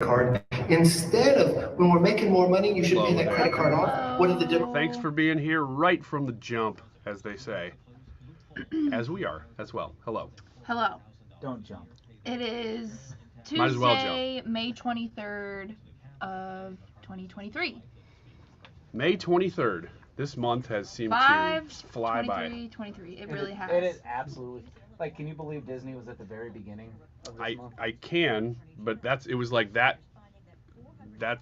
card. Instead of, when we're making more money, you should pay that credit card off. What are the different? Thanks for being here right from the jump, as they say. As we are as well. Hello. Hello. Don't jump. It is Might as well Tuesday, jump. May 23rd of 2023. May 23rd. This month has seemed to fly by. 23. It really has. It is absolutely. Like, can you believe Disney was at the very beginning of this month? I can, but it was like that. That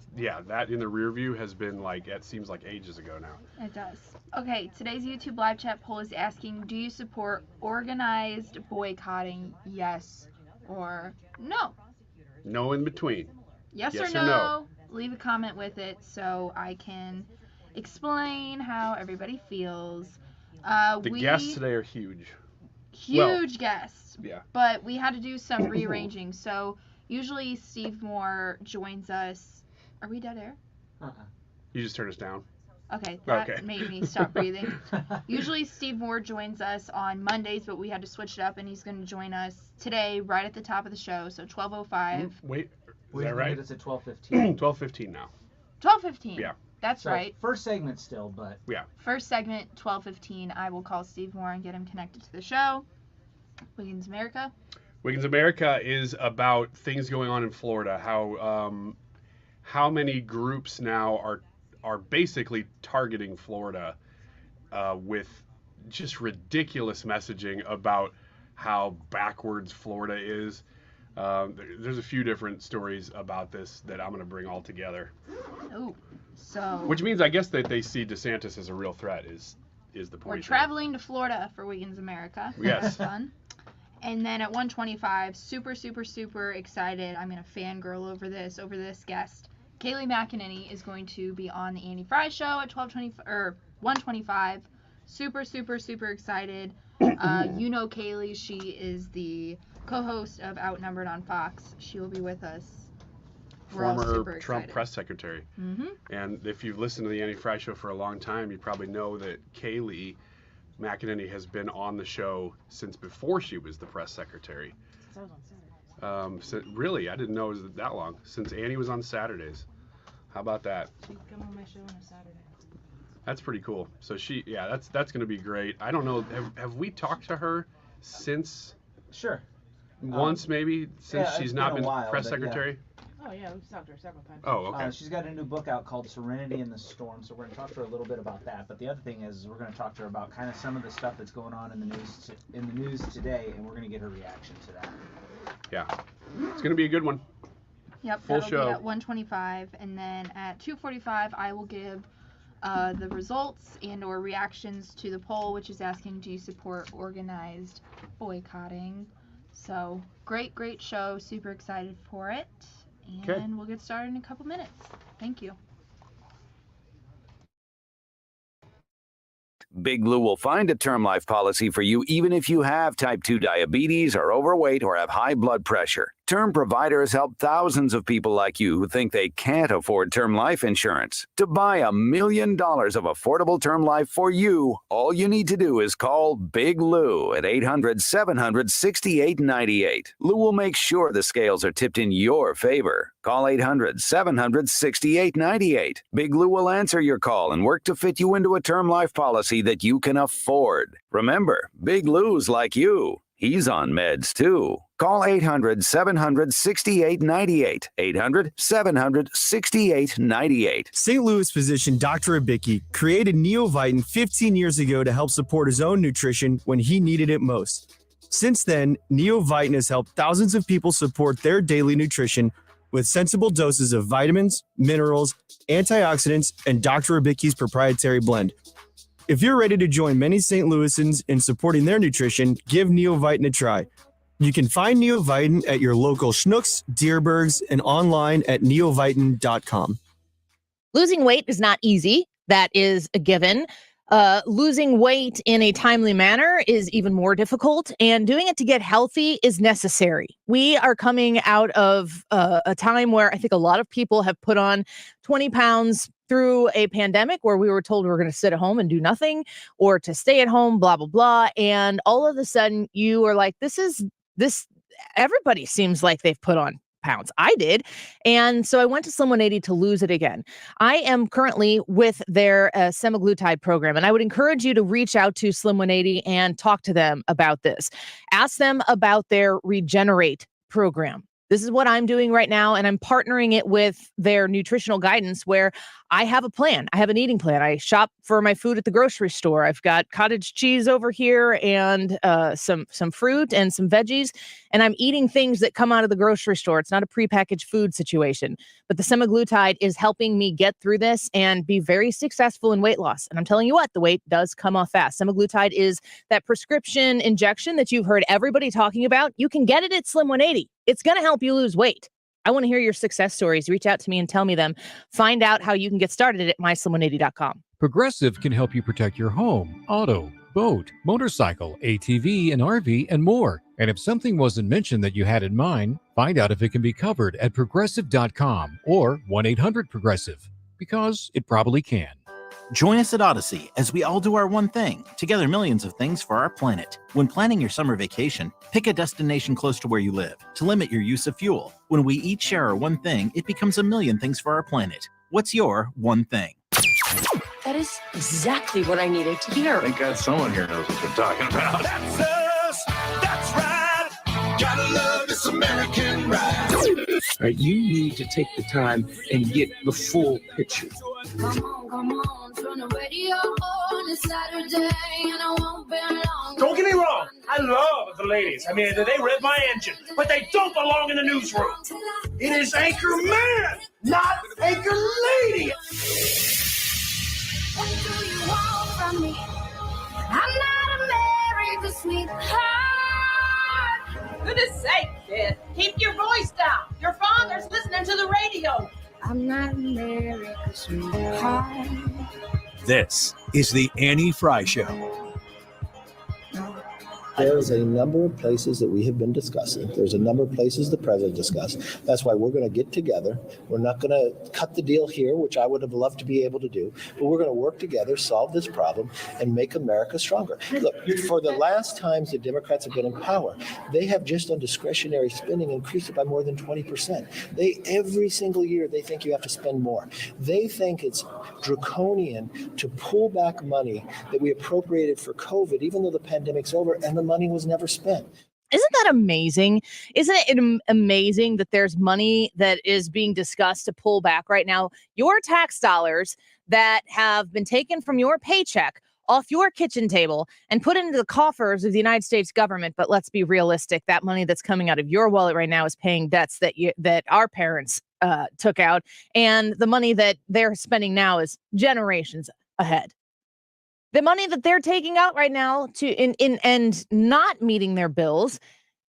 in the rear view has been like, it seems like ages ago now. It does. Okay, today's YouTube live chat poll is asking, do you support organized boycotting, yes or no? No in between. Yes or or no? Leave a comment with it so I can explain how everybody feels. The guests today are huge. Huge guests. Yeah. But we had to do some rearranging. So usually Steve Moore joins us. Are we dead air? You just turned us down. Okay, that made me stop breathing. Usually Steve Moore joins us on Mondays, but we had to switch it up, and he's going to join us today right at the top of the show, so 12:05. Wait, is that right? It's at 12:15. 12:15 now. 12:15. Yeah. That's So, right. First segment still, but... Yeah. First segment, 12:15. I will call Steve Moore and get him connected to the show. Wiggins America. Wiggins America is about things going on in Florida. How many groups now are basically targeting Florida with just ridiculous messaging about how backwards Florida is. There's a few different stories about this that I'm going to bring all together. Oh, so. Which means, I guess, that they see DeSantis as a real threat is the point. We're traveling to Florida for Wiggins America. Yes. That's fun. And then at 1:25, super excited. I'm going to fangirl over this guest. Kayleigh McEnany is going to be on the Andy Frey show at 1:25. Super excited. You know Kayleigh. She is the co-host of Outnumbered on Fox. She will be with us. We're all super Former excited. Trump press secretary. Mm-hmm. And if you've listened to the Andy Frey show for a long time, you probably know that Kayleigh McEnany has been on the show since before she was the press secretary. Since I was on Saturdays. So really, I didn't know it was that long. Since Annie was on Saturdays. How about that? She can come on my show on a Saturday. That's pretty cool. So that's going to be great. I don't know. Have we talked to her since? Sure. Once maybe since she's not been while, press but secretary. Oh yeah, we've talked to her several times. Oh, okay. She's got a new book out called Serenity in the Storm, so we're going to talk to her a little bit about that. But the other thing is we're going to talk to her about kind of some of the stuff that's going on in the news today, and we're going to get her reaction to that. Yeah, it's going to be a good one. Yep, Full that'll show. be at 1:25, and then at 2:45 I will give the results and or reactions to the poll, which is asking, do you support organized boycotting? So great show, super excited for it, and we'll get started in a couple minutes. Thank you. Big Lou will find a term life policy for you even if you have type 2 diabetes, are overweight, or have high blood pressure. Term providers help thousands of people like you who think they can't afford term life insurance. To buy $1 million of affordable term life for you, all you need to do is call Big Lou at 800-700-6898. Lou will make sure the scales are tipped in your favor. Call 800-700-6898. Big Lou will answer your call and work to fit you into a term life policy that you can afford. Remember, Big Lou's like you. He's on meds, too. Call 800-700-6898. 800-700-6898. St. Louis physician Dr. Abicki created Neovitin 15 years ago to help support his own nutrition when he needed it most. Since then, Neovitin has helped thousands of people support their daily nutrition with sensible doses of vitamins, minerals, antioxidants, and Dr. Abicki's proprietary blend. If you're ready to join many St. Louisans in supporting their nutrition, give Neovitin a try. You can find Neovitin at your local Schnucks, Dierbergs, and online at neovitin.com. Losing weight is not easy. That is a given. Losing weight in a timely manner is even more difficult, and doing it to get healthy is necessary. We are coming out of a time where I think a lot of people have put on 20 pounds through a pandemic where we were told we were going to sit at home and do nothing, or to stay at home, blah, blah, blah. And all of a sudden you are like, this, everybody seems like they've put on pounds. I did. And so I went to Slim 180 to lose it again. I am currently with their semaglutide program, and I would encourage you to reach out to Slim 180 and talk to them about this. Ask them about their Regenerate program. This is what I'm doing right now, and I'm partnering it with their nutritional guidance where I have a plan. I have an eating plan. I shop for my food at the grocery store. I've got cottage cheese over here and some fruit and some veggies, and I'm eating things that come out of the grocery store. It's not a prepackaged food situation, but the semaglutide is helping me get through this and be very successful in weight loss. And I'm telling you what, the weight does come off fast. Semaglutide is that prescription injection that you've heard everybody talking about. You can get it at Slim 180. It's going to help you lose weight. I want to hear your success stories. Reach out to me and tell me them. Find out how you can get started at myslim180.com. Progressive can help you protect your home, auto, boat, motorcycle, ATV, and RV, and more. And if something wasn't mentioned that you had in mind, find out if it can be covered at progressive.com or 1-800-PROGRESSIVE, because it probably can. Join us at Odyssey as we all do our one thing, together millions of things for our planet. When planning your summer vacation, pick a destination close to where you live to limit your use of fuel. When we each share our one thing, it becomes a million things for our planet. What's your one thing? That is exactly what I needed to hear. Thank God someone here knows what they're talking about. That's us. That's right. Gotta love this American ride. You need to take the time and get the full picture. Come on, turn the radio on. It's Saturday and I won't be long. Don't get me wrong, I love the ladies. I mean, they rev my engine, but they don't belong in the newsroom. It is Anchor Man, not Anchor Lady. What do you want from me? I'm not America's sweetheart. Goodness sake, kid. Keep your voice down. Your father's listening to the radio. I'm not America's sweetheart. This is the Annie Frey Show. There's a number of places that we have been discussing. There's a number of places the president discussed. That's why we're going to get together. We're not going to cut the deal here, which I would have loved to be able to do, but we're going to work together, solve this problem, and make America stronger. Look, for the last times the Democrats have been in power, they have just on discretionary spending increased it by more than 20%. Every single year, they think you have to spend more. They think it's draconian to pull back money that we appropriated for COVID, even though the pandemic's over, and the money was never spent. Isn't that amazing? Isn't it amazing that there's money that is being discussed to pull back right now? Your tax dollars that have been taken from your paycheck off your kitchen table and put into the coffers of the United States government. But let's be realistic. That money that's coming out of your wallet right now is paying debts that our parents took out. And the money that they're spending now is generations ahead. The money that they're taking out right now and not meeting their bills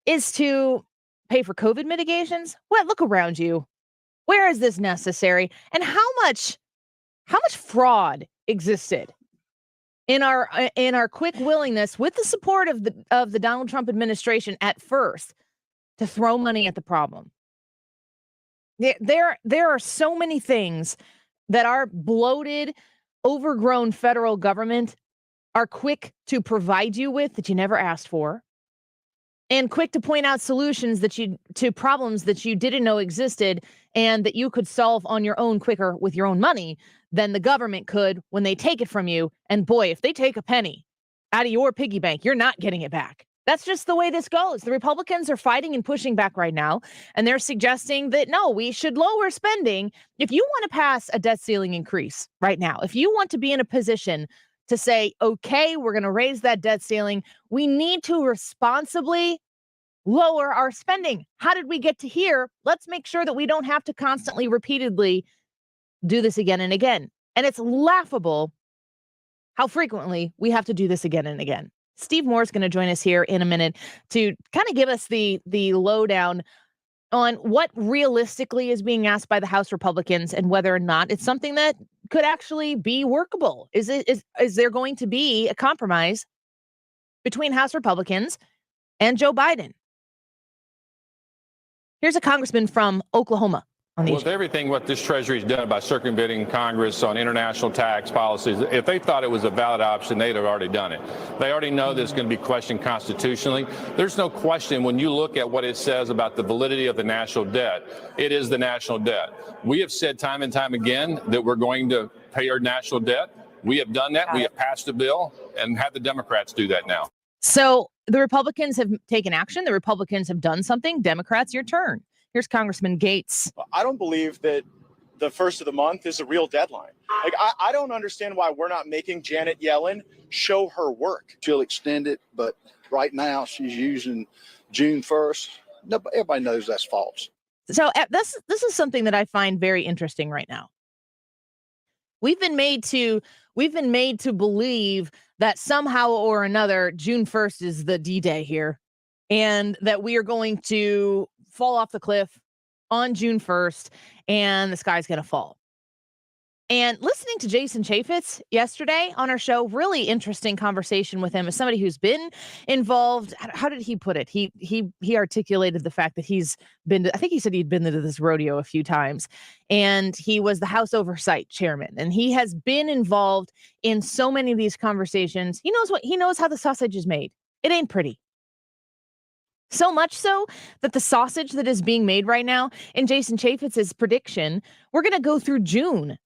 is to pay for COVID mitigations. What? Look around you. Where is this necessary? And how much fraud existed in our quick willingness, with the support of the Donald Trump administration at first, to throw money at the problem? There are so many things that our bloated, overgrown federal government are quick to provide you with that you never asked for, and quick to point out solutions to problems that you didn't know existed and that you could solve on your own quicker with your own money than the government could when they take it from you. And boy, if they take a penny out of your piggy bank, you're not getting it back. That's just the way this goes. The Republicans are fighting and pushing back right now, and they're suggesting that, no, we should lower spending. If you want to pass a debt ceiling increase right now, if you want to be in a position to say, okay, we're going to raise that debt ceiling, we need to responsibly lower our spending. How did we get to here? Let's make sure that we don't have to constantly, repeatedly do this again and again. And it's laughable how frequently we have to do this again and again. Steve Moore is going to join us here in a minute to kind of give us the lowdown on what realistically is being asked by the House Republicans and whether or not it's something that could actually be workable. Is there going to be a compromise between House Republicans and Joe Biden? Here's a congressman from Oklahoma With everything what this Treasury's done by circumventing Congress on international tax policies, if they thought it was a valid option, they'd have already done it. They already know that it's going to be questioned constitutionally. There's no question when you look at what it says about the validity of the national debt, it is the national debt. We have said time and time again that we're going to pay our national debt. We have done that. We have passed a bill and had the Democrats do that now. So the Republicans have taken action. The Republicans have done something. Democrats, your turn. Here's Congressman Gates. I don't believe that the first of the month is a real deadline. Like, I don't understand why we're not making Janet Yellen show her work. She'll extend it, but right now she's using June 1st. Everybody knows that's false. So this is something that I find very interesting right now. We've been made to believe that somehow or another June 1st is the D-Day here, and that we are going to fall off the cliff on June 1st and the sky's going to fall. And listening to Jason Chaffetz yesterday on our show, really interesting conversation with him as somebody who's been involved. How did he put it? He articulated the fact that he's been to, I think he said he'd been to this rodeo a few times, and he was the House Oversight Chairman, and he has been involved in so many of these conversations. He knows how the sausage is made. It ain't pretty. So much so that the sausage that is being made right now, in Jason Chaffetz's prediction, we're going to go through June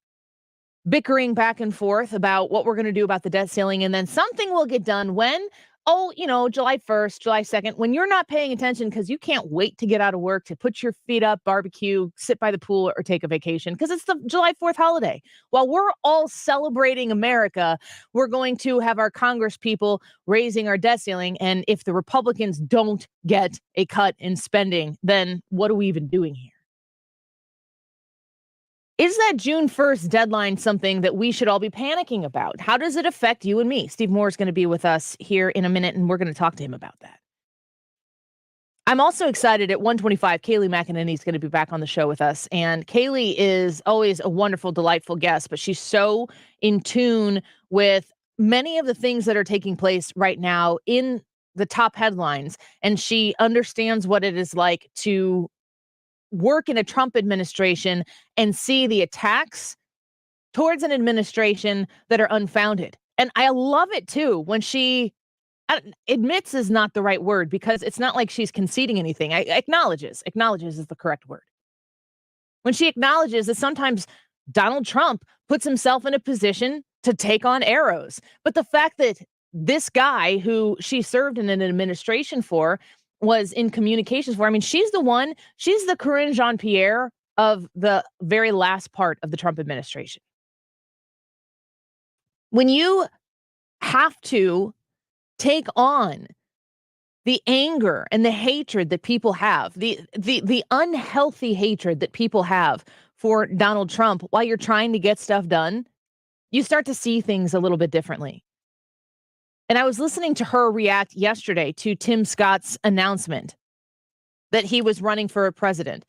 bickering back and forth about what we're going to do about the debt ceiling. And then something will get done when, July 1st, July 2nd, when you're not paying attention because you can't wait to get out of work, to put your feet up, barbecue, sit by the pool, or take a vacation because it's the July 4th holiday. While we're all celebrating America, we're going to have our Congress people raising our debt ceiling. And if the Republicans don't get a cut in spending, then what are we even doing here? Is that June 1st deadline something that we should all be panicking about? How does it affect you and me? Steve Moore is going to be with us here in a minute, and we're going to talk to him about that. I'm also excited at 1:25. Kayleigh McEnany is going to be back on the show with us. And Kayleigh is always a wonderful, delightful guest, but she's so in tune with many of the things that are taking place right now in the top headlines. And she understands what it is like to work in a Trump administration and see the attacks towards an administration that are unfounded. And I love it too when she admits is not the right word, because it's not like she's conceding anything. Acknowledges is the correct word. When she acknowledges that sometimes Donald Trump puts himself in a position to take on arrows. But the fact that this guy who she served in an administration for was in communications for, she's the Corinne Jean-Pierre of the very last part of the Trump administration. When you have to take on the anger and the hatred that people have, the unhealthy hatred that people have for Donald Trump while you're trying to get stuff done, you start to see things a little bit differently. And I was listening to her react yesterday to Tim Scott's announcement that he was running for president.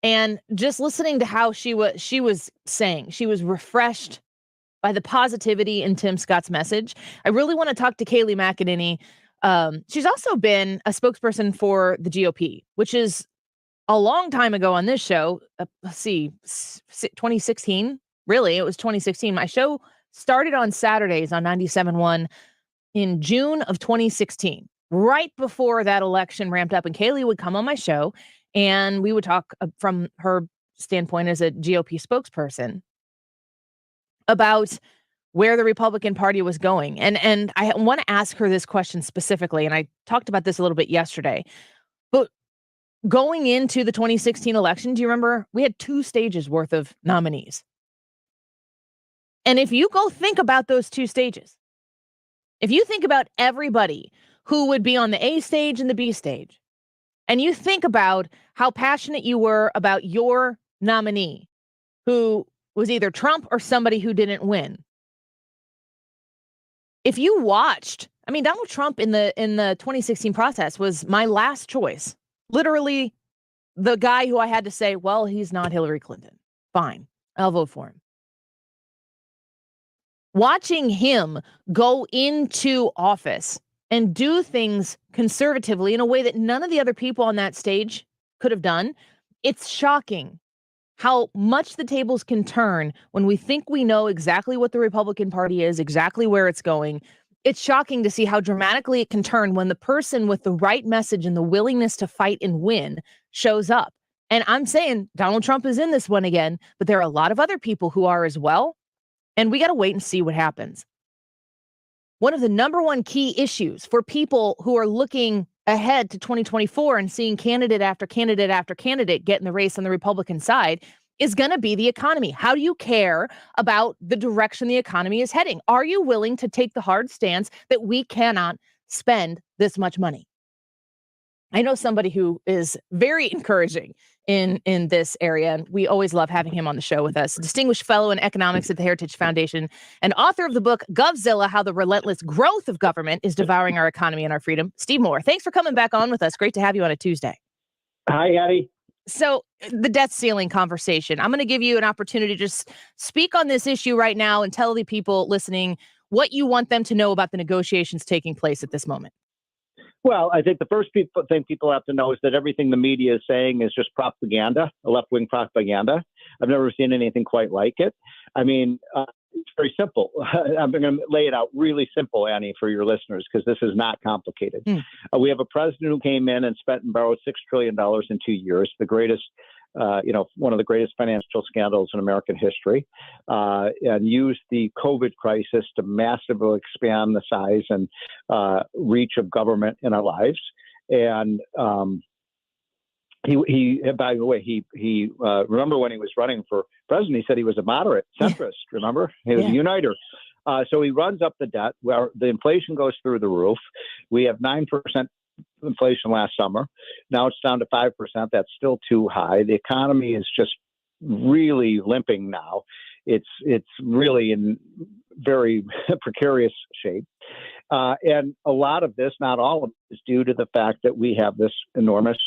And just listening to how she was saying, she was refreshed by the positivity in Tim Scott's message. I really want to talk to Kayleigh McEnany. She's also been a spokesperson for the GOP, which is a long time ago on this show. 2016. Really, it was 2016. My show started on Saturdays on 97.1 in June of 2016, right before that election ramped up. And Kayleigh would come on my show and we would talk from her standpoint as a GOP spokesperson about where the Republican Party was going. And I want to ask her this question specifically, and I talked about this a little bit yesterday. But going into the 2016 election, do you remember we had 2 stages worth of nominees? And if you go think about those 2 stages, if you think about everybody who would be on the A stage and the B stage, and you think about how passionate you were about your nominee, who was either Trump or somebody who didn't win. If you watched, Donald Trump in the 2016 process was my last choice. Literally the guy who I had to say, well, he's not Hillary Clinton. Fine, I'll vote for him. Watching him go into office and do things conservatively in a way that none of the other people on that stage could have done, it's shocking how much the tables can turn when we think we know exactly what the Republican Party is, exactly where it's going. It's shocking to see how dramatically it can turn when the person with the right message and the willingness to fight and win shows up. And I'm saying Donald Trump is in this one again, but there are a lot of other people who are as well. And we got to wait and see what happens. One of the number one key issues for people who are looking ahead to 2024 and seeing candidate after candidate after candidate get in the race on the Republican side is going to be the economy. How do you care about the direction the economy is heading? Are you willing to take the hard stance that we cannot spend this much money? I know somebody who is very encouraging in this area, and we always love having him on the show with us. Distinguished fellow in economics at the Heritage Foundation and author of the book Govzilla: How the Relentless Growth of Government is Devouring Our Economy and Our Freedom, Steve Moore. Thanks for coming back on with us. Great to have you on a Tuesday. Hi, Addie. So the debt ceiling conversation, I'm going to give you an opportunity to just speak on this issue right now and tell the people listening what you want them to know about the negotiations taking place at this moment. Well, I think the first thing people have to know is that everything the media is saying is just propaganda, left-wing propaganda. I've never seen anything quite like it. I mean, it's very simple. I'm going to lay it out really simple, Annie, for your listeners, because this is not complicated. We have a president who came in and spent and borrowed $6 trillion in 2 years, the greatest, one of the greatest financial scandals in American history, and used the COVID crisis to massively expand the size and reach of government in our lives. And he, by the way, he remember when he was running for president, he said he was a moderate centrist. Remember, he was a uniter. So he runs up the debt where the inflation goes through the roof. We have 9% inflation last summer. Now it's down to 5%. That's still too high. The economy is just really limping now. It's really in very precarious shape. And a lot of this, not all of it, is due to the fact that we have this enormous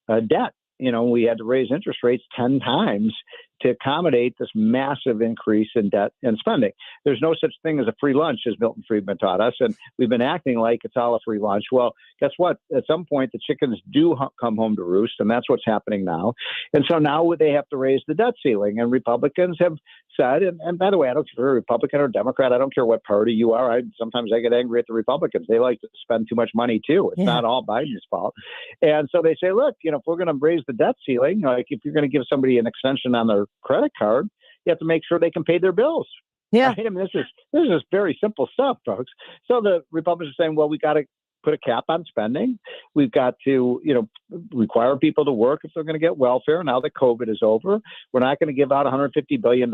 debt. We had to raise interest rates 10 times to accommodate this massive increase in debt and spending. There's no such thing as a free lunch, as Milton Friedman taught us, and we've been acting like it's all a free lunch. Well, guess what? At some point, the chickens do come home to roost, and that's what's happening now. And so now they have to raise the debt ceiling, and Republicans have said, and by the way, I don't care if you're a Republican or Democrat, I don't care what party you are. Sometimes I get angry at the Republicans. They like to spend too much money, too. It's not all Biden's fault. And so they say, look, if we're going to raise the debt ceiling, like if you're going to give somebody an extension on their credit card, you have to make sure they can pay their bills. Yeah. Right? I mean, this is very simple stuff, folks. So the Republicans are saying, well, we got to put a cap on spending. We've got to, require people to work if they're going to get welfare. Now that COVID is over, we're not going to give out $150 billion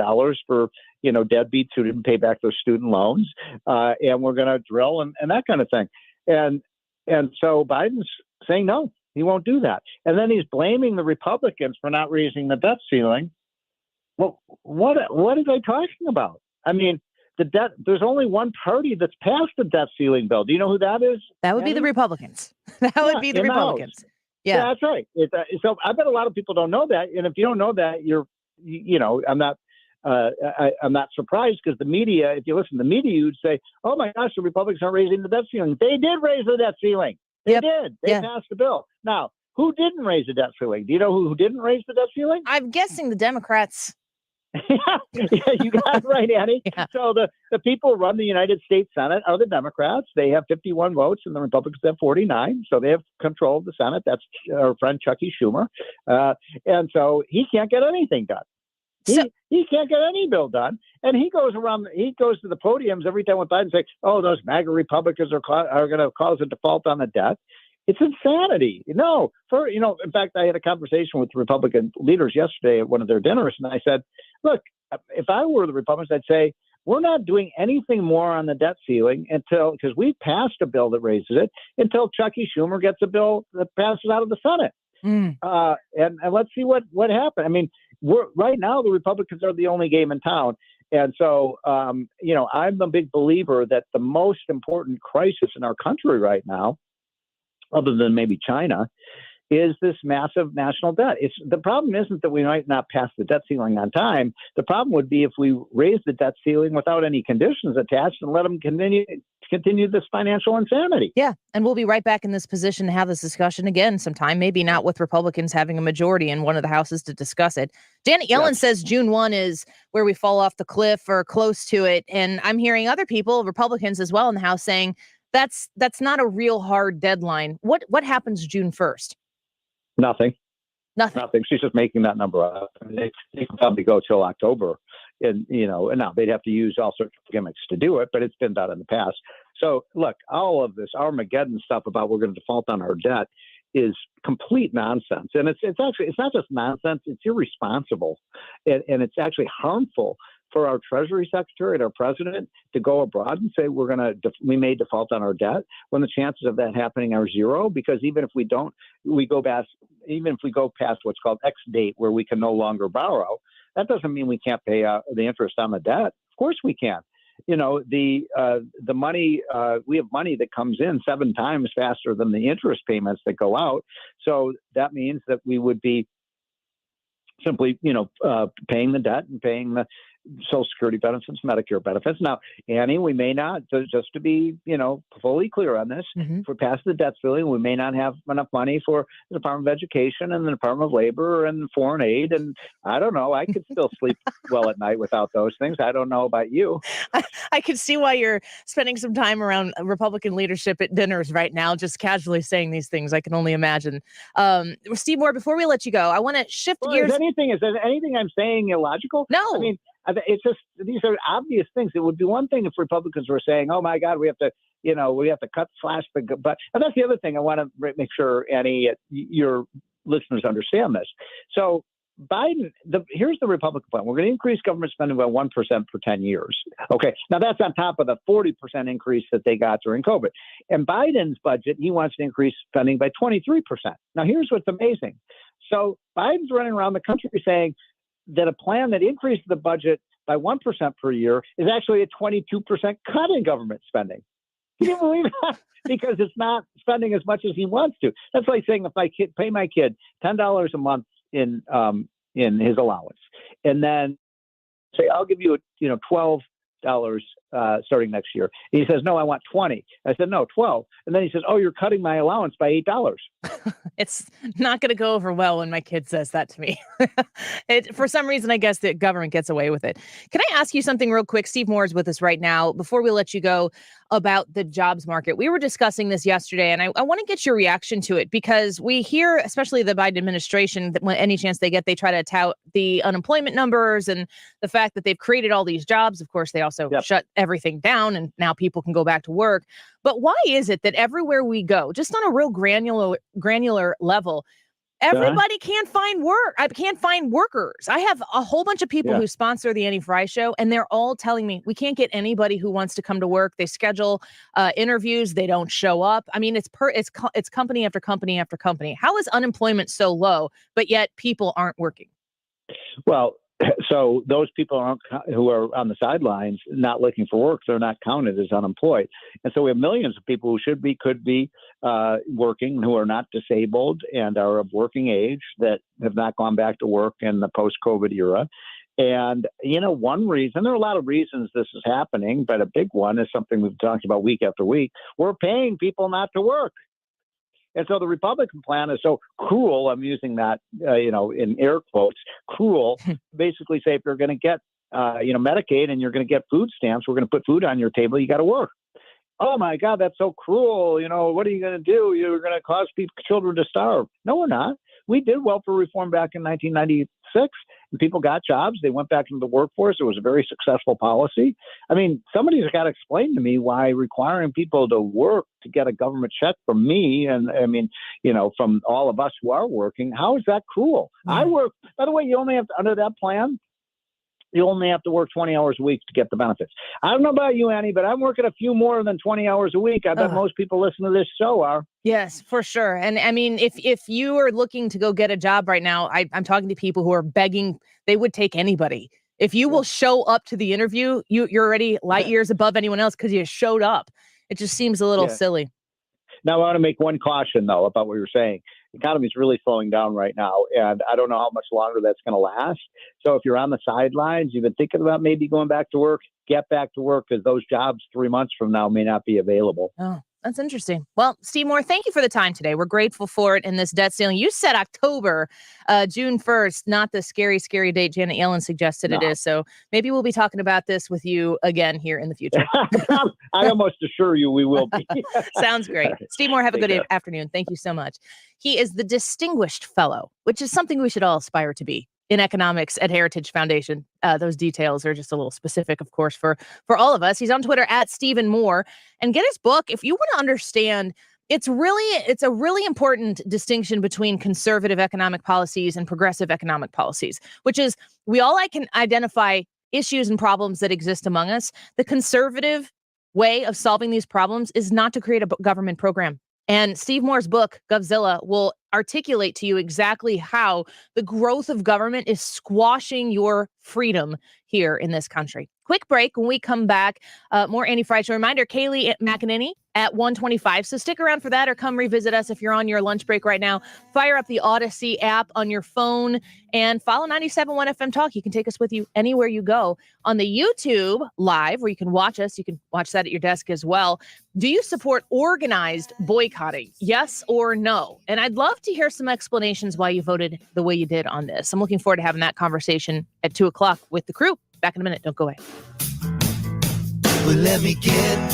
for, deadbeats who didn't pay back their student loans. And we're going to drill and that kind of thing. And so Biden's saying, no, he won't do that. And then he's blaming the Republicans for not raising the debt ceiling. Well, what are they talking about? I mean, the debt. There's only one party that's passed the debt ceiling bill. Do you know who that is? That would be the Republicans. That would be the Republicans. Yeah, that's right. So I bet a lot of people don't know that. And if you don't know that, I'm not surprised, because the media, if you listen to the media, you'd say, oh my gosh, the Republicans aren't raising the debt ceiling. They did raise the debt ceiling. They did. They passed the bill. Now, who didn't raise the debt ceiling? Do you know who didn't raise the debt ceiling? I'm guessing the Democrats. Yeah, you got it right, Annie. Yeah. So the people who run the United States Senate are the Democrats. They have 51 votes, and the Republicans have 49. So they have control of the Senate. That's our friend Chucky Schumer. And so he can't get anything done. He can't get any bill done. And he goes to the podiums every time with Biden and says, oh, those MAGA Republicans are going to cause a default on the debt. It's insanity. No, in fact, I had a conversation with Republican leaders yesterday at one of their dinners, and I said, look, if I were the Republicans, I'd say, we're not doing anything more on the debt ceiling because we passed a bill that raises it, until Chucky Schumer gets a bill that passes out of the Senate. And let's see what happens. I mean, right now, the Republicans are the only game in town. And so, I'm a big believer that the most important crisis in our country right now, other than maybe China, is this massive national debt. The problem isn't that we might not pass the debt ceiling on time. The problem would be if we raise the debt ceiling without any conditions attached and let them continue continue this financial insanity. Yeah, and we'll be right back in this position to have this discussion again sometime, maybe not with Republicans having a majority in one of the houses to discuss it. Janet Yellen says June 1 is where we fall off the cliff or close to it. And I'm hearing other people, Republicans as well in the House, saying that's not a real hard deadline. What happens June 1st? Nothing. Nothing. She's just making that number up. I mean, they can probably go till October, and now they'd have to use all sorts of gimmicks to do it, but it's been done in the past. So look, all of this Armageddon stuff about we're going to default on our debt is complete nonsense, and it's not just nonsense; it's irresponsible, and it's actually harmful for our Treasury Secretary and our President to go abroad and say we may default on our debt when the chances of that happening are zero. Because even if we don't, even if we go past what's called X date where we can no longer borrow, that doesn't mean we can't pay the interest on the debt. Of course we can. The money, we have money that comes in 7 times faster than the interest payments that go out. So that means that we would be simply, paying the debt and paying the Social Security benefits, Medicare benefits. Now, Annie, we may not, just to be, fully clear on this, if we pass the debt ceiling, we may not have enough money for the Department of Education and the Department of Labor and foreign aid. And I don't know, I could still sleep well at night without those things. I don't know about you. I can see why you're spending some time around Republican leadership at dinners right now, just casually saying these things. I can only imagine. Steve Moore, before we let you go, I want to shift gears. Is anything I'm saying illogical? No. I mean, it's just, these are obvious things. It would be one thing if Republicans were saying, "Oh my God, we have to slash the," but and that's the other thing I want to make sure, Annie, your listeners understand this. So Biden, here's the Republican plan. We're going to increase government spending by 1% for 10 years. Okay. Now that's on top of the 40% increase that they got during COVID. And Biden's budget, he wants to increase spending by 23%. Now here's what's amazing. So Biden's running around the country saying that a plan that increases the budget by 1% per year is actually a 22% cut in government spending. Can you believe that? Because it's not spending as much as he wants to. That's like saying if I pay my kid $10 a month in his allowance, and then say I'll give you $12 starting next year. And he says, "No, I want 20." I said, "No, 12." And then he says, "Oh, you're cutting my allowance by $8." It's not going to go over well when my kid says that to me. For some reason, I guess the government gets away with it. Can I ask you something real quick? Steve Moore is with us right now. Before we let you go, about the jobs market. We were discussing this yesterday, and I want to get your reaction to it, because we hear, especially the Biden administration, that when any chance they get, they try to tout the unemployment numbers and the fact that they've created all these jobs. Of course, they also shut everything down, and now people can go back to work. But why is it that everywhere we go, just on a real granular level, everybody can't find work? I can't find workers. I have a whole bunch of people who sponsor the Annie Frey Show, and they're all telling me we can't get anybody who wants to come to work. They schedule interviews, they don't show up. I mean, it's company after company after company. How is unemployment so low, but yet people aren't working? Well, so those people who are on the sidelines not looking for work, they're not counted as unemployed. And so we have millions of people who could be working, who are not disabled and are of working age, that have not gone back to work in the post-COVID era. And, one reason, there are a lot of reasons this is happening, but a big one is something we've talked about week after week. We're paying people not to work. And so the Republican plan is so cruel. I'm using that, in air quotes, cruel. Basically say if you're going to get, Medicaid and you're going to get food stamps, we're going to put food on your table. You got to work. Oh, my God, that's so cruel. What are you going to do? You're going to cause children to starve. No, we're not. We did welfare reform back in 1996, and people got jobs. They went back into the workforce. It was a very successful policy. I mean, somebody's got to explain to me why requiring people to work to get a government check from me, and from all of us who are working, how is that cruel? I work. By the way, you only have to, under that plan, you only have to work 20 hours a week to get the benefits. I don't know about you, Annie, but I'm working a few more than 20 hours a week. I bet most people listening to this show are. Yes, for sure. And I mean, if you are looking to go get a job right now, I'm talking to people who are begging. They would take anybody. If you will show up to the interview, you're already light years above anyone else because you showed up. It just seems a little silly. Now, I want to make one caution, though, about what you're saying. The economy is really slowing down right now, and I don't know how much longer that's going to last. So if you're on the sidelines, you've been thinking about maybe going back to work, get back to work, because those jobs 3 months from now may not be available. Oh, that's interesting. Well, Steve Moore, thank you for the time today. We're grateful for it in this debt ceiling. You said October, June 1st, not the scary, scary date Janet Yellen suggested it is. So maybe we'll be talking about this with you again here in the future. I almost assure you we will be. Sounds great. Steve Moore, have a good afternoon. Thank you so much. He is the Distinguished Fellow, which is something we should all aspire to be in economics at Heritage Foundation. Those details are just a little specific, of course, for all of us. He's on Twitter at Stephen Moore, and get his book if you want to understand. It's a really important distinction between conservative economic policies and progressive economic policies, which is we all can identify issues and problems that exist among us. The conservative way of solving these problems is not to create a government program. And Steve Moore's book, Govzilla, will articulate to you exactly how the growth of government is squashing your freedom here in this country. Quick break. When we come back, more Annie Frey Show. Reminder, Kayleigh McEnany at 1:25. So stick around for that or come revisit us if you're on your lunch break right now. Fire up the Odyssey app on your phone and follow 97.1 FM Talk. You can take us with you anywhere you go. On the YouTube live, where you can watch us, you can watch that at your desk as well. Do you support organized boycotting? Yes or no? And I'd love to hear some explanations why you voted the way you did on this. I'm looking forward to having that conversation at 2 o'clock with the crew. Back in a minute. Don't go away. Well, let me get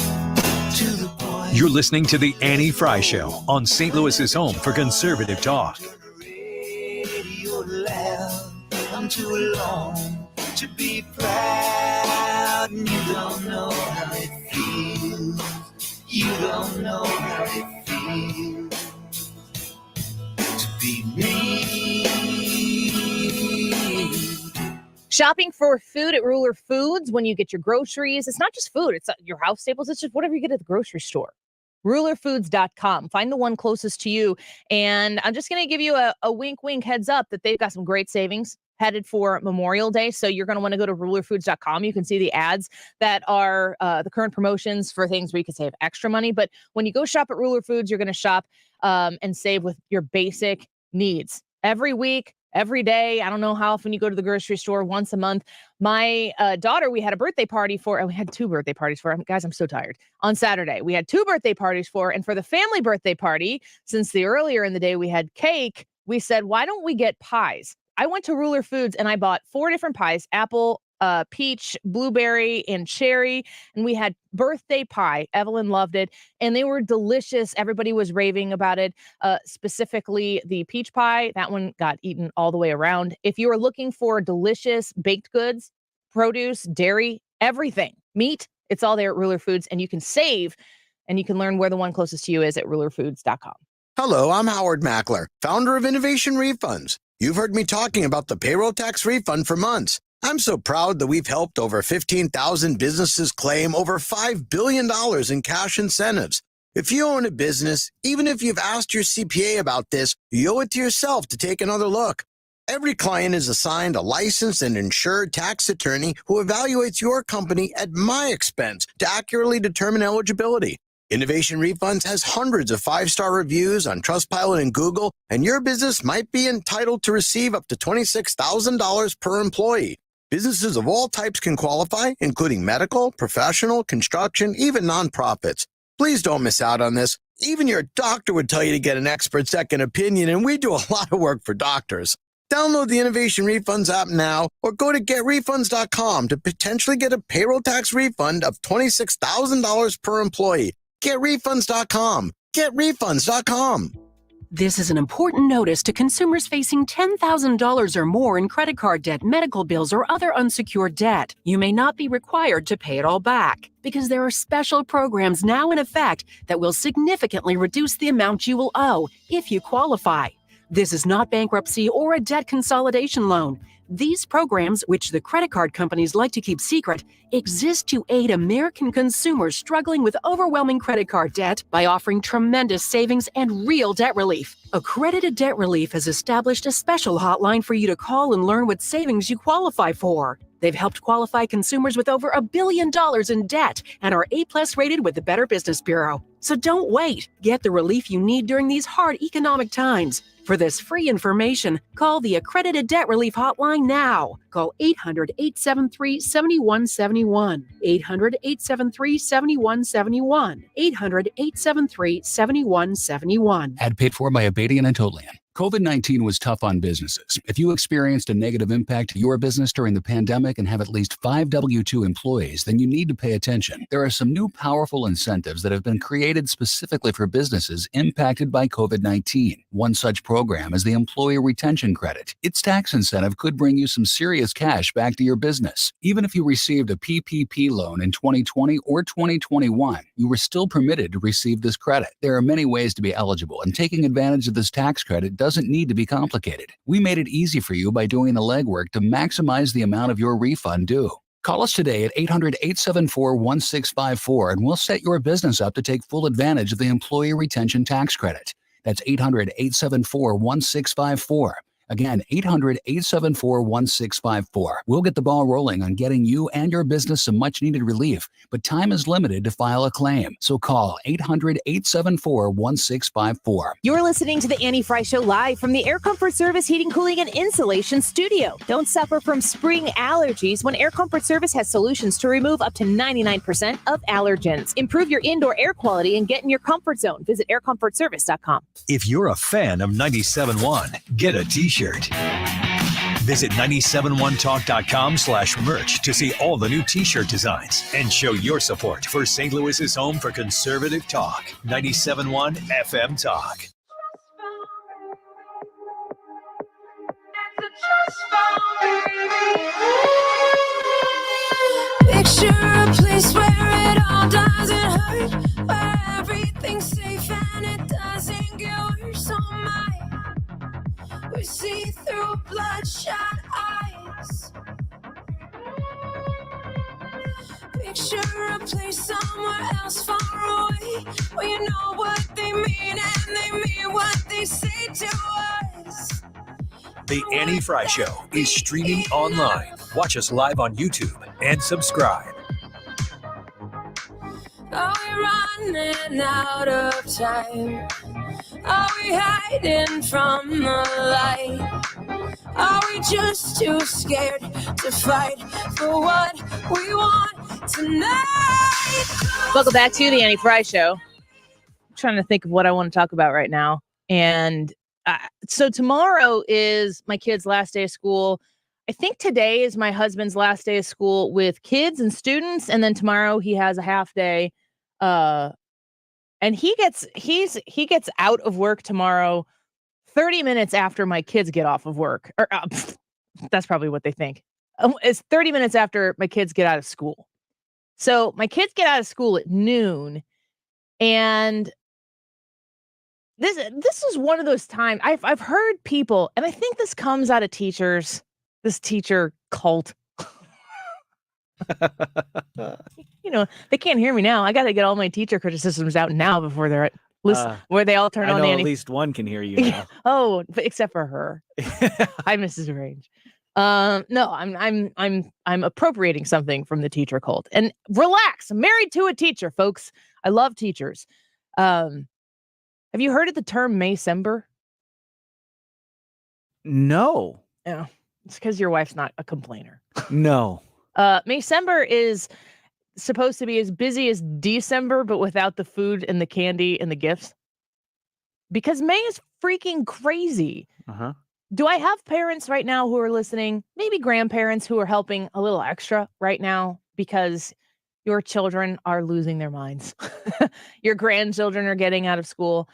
to the point. You're listening to The Annie Frey Show on St. Louis's home for conservative talk. I'm too alone to be proud, and you don't know how it feels. You don't know how it feels to be me. Shopping for food at Ruler Foods when you get your groceries. It's not just food. It's your house staples. It's just whatever you get at the grocery store. RulerFoods.com. Find the one closest to you. And I'm just going to give you a wink, wink heads up that they've got some great savings headed for Memorial Day. So you're going to want to go to RulerFoods.com. You can see the ads that are the current promotions for things where you can save extra money. But when you go shop at Ruler Foods, you're going to shop and save with your basic needs. Every week, every day. I don't know how often you go to the grocery store, once a month. My daughter, we had a birthday party for, and we had 2 birthday parties for. Guys, I'm so tired. On Saturday, we had 2 birthday parties for, and for the family birthday party, since the earlier in the day we had cake, we said, why don't we get pies? I went to Ruler Foods and I bought 4 different pies, apple, peach, blueberry, and cherry. And we had birthday pie. Evelyn loved it. And they were delicious. Everybody was raving about it. Specifically the peach pie. That one got eaten all the way around. If you are looking for delicious baked goods, produce, dairy, everything, meat, it's all there at Ruler Foods. And you can save and you can learn where the one closest to you is at RulerFoods.com. Hello, I'm Howard Mackler, founder of Innovation Refunds. You've heard me talking about the payroll tax refund for months. I'm so proud that we've helped over 15,000 businesses claim over $5 billion in cash incentives. If you own a business, even if you've asked your CPA about this, you owe it to yourself to take another look. Every client is assigned a licensed and insured tax attorney who evaluates your company at my expense to accurately determine eligibility. Innovation Refunds has hundreds of 5-star reviews on Trustpilot and Google, and your business might be entitled to receive up to $26,000 per employee. Businesses of all types can qualify, including medical, professional, construction, even nonprofits. Please don't miss out on this. Even your doctor would tell you to get an expert second opinion, and we do a lot of work for doctors. Download the Innovation Refunds app now or go to getrefunds.com to potentially get a payroll tax refund of $26,000 per employee. GetRefunds.com. GetRefunds.com. This is an important notice to consumers facing $10,000 or more in credit card debt, medical bills, or other unsecured debt. You may not be required to pay it all back because there are special programs now in effect that will significantly reduce the amount you will owe if you qualify. This is not bankruptcy or a debt consolidation loan. These programs, which the credit card companies like to keep secret, exist to aid American consumers struggling with overwhelming credit card debt by offering tremendous savings and real debt relief. Accredited Debt Relief has established a special hotline for you to call and learn what savings you qualify for. They've helped qualify consumers with over $1 billion in debt and are A+ rated with the Better Business Bureau. So don't wait. Get the relief you need during these hard economic times. For this free information, call the Accredited Debt Relief Hotline now. Call 800-873-7171. 800-873-7171. 800-873-7171. Ad paid for by Abadian and Totalian. COVID-19 was tough on businesses. If you experienced a negative impact to your business during the pandemic and have at least 5 W-2 employees, then you need to pay attention. There are some new powerful incentives that have been created specifically for businesses impacted by COVID-19. One such program is the Employee Retention Credit. Its tax incentive could bring you some serious cash back to your business. Even if you received a PPP loan in 2020 or 2021, you were still permitted to receive this credit. There are many ways to be eligible, and taking advantage of this tax credit doesn't need to be complicated. We made it easy for you by doing the legwork to maximize the amount of your refund due. Call us today at 800-874-1654 and we'll set your business up to take full advantage of the Employee Retention Tax Credit. That's 800-874-1654. Again, 800-874-1654. We'll get the ball rolling on getting you and your business some much-needed relief, but time is limited to file a claim. So call 800-874-1654. You're listening to The Annie Frey Show live from the Air Comfort Service Heating, Cooling, and Insulation Studio. Don't suffer from spring allergies when Air Comfort Service has solutions to remove up to 99% of allergens. Improve your indoor air quality and get in your comfort zone. Visit aircomfortservice.com. If you're a fan of 97.1, get a t-shirt. Visit 971talk.com/merch to see all the new t-shirt designs and show your support for St. Louis's home for conservative talk. 97.1 FM Talk. Picture a place where it all doesn't hurt, where everything's safe and it doesn't get worse. Oh my, we see through bloodshot eyes. Picture a place somewhere else far away, where you know what they mean and they mean what they say to us. The Annie Frey Show is streaming online. Watch us live on YouTube and subscribe. Are we running out of time? Are we hiding from the light? Are we just too scared to fight for what we want tonight? Welcome back to The Annie Frey Show. I'm trying to think of what I want to talk about right now. And so tomorrow is my kid's last day of school. I think today is my husband's last day of school with kids and students. And then tomorrow he has a half day. And he gets out of work tomorrow 30 minutes after my kids get off of work. Or that's probably what they think. It's 30 minutes after my kids get out of school. So my kids get out of school at noon. And this is one of those times I've heard people, and I think this comes out of teachers, this teacher cult. You know, they can't hear me now. I got to get all my teacher criticisms out now before they're where they all turn on. I know at least one can hear you now. Oh, but except for her. Hi, Mrs. Range. No, I'm appropriating something from the teacher cult. And relax. I'm married to a teacher, folks. I love teachers. Have you heard of the term Maycember? No. Yeah. It's because your wife's not a complainer. No. Maycember is supposed to be as busy as December, but without the food and the candy and the gifts. Because May is freaking crazy. Uh-huh. Do I have parents right now who are listening? Maybe grandparents who are helping a little extra right now because your children are losing their minds. Your grandchildren are getting out of school.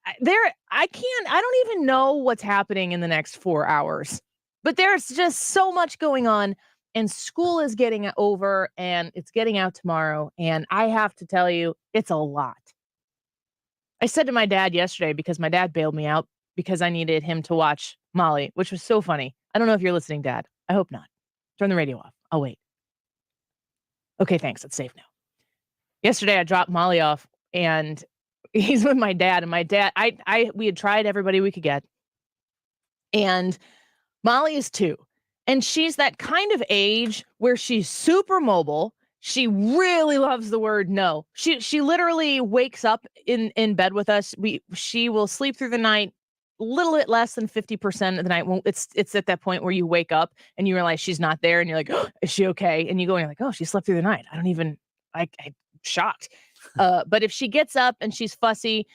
I don't even know what's happening in the next 4 hours, but there's just so much going on. And school is getting over and it's getting out tomorrow. And I have to tell you, it's a lot. I said to my dad yesterday, because my dad bailed me out because I needed him to watch Molly, which was so funny. I don't know if you're listening, Dad. I hope not. Turn the radio off. I'll wait. Okay, thanks. It's safe now. Yesterday, I dropped Molly off and he's with my dad. And my dad, we had tried everybody we could get. And Molly is 2. And she's that kind of age where she's super mobile. She really loves the word no. She literally wakes up in bed with us. She will sleep through the night a little bit less than 50% of the night. It's at that point where you wake up and you realize she's not there and you're like, oh, is she okay? And you go and you're like, oh, she slept through the night. I'm shocked. But if she gets up and she's fussy,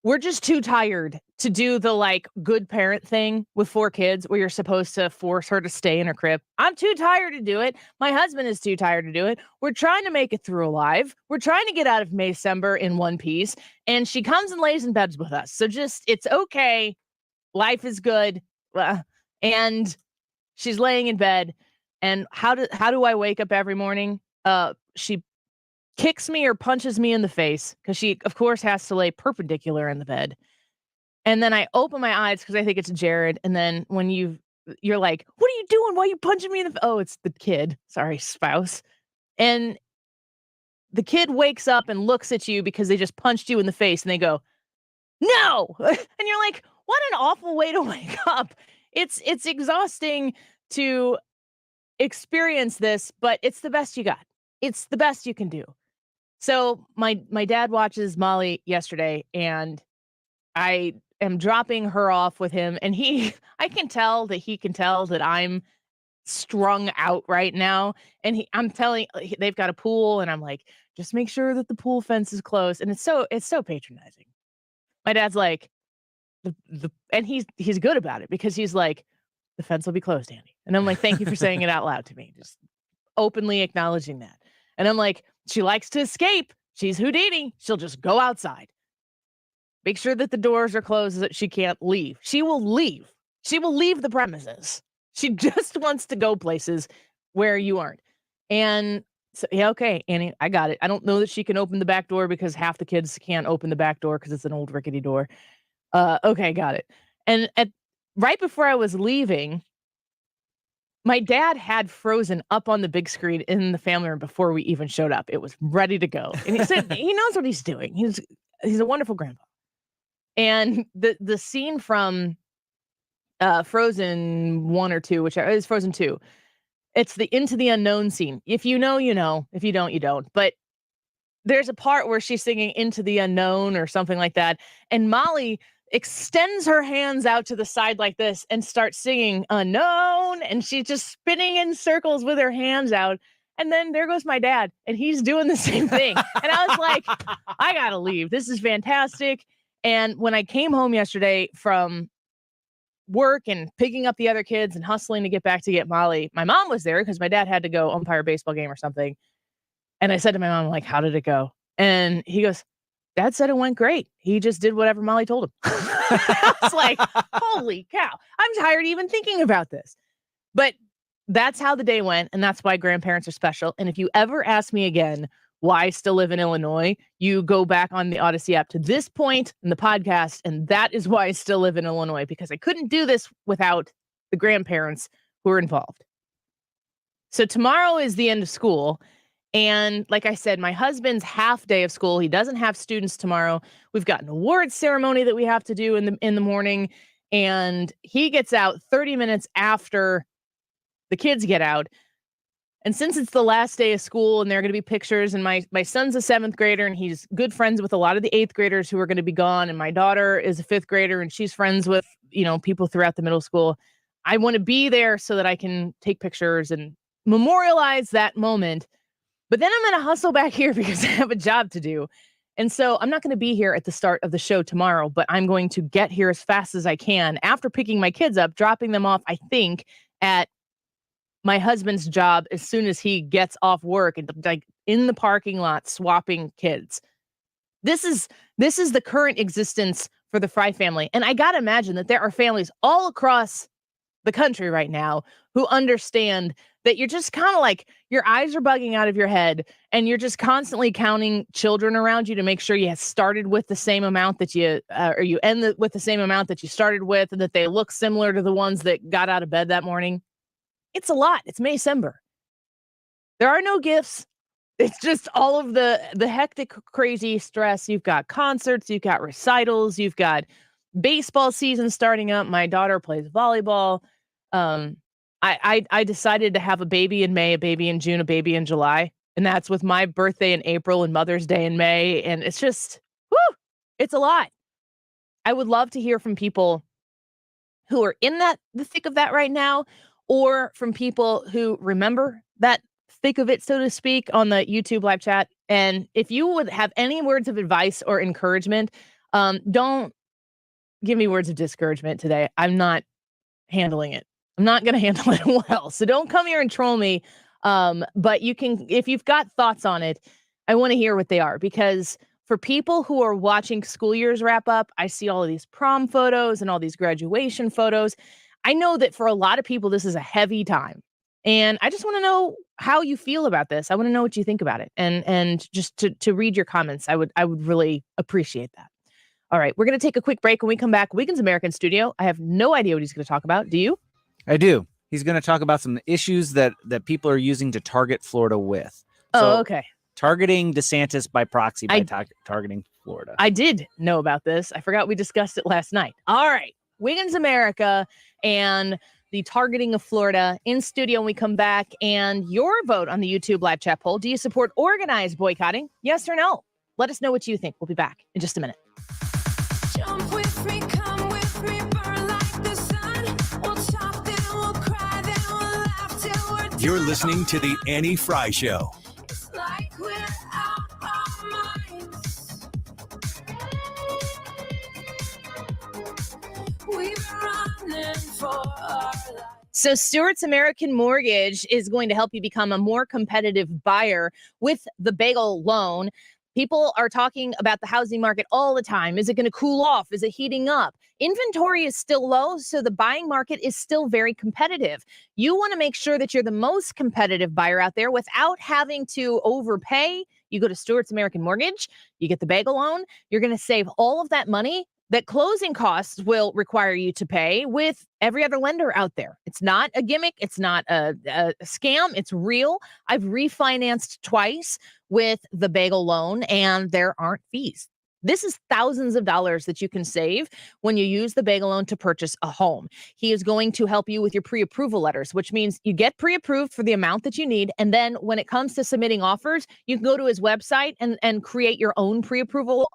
we're just too tired to do the like good parent thing with 4 kids where you're supposed to force her to stay in her crib. I'm too tired to do it. My husband is too tired to do it. We're trying to make it through alive. We're trying to get out of Maycember in one piece. And she comes and lays in beds with us. So just, it's okay. Life is good. And she's laying in bed. And how do I wake up every morning? She kicks me or punches me in the face because she, of course, has to lay perpendicular in the bed. And then I open my eyes because I think it's Jared. And then when you're like, what are you doing? Why are you punching me in the Oh, it's the kid. Sorry, spouse. And the kid wakes up and looks at you because they just punched you in the face and they go, no. And you're like, what an awful way to wake up. It's exhausting to experience this, but it's the best you got. It's the best you can do. So my dad watches Molly yesterday and I am dropping her off with him and I can tell that he can tell that I'm strung out right now. And I'm telling, they've got a pool and I'm like, just make sure that the pool fence is closed. And it's so patronizing. My dad's like, and he's good about it because he's like, the fence will be closed, Andy. And I'm like, thank you for saying it out loud to me. Just openly acknowledging that. And I'm like, she likes to escape. She's Houdini. She'll just go outside. Make sure that the doors are closed so that she can't leave. She will leave. She will leave the premises. She just wants to go places where you aren't. And so, yeah, okay, Annie, I got it. I don't know that she can open the back door because half the kids can't open the back door because it's an old rickety door. Okay, got it. And right before I was leaving, my dad had Frozen up on the big screen in the family room before we even showed up. It was ready to go. And he said he knows what he's doing. He's a wonderful grandpa. And the scene from Frozen 1 or 2, which is Frozen 2, it's the Into the Unknown scene. If you know, you know. If you don't, you don't. But there's a part where she's singing Into the Unknown or something like that. And Molly extends her hands out to the side like this and starts singing Unknown. And she's just spinning in circles with her hands out. And then there goes my dad. And he's doing the same thing. And I was like, I got to leave. This is fantastic. And when I came home yesterday from work and picking up the other kids and hustling to get back to get Molly, my mom was there because my dad had to go umpire a baseball game or something. And I said to my mom, like, how did it go? And he goes, Dad said it went great. He just did whatever Molly told him. I was like, holy cow. I'm tired even thinking about this. But that's how the day went. And that's why grandparents are special. And if you ever ask me again why I still live in Illinois, you go back on the Odyssey app to this point in the podcast. And that is why I still live in Illinois, because I couldn't do this without the grandparents who are involved. So tomorrow is the end of school. And like I said, my husband's half day of school. He doesn't have students tomorrow. We've got an awards ceremony that we have to do in the morning. And he gets out 30 minutes after the kids get out. And since it's the last day of school and there are going to be pictures, and my son's a 7th grader and he's good friends with a lot of the 8th graders who are going to be gone. And my daughter is a 5th grader and she's friends with, people throughout the middle school. I want to be there so that I can take pictures and memorialize that moment. But then I'm going to hustle back here because I have a job to do. And so I'm not going to be here at the start of the show tomorrow, but I'm going to get here as fast as I can after picking my kids up, dropping them off, I think, at my husband's job as soon as he gets off work and like in the parking lot swapping kids. This is the current existence for the Frey family. And I got to imagine that there are families all across the country right now who understand that you're just kind of like, your eyes are bugging out of your head and you're just constantly counting children around you to make sure you started with the same amount that you, or you end with the same amount that you started with, and that they look similar to the ones that got out of bed that morning. It's a lot. It's Maycember. There are no gifts. It's just all of the hectic, crazy stress. You've got concerts, you've got recitals, you've got baseball season starting up. My daughter plays volleyball. I decided to have a baby in May, a baby in June, a baby in July. And that's with my birthday in April and Mother's Day in May. And it's just, it's a lot. I would love to hear from people who are in the thick of that right now, or from people who remember that thick of it, so to speak, on the YouTube live chat. And if you would have any words of advice or encouragement, don't give me words of discouragement today. I'm not handling it. I'm not going to handle it well. So don't come here and troll me. But you can, if you've got thoughts on it, I want to hear what they are, because for people who are watching school years wrap up, I see all of these prom photos and all these graduation photos. I know that for a lot of people, this is a heavy time. And I just want to know how you feel about this. I want to know what you think about it. And just to read your comments, I would really appreciate that. All right, we're going to take a quick break. When we come back, Wiggins American Studio. I have no idea what he's going to talk about. Do you? I do. He's going to talk about some issues that people are using to target Florida with. So, okay. Targeting DeSantis by proxy by targeting Florida. I did know about this. I forgot we discussed it last night. All right. Wiggins America and the targeting of Florida in studio when we come back, and your vote on the YouTube live chat poll. Do you support organized boycotting? Yes or no? Let us know what you think. We'll be back in just a minute. Jump with me, come with me, burn like the sun. We'll talk, then we'll cry, then we'll laugh till we're done. You're listening to The Annie Frey Show. It's like we're out our minds. We've been running for our lives. So Stewart's American Mortgage is going to help you become a more competitive buyer with the Bagel loan. People are talking about the housing market all the time. Is it going to cool off? Is it heating up? Inventory is still low, so the buying market is still very competitive. You want to make sure that you're the most competitive buyer out there without having to overpay. You go to Stewart's American Mortgage, you get the Bagel loan. You're going to save all of that money that closing costs will require you to pay with every other lender out there. It's not a gimmick. It's not a scam. It's real. I've refinanced twice with the Bagel loan, and there aren't fees. This is thousands of dollars that you can save when you use the Bagel loan to purchase a home. He is going to help you with your pre-approval letters, which means you get pre-approved for the amount that you need. And then when it comes to submitting offers, you can go to his website and create your own pre-approval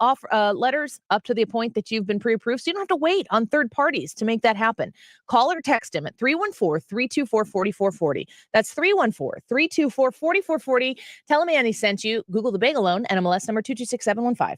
letters up to the point that you've been pre-approved. So you don't have to wait on third parties to make that happen. Call or text him at 314-324-4440. That's 314-324-4440. Tell him Annie sent you. Google the Bagel loan, NMLS number 226715.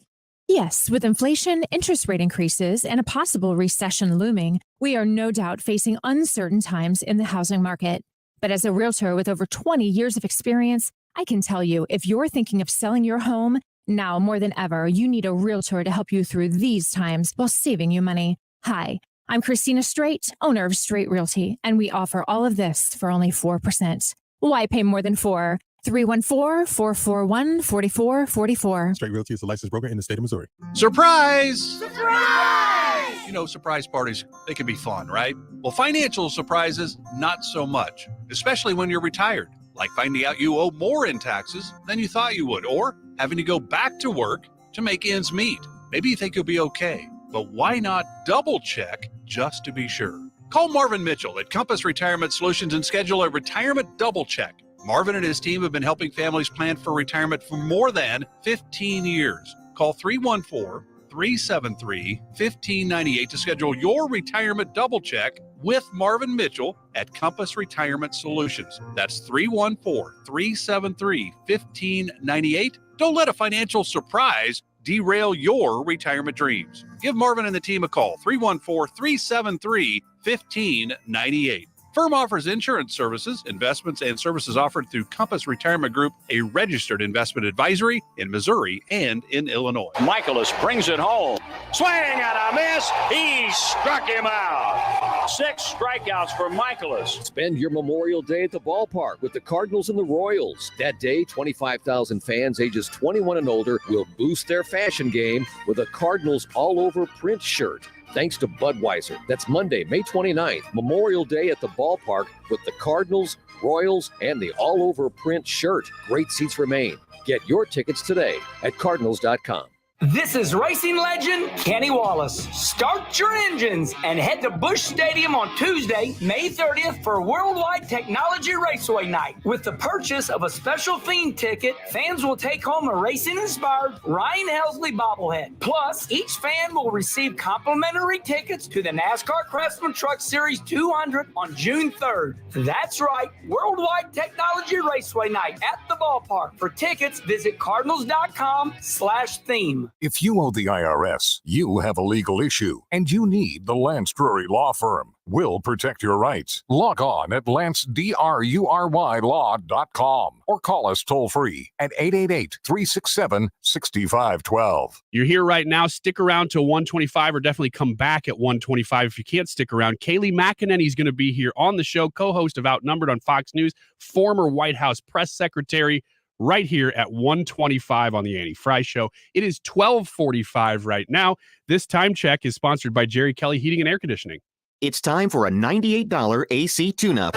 Yes, with inflation, interest rate increases, and a possible recession looming, we are no doubt facing uncertain times in the housing market. But as a realtor with over 20 years of experience, I can tell you, if you're thinking of selling your home, now more than ever, you need a realtor to help you through these times while saving you money. Hi, I'm Christina Straight, owner of Straight Realty, and we offer all of this for only 4%. Why pay more than 4%? 314-441-4444. Straight Realty is a licensed broker in the state of Missouri. Surprise! Surprise! You know, surprise parties, they can be fun, right? Well, financial surprises, not so much, especially when you're retired, like finding out you owe more in taxes than you thought you would, or having to go back to work to make ends meet. Maybe you think you'll be okay, but why not double check just to be sure? Call Marvin Mitchell at Compass Retirement Solutions and schedule a retirement double check. Marvin and his team have been helping families plan for retirement for more than 15 years. Call 314-373-1598 to schedule your retirement double check with Marvin Mitchell at Compass Retirement Solutions. That's 314-373-1598. Don't let a financial surprise derail your retirement dreams. Give Marvin and the team a call, 314-373-1598. Firm offers insurance services, investments, and services offered through Compass Retirement Group, a registered investment advisory in Missouri and in Illinois. Michaelis brings it home. Swing and a miss. He struck him out. 6 strikeouts for Michaelis. Spend your Memorial Day at the ballpark with the Cardinals and the Royals. That day, 25,000 fans ages 21 and older will boost their fashion game with a Cardinals all-over print shirt. Thanks to Budweiser. That's Monday, May 29th, Memorial Day at the ballpark with the Cardinals, Royals, and the all-over print shirt. Great seats remain. Get your tickets today at Cardinals.com. This is racing legend Kenny Wallace. Start your engines and head to Busch Stadium on Tuesday, May 30th for Worldwide Technology Raceway Night. With the purchase of a special theme ticket, fans will take home a racing-inspired Ryan Helsley bobblehead. Plus, each fan will receive complimentary tickets to the NASCAR Craftsman Truck Series 200 on June 3rd. That's right, Worldwide Technology Raceway Night at the ballpark. For tickets, visit cardinals.com/theme. If you owe the IRS, you have a legal issue, and you need the Lance Drury Law Firm. We'll protect your rights. Log on at lancedrurylaw.com or call us toll-free at 888-367-6512. You're here right now. Stick around till 125 or definitely come back at 125 if you can't stick around. Kayleigh McEnany is going to be here on the show, co-host of Outnumbered on Fox News, former White House press secretary, right here at 125 on the Annie Frey Show. It is 12:45 right now. This time check is sponsored by Jerry Kelly Heating and Air Conditioning. It's time for a $98 AC tune-up.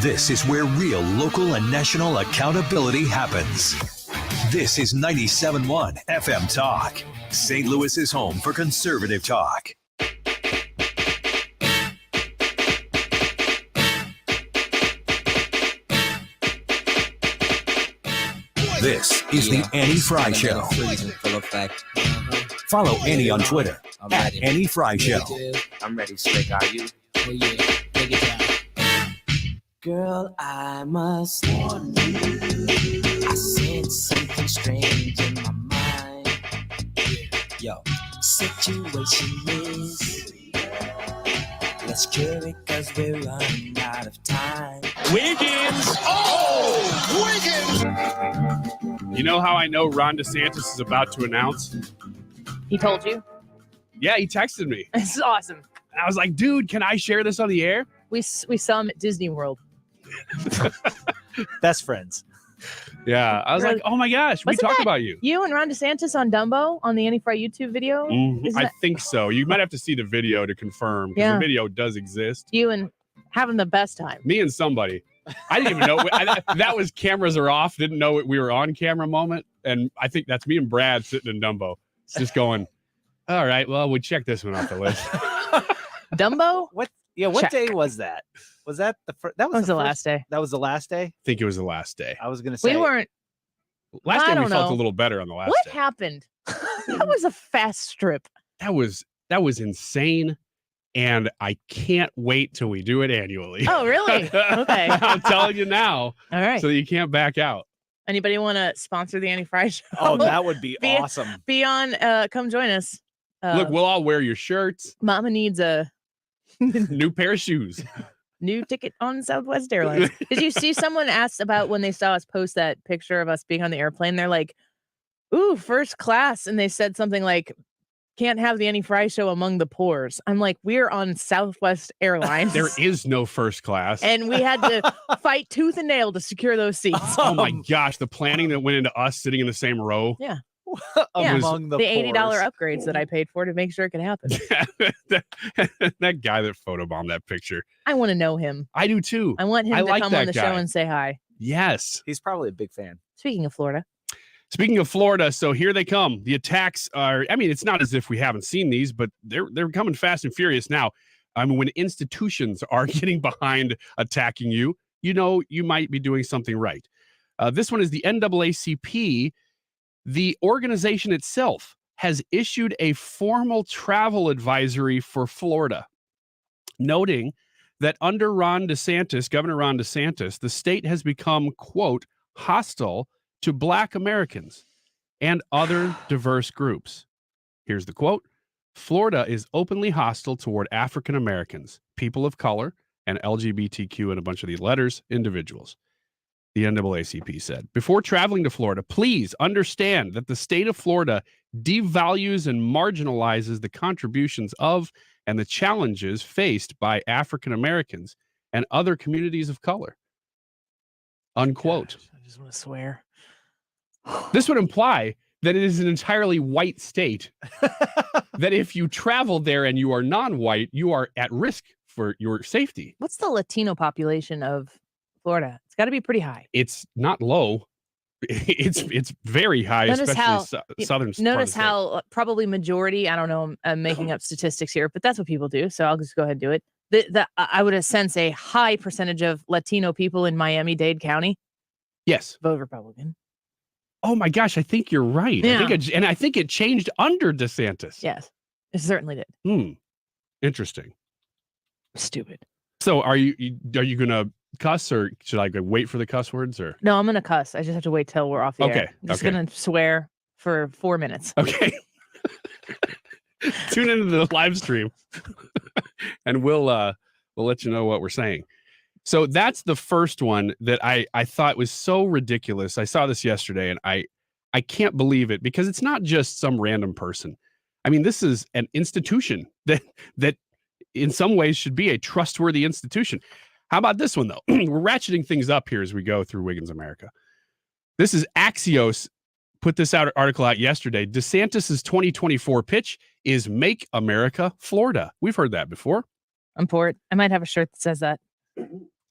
This is where real local and national accountability happens. This is 97.1 FM Talk, St. Louis's home for conservative talk. This is the Annie Frey Show. Follow Annie on Twitter at Annie Frey Show. I'm ready, Slick. Are you? Oh, yeah. Take it down. Girl, I must warn you. I sense something strange in my mind. Yo, situation is. Let's cure it because we're running out of time. Wiggins! Oh! Wiggins! You know how I know Ron DeSantis is about to announce? He told you? Yeah, he texted me. This is awesome. And I was like, dude, can I share this on the air? We saw him at Disney World. Best friends. Yeah, I was like, oh my gosh, we talked about you. You and Ron DeSantis on Dumbo on the Annie Frey YouTube video? I think so. You might have to see the video to confirm, because the video does exist. You and having the best time. Me and somebody. I didn't even know. That was cameras are off. Didn't know we were on camera moment. And I think that's me and Brad sitting in Dumbo. It's just going, all right, well, we checked this one off the list. Dumbo? What day was that? Was that the first? That was the last day. That was the last day? I think it was the last day. I was going to say. We weren't. Last day we felt a little better on the last day. What happened? That was a fast trip. That was insane. And I can't wait till we do it annually. Oh, really? Okay. I'm telling you now. All right. So you can't back out. Anybody want to sponsor the Annie Frey Show? Oh, that would be awesome. Be on. Come join us. Look, we'll all wear your shirts. Mama needs a new pair of shoes. New ticket on Southwest Airlines. Did you see someone asked about when they saw us post that picture of us being on the airplane? They're like, ooh, first class. And they said something like, can't have the Annie Frey Show among the poors. I'm like, we're on Southwest Airlines. There is no first class. And we had to fight tooth and nail to secure those seats. Oh my gosh. The planning that went into us sitting in the same row. Yeah. Among the $80 upgrades that I paid for to make sure it could happen. That guy that photobombed that picture. I want to know him. I do too. I want him to come on the show and say hi. Yes. He's probably a big fan. Speaking of Florida, so here they come. The attacks are, I mean, it's not as if we haven't seen these, but they're coming fast and furious now. I mean, when institutions are getting behind attacking you, you know you might be doing something right. This one is the NAACP. The organization itself has issued a formal travel advisory for Florida, noting that under Governor Ron DeSantis, the state has become, quote, hostile to Black Americans and other diverse groups. Here's the quote. Florida is openly hostile toward African Americans, people of color, and LGBTQ and a bunch of these letters, individuals. The NAACP said, before traveling to Florida, please understand that the state of Florida devalues and marginalizes the contributions of and the challenges faced by African Americans and other communities of color. Unquote. Gosh, I just want to swear. This would imply that it is an entirely white state, that if you travel there and you are non-white, you are at risk for your safety. What's the Latino population of Florida? It's got to be pretty high. It's not low. It's very high, Notice especially how southern. Notice how probably majority. I don't know. I'm making up statistics here, but that's what people do. So I'll just go ahead and do it. I would sense a high percentage of Latino people in Miami-Dade County. Yes, vote Republican. Oh my gosh, I think you're right. Yeah. I think it changed under DeSantis. Yes, it certainly did. Interesting. Stupid. So are you gonna cuss, or should I wait for the cuss words, or No, I'm gonna cuss. I just have to wait till we're off the air. I'm just gonna swear for 4 minutes. Okay. Tune into the live stream and we'll let you know what we're saying. So that's the first one that I thought was so ridiculous. I saw this yesterday and I can't believe it, because it's not just some random person. I mean, this is an institution that in some ways should be a trustworthy institution. How about this one, though? We're ratcheting things up here as we go through Wiggins America. This is Axios put this article out yesterday. DeSantis's 2024 pitch is Make America Florida. We've heard that before. I'm for it. I might have a shirt that says that.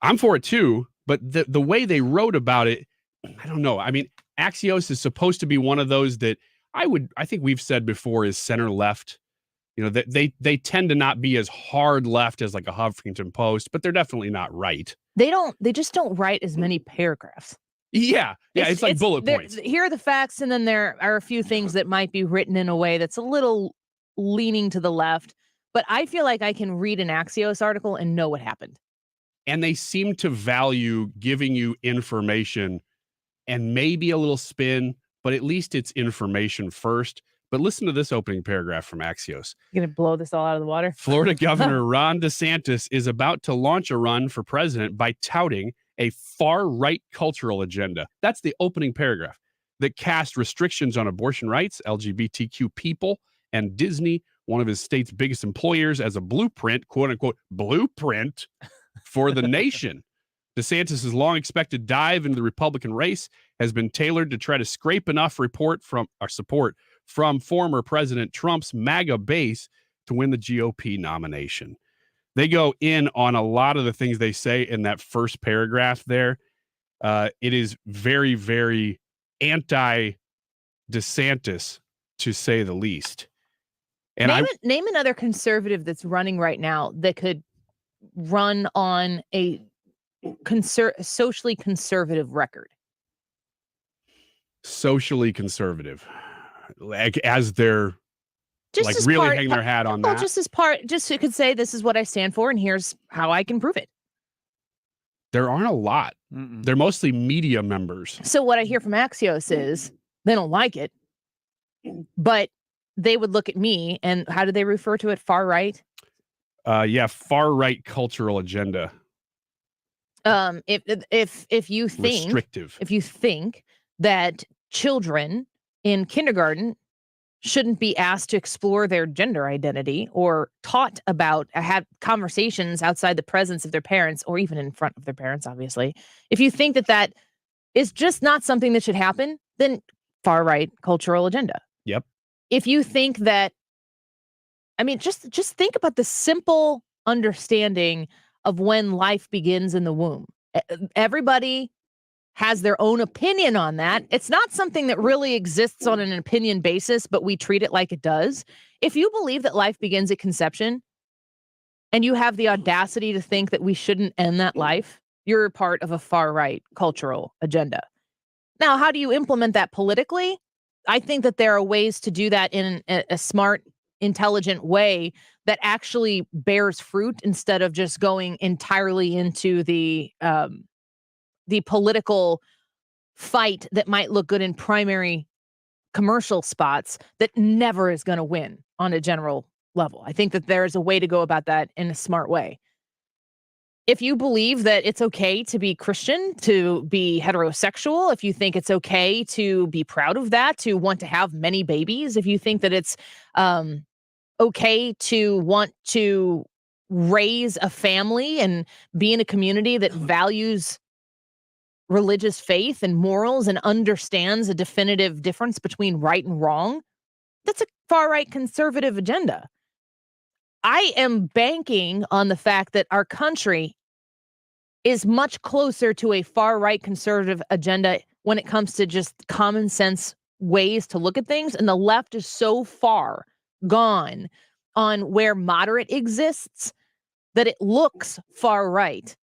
I'm for it too, but the way they wrote about it, I don't know. I mean, Axios is supposed to be one of those that I think we've said before is center left. You know, they tend to not be as hard left as like a Huffington Post, but they're definitely not right. They just don't write as many paragraphs. Yeah. It's like bullet points. Here are the facts, and then there are a few things that might be written in a way that's a little leaning to the left. But I feel like I can read an Axios article and know what happened. And they seem to value giving you information and maybe a little spin, but at least it's information first. But listen to this opening paragraph from Axios. You're going to blow this all out of the water? Florida Governor Ron DeSantis is about to launch a run for president by touting a far-right cultural agenda. That's the opening paragraph that cast restrictions on abortion rights, LGBTQ people, and Disney, one of his state's biggest employers, as a blueprint, quote-unquote, blueprint for the nation. DeSantis' long-expected dive into the Republican race has been tailored to try to scrape enough support from former President Trump's MAGA base to win the GOP nomination. They go in on a lot of the things they say in that first paragraph there. It is very, very anti-DeSantis, to say the least. And name another conservative that's running right now that could run on a socially conservative record. Socially conservative, like as they're just like as really hang their hat on that. Just you could say this is what I stand for, and here's how I can prove it. There aren't a lot. They're mostly media members. So what I hear from Axios is they don't like it, but they would look at me and how do they refer to it? Far right. Far right cultural agenda. If you think restrictive, if you think that children in kindergarten shouldn't be asked to explore their gender identity or taught about, have conversations outside the presence of their parents or even in front of their parents, obviously. If you think that that is just not something that should happen, then far right cultural agenda. Yep. If you think that, I mean, just think about the simple understanding of when life begins in the womb. Everybody has their own opinion on that. It's not something that really exists on an opinion basis, but we treat it like it does. If you believe that life begins at conception and you have the audacity to think that we shouldn't end that life, you're part of a far-right cultural agenda. Now, how do you implement that politically? I think that there are ways to do that in a smart, intelligent way that actually bears fruit instead of just going entirely into the political fight that might look good in primary commercial spots that never is going to win on a general level. I think that there's a way to go about that in a smart way. If you believe that it's okay to be Christian, to be heterosexual, if you think it's okay to be proud of that, to want to have many babies, if you think that it's okay to want to raise a family and be in a community that values religious faith and morals and understands a definitive difference between right and wrong, that's a far-right conservative agenda. I am banking on the fact that our country is much closer to a far-right conservative agenda when it comes to just common sense ways to look at things. And the left is so far gone on where moderate exists that it looks far right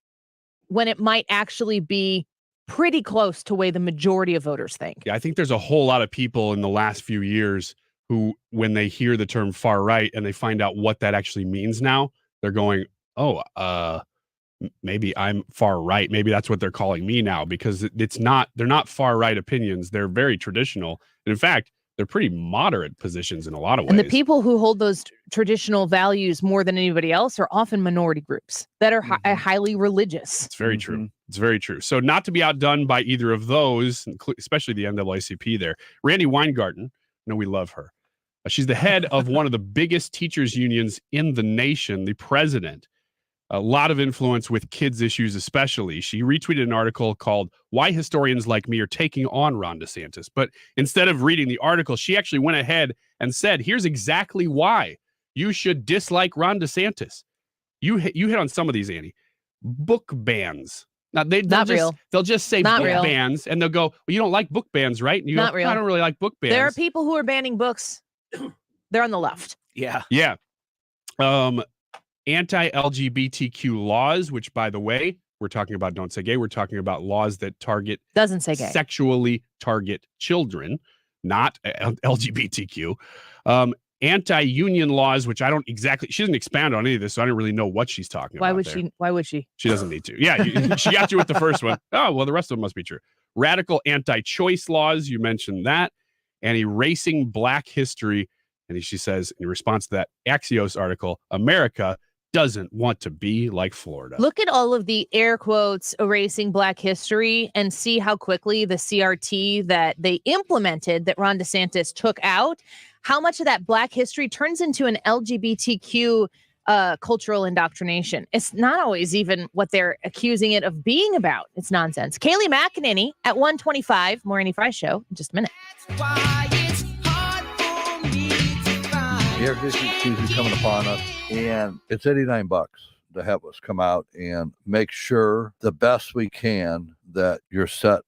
when it might actually be pretty close to the way the majority of voters think. Yeah, I think there's a whole lot of people in the last few years who, when they hear the term far right and they find out what that actually means now, they're going, maybe I'm far right. Maybe that's what they're calling me now, because they're not far right opinions. They're very traditional. And in fact, they're pretty moderate positions in a lot of ways. And the people who hold those traditional values more than anybody else are often minority groups that are highly religious. It's very true. It's very true. So not to be outdone by either of those, especially the NAACP there. Randi Weingarten, we love her. She's the head of one of the biggest teachers unions in the nation, the president. A lot of influence with kids issues, especially. She retweeted an article called "Why Historians Like Me Are Taking on Ron DeSantis." But instead of reading the article, she actually went ahead and said, here's exactly why you should dislike Ron DeSantis. You hit on some of these, Annie. Book bans. Now, they'll just say book bans, and they'll go, well, you don't like book bans, right? And you go, I don't really like book bans. There are people who are banning books. They're on the left. Yeah. Yeah. Anti-LGBTQ laws, which, by the way, we're talking about don't say gay. We're talking about laws that doesn't say gay, sexually target children, not LGBTQ. Anti-union laws, which she doesn't expound on any of this, so I don't really know what she's talking about. Why would she? She doesn't need to. Yeah, she got you with the first one. Oh, well, the rest of them must be true. Radical anti-choice laws, you mentioned that, and erasing Black history. And she says, in response to that Axios article, America doesn't want to be like Florida. Look at all of the air quotes erasing Black history and see how quickly the CRT that they implemented that Ron DeSantis took out, how much of that Black history turns into an LGBTQ cultural indoctrination. It's not always even what they're accusing it of being about. It's nonsense. Kayleigh McEnany at 1:25, more Annie Frey Show in just a minute. Air conditioning season coming upon us, and it's $89 to have us come out and make sure the best we can that you're set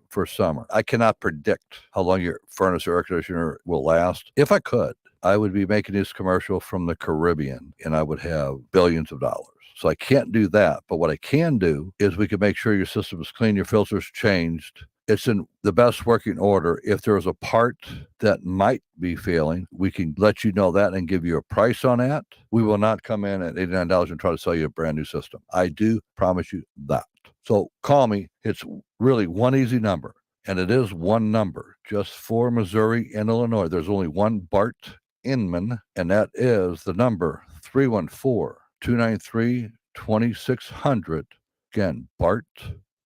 for summer. I cannot predict how long your furnace or air conditioner will last. If I could, I would be making this commercial from the Caribbean, and I would have billions of dollars. So I can't do that. But what I can do is we can make sure your system is clean, your filters changed. It's in the best working order. If there is a part that might be failing, we can let you know that and give you a price on that. We will not come in at $89 and try to sell you a brand new system. I do promise you that. So call me. It's really one easy number, and it is one number just for Missouri and Illinois. There's only one Bart Inman, and that is the number 314-293-2600. Again, Bart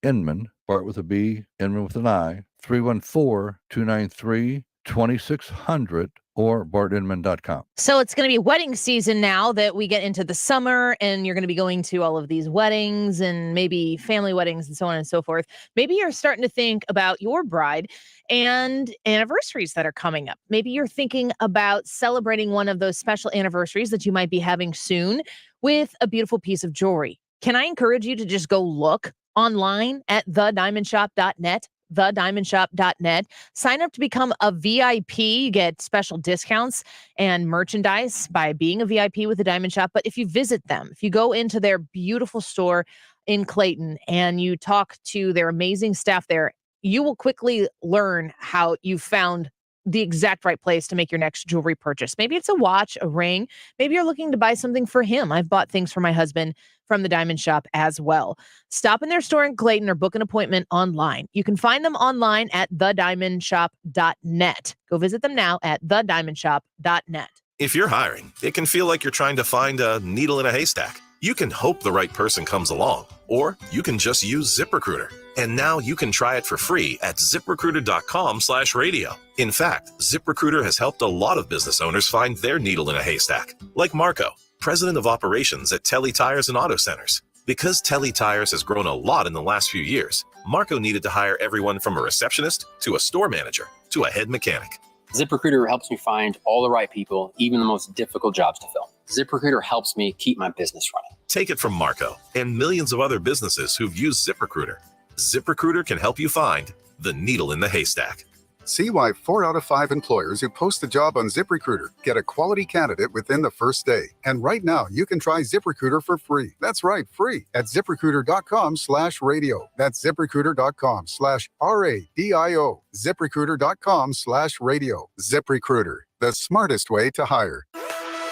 Inman. Bart with a B, Inman with an I, 314-293-2600 or bartinman.com. So it's going to be wedding season now that we get into the summer, and you're going to be going to all of these weddings and maybe family weddings and so on and so forth. Maybe you're starting to think about your bride and anniversaries that are coming up. Maybe you're thinking about celebrating one of those special anniversaries that you might be having soon with a beautiful piece of jewelry. Can I encourage you to just go look online at thediamondshop.net, thediamondshop.net. Sign up to become a VIP. You get special discounts and merchandise by being a VIP with the Diamond Shop. But if you visit them, if you go into their beautiful store in Clayton and you talk to their amazing staff there, you will quickly learn how you found the exact right place to make your next jewelry purchase. Maybe it's a watch, a ring. Maybe you're looking to buy something for him. I've bought things for my husband from the Diamond Shop as well. Stop in their store in Clayton or book an appointment online. You can find them online at thediamondshop.net. Go visit them now at thediamondshop.net. If you're hiring, it can feel like you're trying to find a needle in a haystack. You can hope the right person comes along, or you can just use ZipRecruiter. And now you can try it for free at ZipRecruiter.com/radio. In fact, ZipRecruiter has helped a lot of business owners find their needle in a haystack, like Marco, president of operations at Telly Tires and Auto Centers. Because Telly Tires has grown a lot in the last few years, Marco needed to hire everyone from a receptionist to a store manager to a head mechanic. ZipRecruiter helps me find all the right people, even the most difficult jobs to fill. ZipRecruiter helps me keep my business running. Take it from Marco and millions of other businesses who've used ZipRecruiter. ZipRecruiter can help you find the needle in the haystack. See why 4 out of 5 employers who post a job on ZipRecruiter get a quality candidate within the first day. And right now, you can try ZipRecruiter for free. That's right, free at ZipRecruiter.com/radio. That's ZipRecruiter.com/RADIO. ZipRecruiter.com/radio. ZipRecruiter, the smartest way to hire.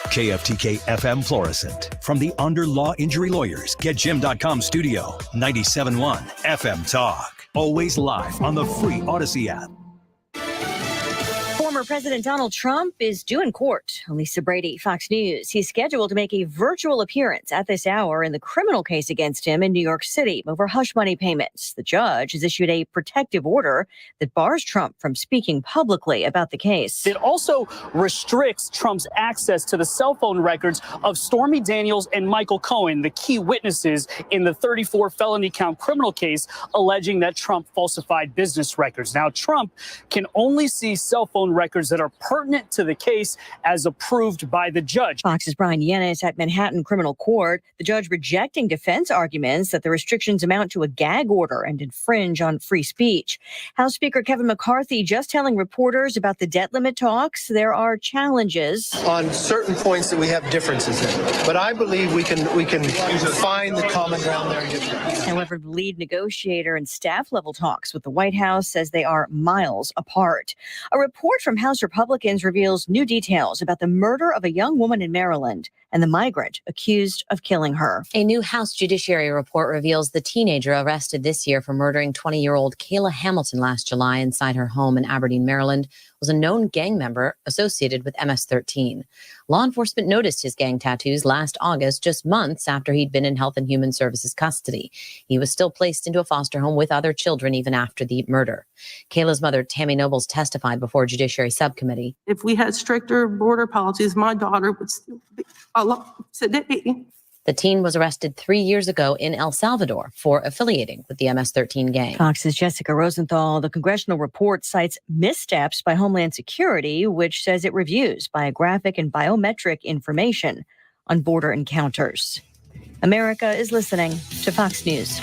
KFTK FM Florissant. From the Under Law Injury Lawyers, GetJim.com studio. 97.1 FM Talk. Always live on the free Odyssey app. Former President Donald Trump is due in court. Lisa Brady, Fox News. He's scheduled to make a virtual appearance at this hour in the criminal case against him in New York City over hush money payments. The judge has issued a protective order that bars Trump from speaking publicly about the case. It also restricts Trump's access to the cell phone records of Stormy Daniels and Michael Cohen, the key witnesses in the 34 felony count criminal case alleging that Trump falsified business records. Now, Trump can only see cell phone records that are pertinent to the case as approved by the judge. Fox's Brian Yennis at Manhattan Criminal Court. The judge rejecting defense arguments that the restrictions amount to a gag order and infringe on free speech. House Speaker Kevin McCarthy just telling reporters about the debt limit talks. There are challenges on certain points that we have differences in, but I believe we can find the common ground there. However, the lead negotiator in staff level talks with the White House says they are miles apart. A report from House Republicans reveals new details about the murder of a young woman in Maryland and the migrant accused of killing her. A new House Judiciary report reveals the teenager arrested this year for murdering 20-year-old Kayleigh Hamilton last July inside her home in Aberdeen, Maryland, was a known gang member associated with MS-13. Law enforcement noticed his gang tattoos last August, just months after he'd been in Health and Human Services custody. He was still placed into a foster home with other children even after the murder. Kayleigh's mother, Tammy Nobles, testified before a Judiciary subcommittee. If we had stricter border policies, my daughter would still be alive today. The teen was arrested 3 years ago in El Salvador for affiliating with the MS-13 gang. Fox's Jessica Rosenthal. The congressional report cites missteps by Homeland Security, which says it reviews biographic and biometric information on border encounters. America is listening to Fox News.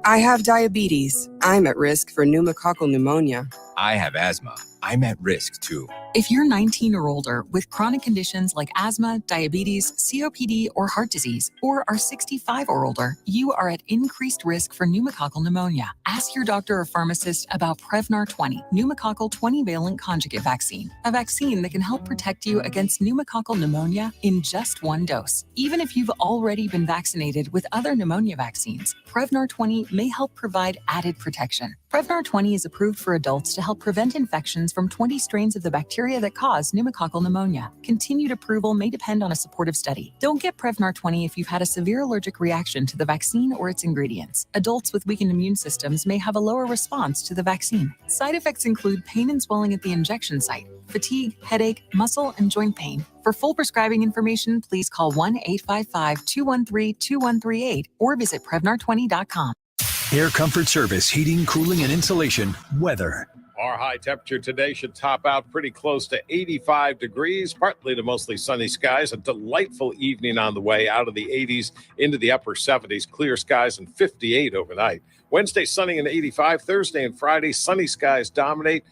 I have diabetes. I'm at risk for pneumococcal pneumonia. I have asthma. I'm at risk too. If you're 19 or older with chronic conditions like asthma, diabetes, COPD, or heart disease, or are 65 or older, you are at increased risk for pneumococcal pneumonia. Ask your doctor or pharmacist about Prevnar 20, pneumococcal 20-valent conjugate vaccine, a vaccine that can help protect you against pneumococcal pneumonia in just one dose. Even if you've already been vaccinated with other pneumonia vaccines, Prevnar 20 may help provide added protection. Prevnar 20 is approved for adults to help prevent infections from 20 strains of the bacteria that cause pneumococcal pneumonia. Continued approval may depend on a supportive study. Don't get Prevnar 20 if you've had a severe allergic reaction to the vaccine or its ingredients. Adults with weakened immune systems may have a lower response to the vaccine. Side effects include pain and swelling at the injection site, fatigue, headache, muscle, and joint pain. For full prescribing information, please call 1-855-213-2138 or visit Prevnar20.com. Air Comfort Service, heating, cooling, and insulation, weather. Our high temperature today should top out pretty close to 85 degrees, partly to mostly sunny skies. A delightful evening on the way out of the 80s into the upper 70s. Clear skies and 58 overnight. Wednesday, sunny and 85. Thursday and Friday, sunny skies dominate.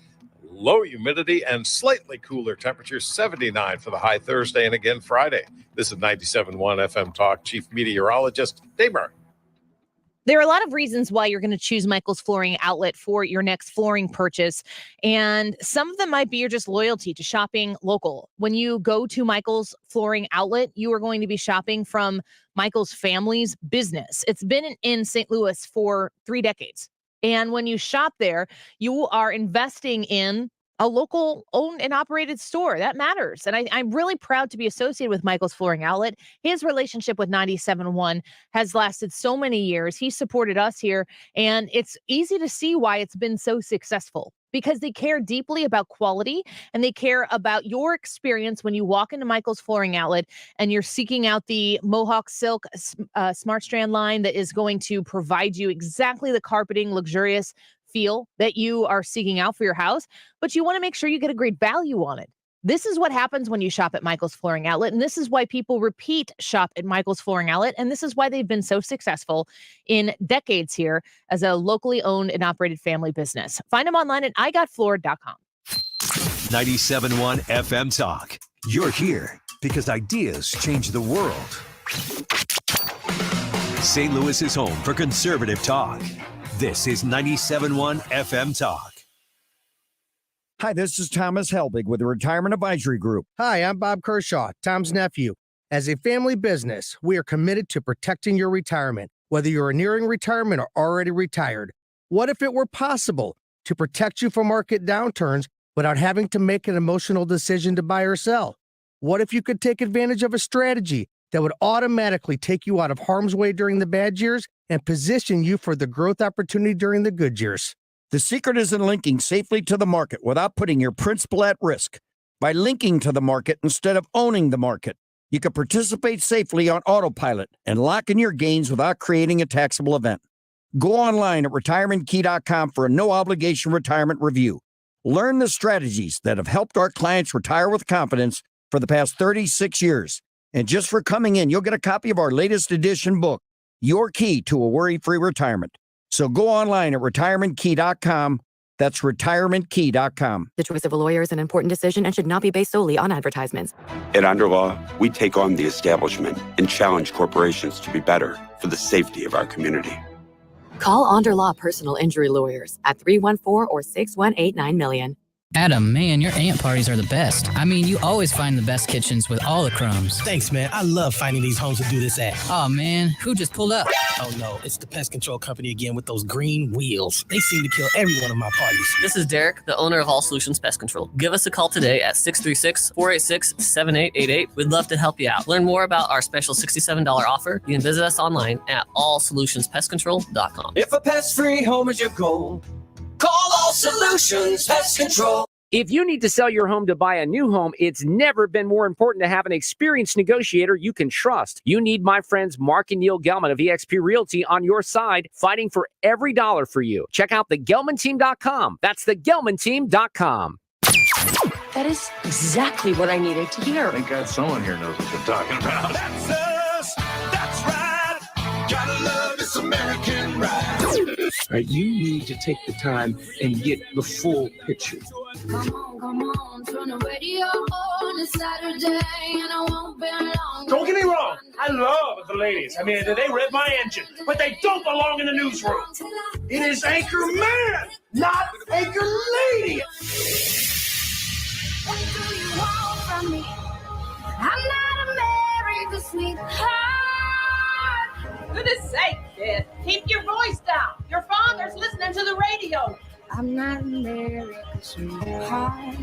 Low humidity and slightly cooler temperatures, 79 for the high Thursday and again Friday. This is 97.1 FM Talk. Chief Meteorologist Dave Murray. There are a lot of reasons why you're going to choose Michael's Flooring Outlet for your next flooring purchase. And some of them might be your just loyalty to shopping local. When you go to Michael's Flooring Outlet, you are going to be shopping from Michael's family's business. It's been in St. Louis for 3 decades. And when you shop there, you are investing in a local owned and operated store. That matters. And I'm really proud to be associated with Michael's Flooring Outlet. His relationship with 97.1 has lasted so many years. He supported us here, and it's easy to see why it's been so successful, because they care deeply about quality and they care about your experience when you walk into Michael's Flooring Outlet and you're seeking out the Mohawk Silk Smart Strand line that is going to provide you exactly the carpeting, luxurious feel that you are seeking out for your house, but you want to make sure you get a great value on it. This is what happens when you shop at Michael's Flooring Outlet, and this is why people repeat shop at Michael's Flooring Outlet, and this is why they've been so successful in decades here as a locally owned and operated family business. Find them online at igotfloored.com. 97.1 FM Talk. You're here because ideas change the world. St. Louis is home for conservative talk. This is 97.1 FM Talk. Hi, this is Thomas Helbig with the Retirement Advisory Group. Hi, I'm Bob Kershaw, Tom's nephew. As a family business, we are committed to protecting your retirement, whether you're nearing retirement or already retired. What if it were possible to protect you from market downturns without having to make an emotional decision to buy or sell? What if you could take advantage of a strategy that would automatically take you out of harm's way during the bad years and position you for the growth opportunity during the good years? The secret is in linking safely to the market without putting your principal at risk. By linking to the market instead of owning the market, you can participate safely on autopilot and lock in your gains without creating a taxable event. Go online at retirementkey.com for a no-obligation retirement review. Learn the strategies that have helped our clients retire with confidence for the past 36 years. And just for coming in, you'll get a copy of our latest edition book, Your Key to a Worry-Free Retirement. So go online at retirementkey.com. That's retirementkey.com. The choice of a lawyer is an important decision and should not be based solely on advertisements. At Underlaw, we take on the establishment and challenge corporations to be better for the safety of our community. Call Underlaw Personal Injury Lawyers at 314 or 6189 million. Adam, man, your aunt parties are the best. I mean, you always find the best kitchens with all the crumbs. Thanks, man. I love finding these homes to do this at. Oh, man, who just pulled up? Oh, no, it's the pest control company again with those green wheels. They seem to kill every one of my parties. This is Derek, the owner of All Solutions Pest Control. Give us a call today at 636-486-7888. We'd love to help you out. Learn more about our special $67 offer. You can visit us online at allsolutionspestcontrol.com. If a pest-free home is your goal, call All Solutions Pest Control. If you need to sell your home to buy a new home, it's never been more important to have an experienced negotiator you can trust. You need my friends Mark and Neil Gelman of eXp Realty on your side, fighting for every dollar for you. Check out thegelmanteam.com. That's thegelmanteam.com. That is exactly what I needed to hear. Thank God someone here knows what they're talking about. That's us. That's right. Gotta love this American ride. Right, you need to take the time and get the full picture. Come on, turn the radio on. It's Saturday and I won't be long. Don't get me wrong, I love the ladies. I mean, they rev my engine, but they don't belong in the newsroom. It is Anchor Man, not Anchor Lady. What do you want from me? I'm not America's sweetheart. For goodness sake, Beth, keep your voice down. Your father's listening to the radio. I'm not America's sweetheart.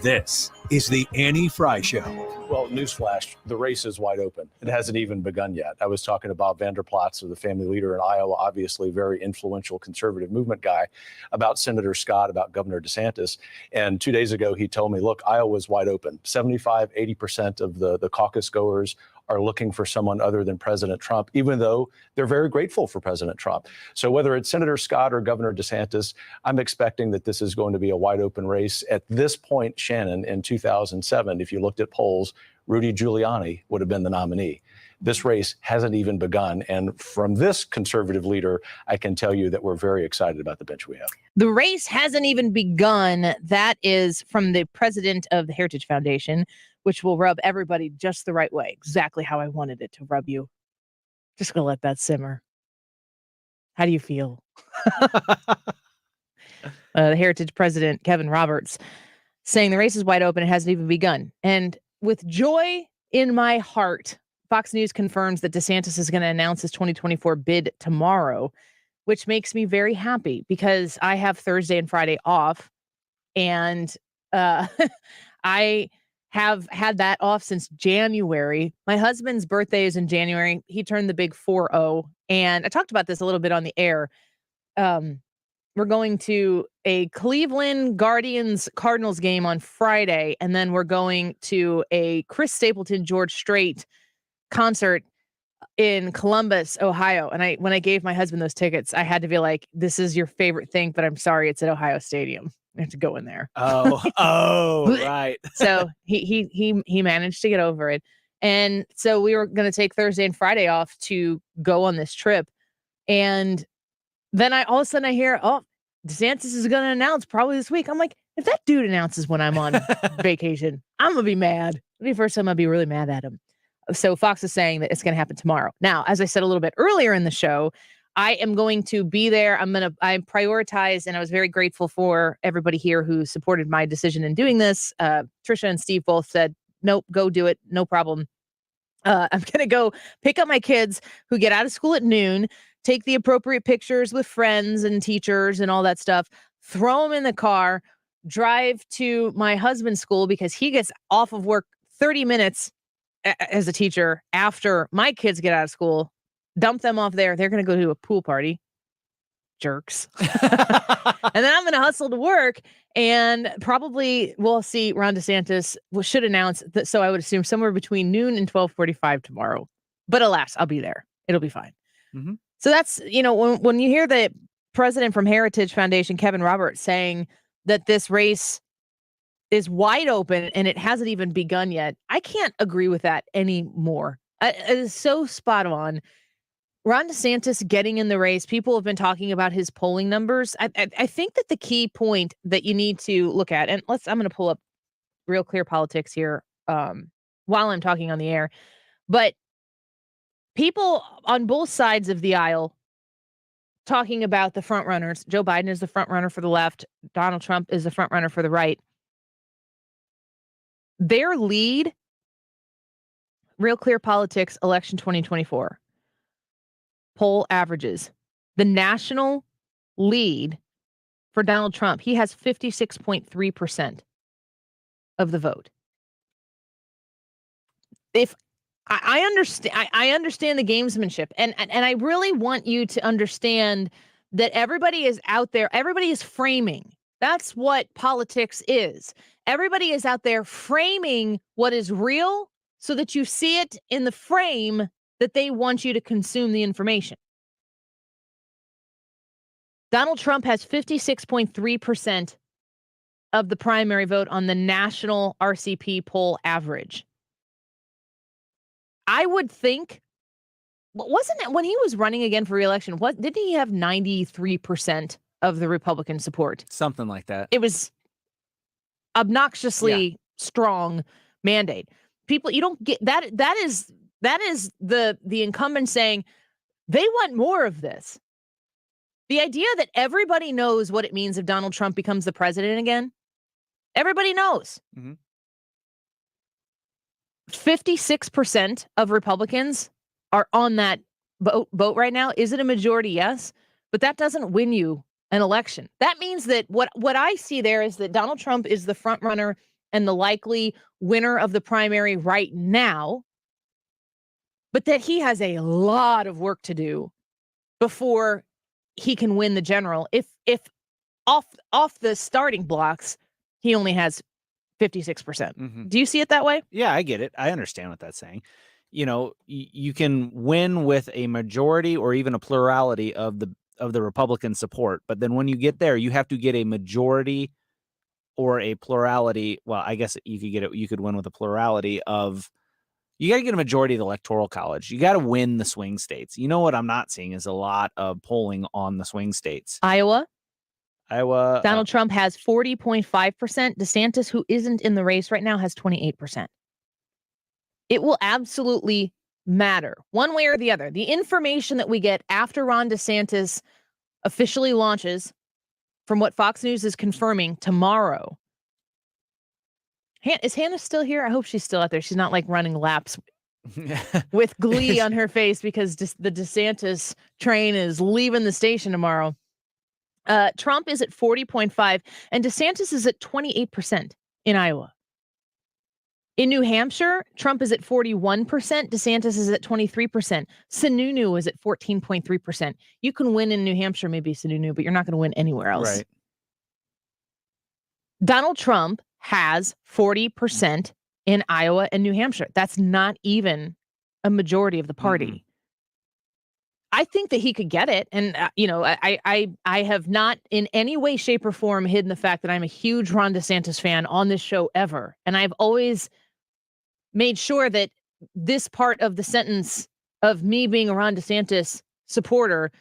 This is the Annie Frey Show. Well, newsflash, the race is wide open. It hasn't even begun yet. I was talking to Bob Vanderplatz, the family leader in Iowa, obviously very influential conservative movement guy, about Senator Scott, about Governor DeSantis. And 2 days ago, he told me, look, Iowa's wide open. 75-80% of the caucus goers are looking for someone other than President Trump, even though they're very grateful for President Trump. So whether it's Senator Scott or Governor DeSantis, I'm expecting that this is going to be a wide open race. At this point, Shannon, in 2007, if you looked at polls, Rudy Giuliani would have been the nominee. This race hasn't even begun. And from this conservative leader, I can tell you that we're very excited about the bench we have. The race hasn't even begun. That is from the president of the Heritage Foundation, which will rub everybody just the right way. Exactly how I wanted it to rub you. Just gonna let that simmer. How do you feel? The Heritage president, Kevin Roberts, saying the race is wide open. It hasn't even begun. And with joy in my heart, Fox News confirms that DeSantis is going to announce his 2024 bid tomorrow, which makes me very happy because I have Thursday and Friday off. And I have had that off since January. My husband's birthday is in January. He turned the big 4-0. And I talked about this a little bit on the air. We're going to a Cleveland Guardians Cardinals game on Friday. And then we're going to a Chris Stapleton, George Strait concert in Columbus, Ohio. And when I gave my husband those tickets, I had to be like, this is your favorite thing, but I'm sorry, it's at Ohio Stadium. I have to go in there. Oh, right. So he managed to get over it. And so we were going to take Thursday and Friday off to go on this trip. And then all of a sudden I hear, DeSantis is going to announce probably this week. I'm like, if that dude announces when I'm on vacation, I'm going to be mad. It'll be the first time I'll be really mad at him. So Fox is saying that it's going to happen tomorrow. Now, as I said a little bit earlier in the show, I am going to be there. I prioritized, and I was very grateful for everybody here who supported my decision in doing this. Trisha and Steve both said, nope, go do it. No problem. I'm going to go pick up my kids who get out of school at noon, take the appropriate pictures with friends and teachers and all that stuff, throw them in the car, drive to my husband's school because he gets off of work 30 minutes as a teacher after my kids get out of school, dump them off there. They're going to go to a pool party. Jerks. And then I'm going to hustle to work, and probably we'll see Ron DeSantis should announce that. So I would assume somewhere between noon and 12:45 tomorrow. But alas, I'll be there. It'll be fine. Mm-hmm. So that's, when you hear the president from Heritage Foundation, Kevin Roberts, saying that this race is wide open and it hasn't even begun yet, I can't agree with that anymore. It is so spot on. Ron DeSantis getting in the race, people have been talking about his polling numbers. I think that the key point that you need to look at, and I'm going to pull up Real Clear Politics here while I'm talking on the air, but people on both sides of the aisle talking about the front runners. Joe Biden is the front runner for the left. Donald Trump is the front runner for the right. Their lead, Real Clear Politics, election 2024. Poll averages. The national lead for Donald Trump, he has 56.3% of the vote. If I understand the gamesmanship, and I really want you to understand that everybody is out there, everybody is framing. That's what politics is. Everybody is out there framing what is real so that you see it in the frame that they want you to consume the information. Donald Trump has 56.3% of the primary vote on the national RCP poll average. I would think, wasn't it when he was running again for re-election, didn't he have 93% of the Republican support? Something like that. It was obnoxiously strong mandate. People, you don't get that. That is the incumbent saying they want more of this. The idea that everybody knows what it means if Donald Trump becomes the president again. Everybody knows. Mm-hmm. 56% of Republicans are on that boat right now. Is it a majority? Yes. But that doesn't win you an election. That means that what I see there is that Donald Trump is the front runner and the likely winner of the primary right now, but that he has a lot of work to do before he can win the general. If off the starting blocks, he only has 56%. Mm-hmm. Do you see it that way? Yeah, I get it. I understand what that's saying. You can win with a majority or even a plurality of the Republican support, but then when you get there, you have to get a majority or a plurality. Well, I guess you could win with a plurality of. You got to get a majority of the Electoral College. You got to win the swing states. You know what I'm not seeing is a lot of polling on the swing states. Iowa. Donald Trump has 40.5%. DeSantis, who isn't in the race right now, has 28%. It will absolutely matter one way or the other. The information that we get after Ron DeSantis officially launches, from what Fox News is confirming tomorrow. Is Hannah still here? I hope she's still out there. She's not like running laps with glee on her face because the DeSantis train is leaving the station tomorrow. Trump is at 40.5% and DeSantis is at 28% in Iowa. In New Hampshire, Trump is at 41%. DeSantis is at 23%. Sununu is at 14.3%. You can win in New Hampshire, maybe Sununu, but you're not going to win anywhere else. Right. Donald Trump has 40% in Iowa and New Hampshire. That's not even a majority of the party. I think that he could get it. And, I have not in any way, shape, or form hidden the fact that I'm a huge Ron DeSantis fan on this show ever. And I've always made sure that this part of the sentence of me being a Ron DeSantis supporter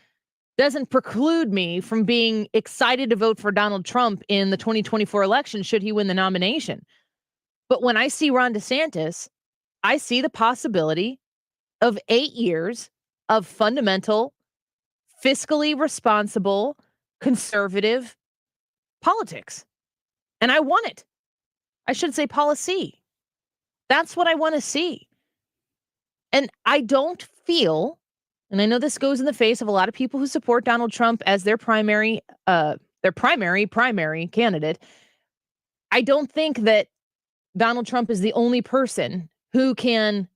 doesn't preclude me from being excited to vote for Donald Trump in the 2024 election should he win the nomination. But when I see Ron DeSantis, I see the possibility of 8 years of fundamental, fiscally responsible, conservative politics. And I want it. I should say policy. That's what I want to see. And I don't feel, and I know this goes in the face of a lot of people who support Donald Trump as their primary candidate. I don't think that Donald Trump is the only person who can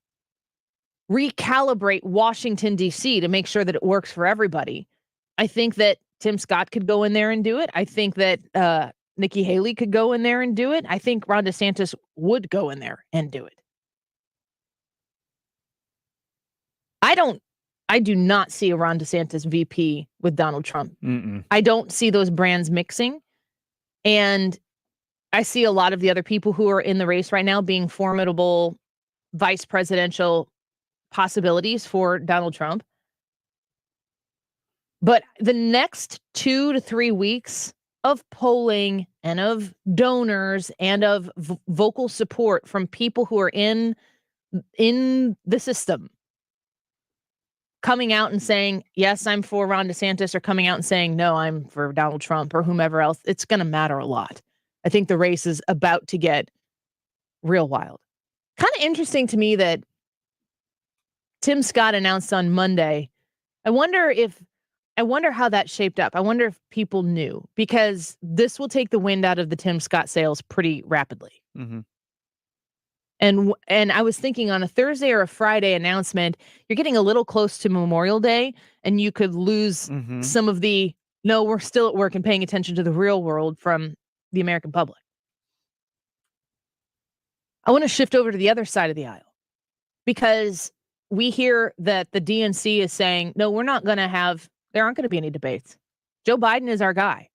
recalibrate Washington, D.C. to make sure that it works for everybody. I think that Tim Scott could go in there and do it. I think that Nikki Haley could go in there and do it. I think Ron DeSantis would go in there and do it. I do not see a Ron DeSantis VP with Donald Trump. I don't see those brands mixing. And I see a lot of the other people who are in the race right now being formidable vice presidential possibilities for Donald Trump. But the next 2 to 3 weeks of polling and of donors and of vocal support from people who are in the system coming out and saying, yes, I'm for Ron DeSantis, or coming out and saying, no, I'm for Donald Trump, or whomever else, it's going to matter a lot. I think the race is about to get real wild. Kind of interesting to me that Tim Scott announced on Monday. I wonder how that shaped up. I wonder if people knew, because this will take the wind out of the Tim Scott sails pretty rapidly. Mm-hmm. And I was thinking, on a Thursday or a Friday announcement, you're getting a little close to Memorial Day, and you could lose some of the, no, we're still at work and paying attention to the real world from the American public. I want to shift over to the other side of the aisle, because we hear that the DNC is saying, no, there aren't going to be any debates. Joe Biden is our guy.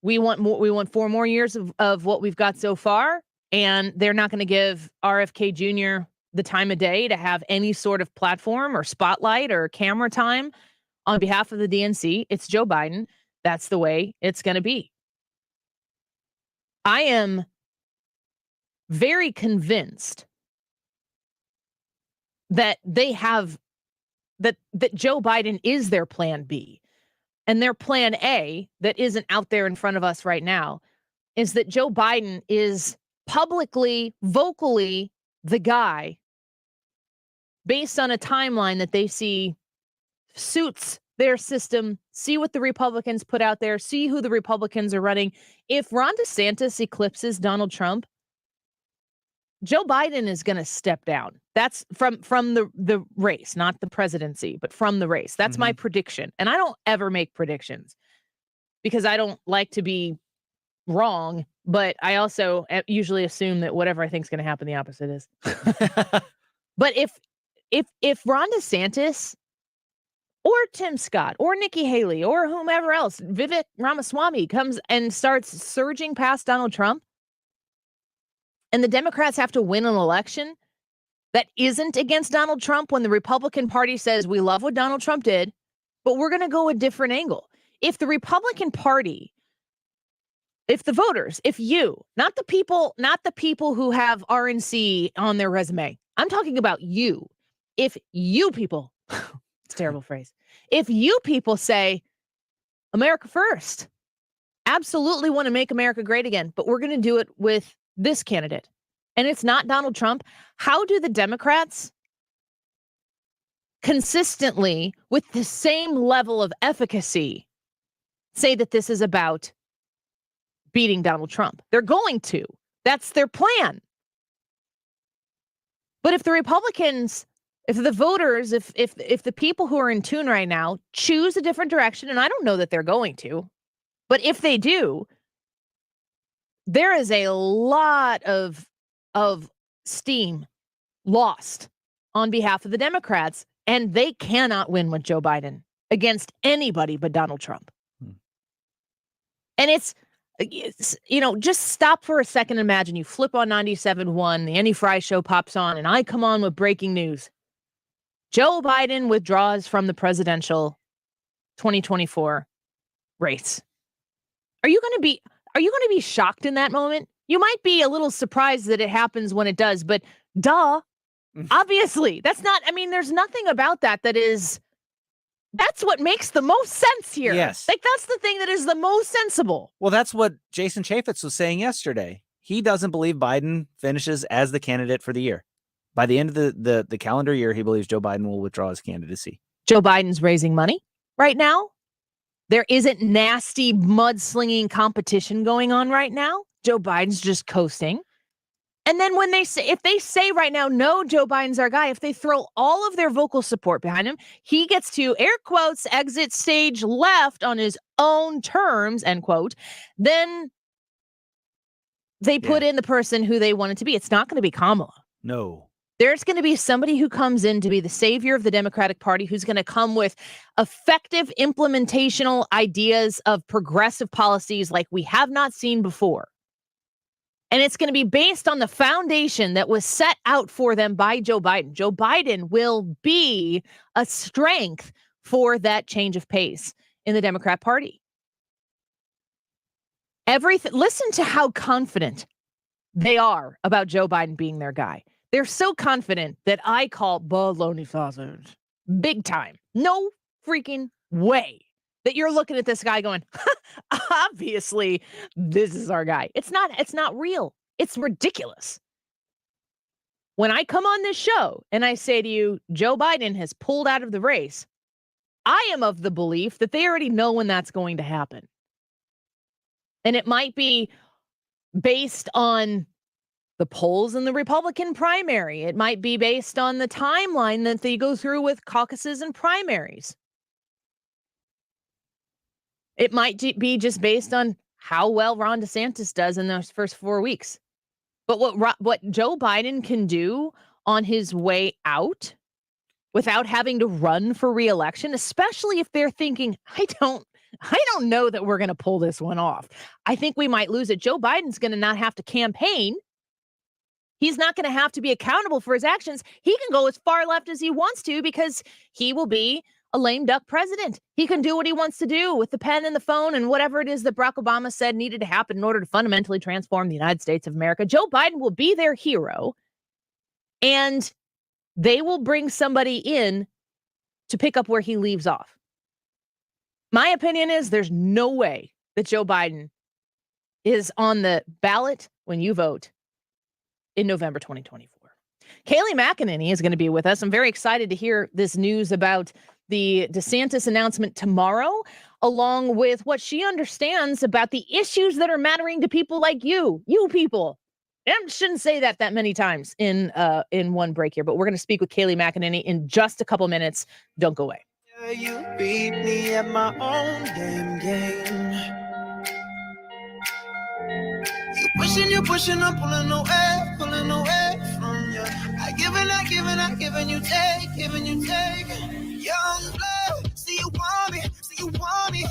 We want more. We want 4 more years of what we've got so far. And they're not going to give RFK Jr. the time of day to have any sort of platform or spotlight or camera time on behalf of the DNC. It's Joe Biden. That's the way it's going to be. I am very convinced that they have that Joe Biden is their plan B. And their plan A, that isn't out there in front of us right now, is that Joe Biden is publicly, vocally the guy, based on a timeline that they see suits their system, see what the Republicans put out there, see who the Republicans are running. If Ron DeSantis eclipses Donald Trump, Joe Biden is going to step down. That's from the race, not the presidency, but from the race. That's my prediction. And I don't ever make predictions because I don't like to be wrong, but I also usually assume that whatever I think is going to happen, the opposite is. But if Ron DeSantis or Tim Scott or Nikki Haley or whomever else, Vivek Ramaswamy, comes and starts surging past Donald Trump, and the Democrats have to win an election that isn't against Donald Trump, when the Republican Party says, we love what Donald Trump did, but we're going to go a different angle. If the Republican Party, if the voters, if you, not the people who have RNC on their resume, I'm talking about you. If you people, it's a terrible phrase. If you people say, America first, absolutely want to make America great again, but we're going to do it with this candidate, and it's not Donald Trump, how do the Democrats consistently, with the same level of efficacy, say that this is about beating Donald Trump? They're going to. That's their plan. But if the Republicans, if the voters, if the people who are in tune right now choose a different direction, and I don't know that they're going to, but if they do, there is a lot of steam lost on behalf of the Democrats. And they cannot win with Joe Biden against anybody but Donald Trump. And it's, just stop for a second and imagine you flip on 97.1, the Annie Frey show pops on, and I come on with breaking news. Joe Biden withdraws from the presidential 2024 race. Are you going to be shocked in that moment? You might be a little surprised that it happens when it does, but duh. Obviously, there's nothing about that's what makes the most sense here. Yes. Like, that's the thing that is the most sensible. Well, that's what Jason Chaffetz was saying yesterday. He doesn't believe Biden finishes as the candidate for the year. By the end of the calendar year, he believes Joe Biden will withdraw his candidacy. Joe Biden's raising money right now. There isn't nasty mudslinging competition going on right now. Joe Biden's just coasting. And then if they say right now, no, Joe Biden's our guy, if they throw all of their vocal support behind him, he gets to, air quotes, exit stage left on his own terms, end quote, then they put in the person who they want it to be. It's not going to be Kamala. No. There's going to be somebody who comes in to be the savior of the Democratic Party, who's going to come with effective implementational ideas of progressive policies like we have not seen before. And it's going to be based on the foundation that was set out for them by Joe Biden. Joe Biden will be a strength for that change of pace in the Democrat Party. Listen to how confident they are about Joe Biden being their guy. They're so confident that I call baloney sausage big time. No freaking way that you're looking at this guy going, obviously, this is our guy. It's not real. It's ridiculous. When I come on this show and I say to you, Joe Biden has pulled out of the race, I am of the belief that they already know when that's going to happen. And it might be based on the polls in the Republican primary. It might be based on the timeline that they go through with caucuses and primaries. It might be just based on how well Ron DeSantis does in those first 4 weeks. But what Joe Biden can do on his way out without having to run for re-election, especially if they're thinking, I don't know that we're going to pull this one off. I think we might lose it. Joe Biden's going to not have to campaign. He's not going to have to be accountable for his actions. He can go as far left as he wants to because he will be a lame duck president. He can do what he wants to do with the pen and the phone and whatever it is that Barack Obama said needed to happen in order to fundamentally transform the United States of America. Joe Biden will be their hero, and they will bring somebody in to pick up where he leaves off. My opinion is there's no way that Joe Biden is on the ballot when you vote in November 2024. Kayleigh McEnany is going to be with us. I'm very excited to hear this news about the DeSantis announcement tomorrow, along with what she understands about the issues that are mattering to people like you people. I shouldn't say that many times in one break here, but we're going to speak with Kayleigh McEnany in just a couple minutes. Don't go away. You beat me at my own damn game. You pushing, I'm pulling away from you. I give and you take. Young blood, see you want me.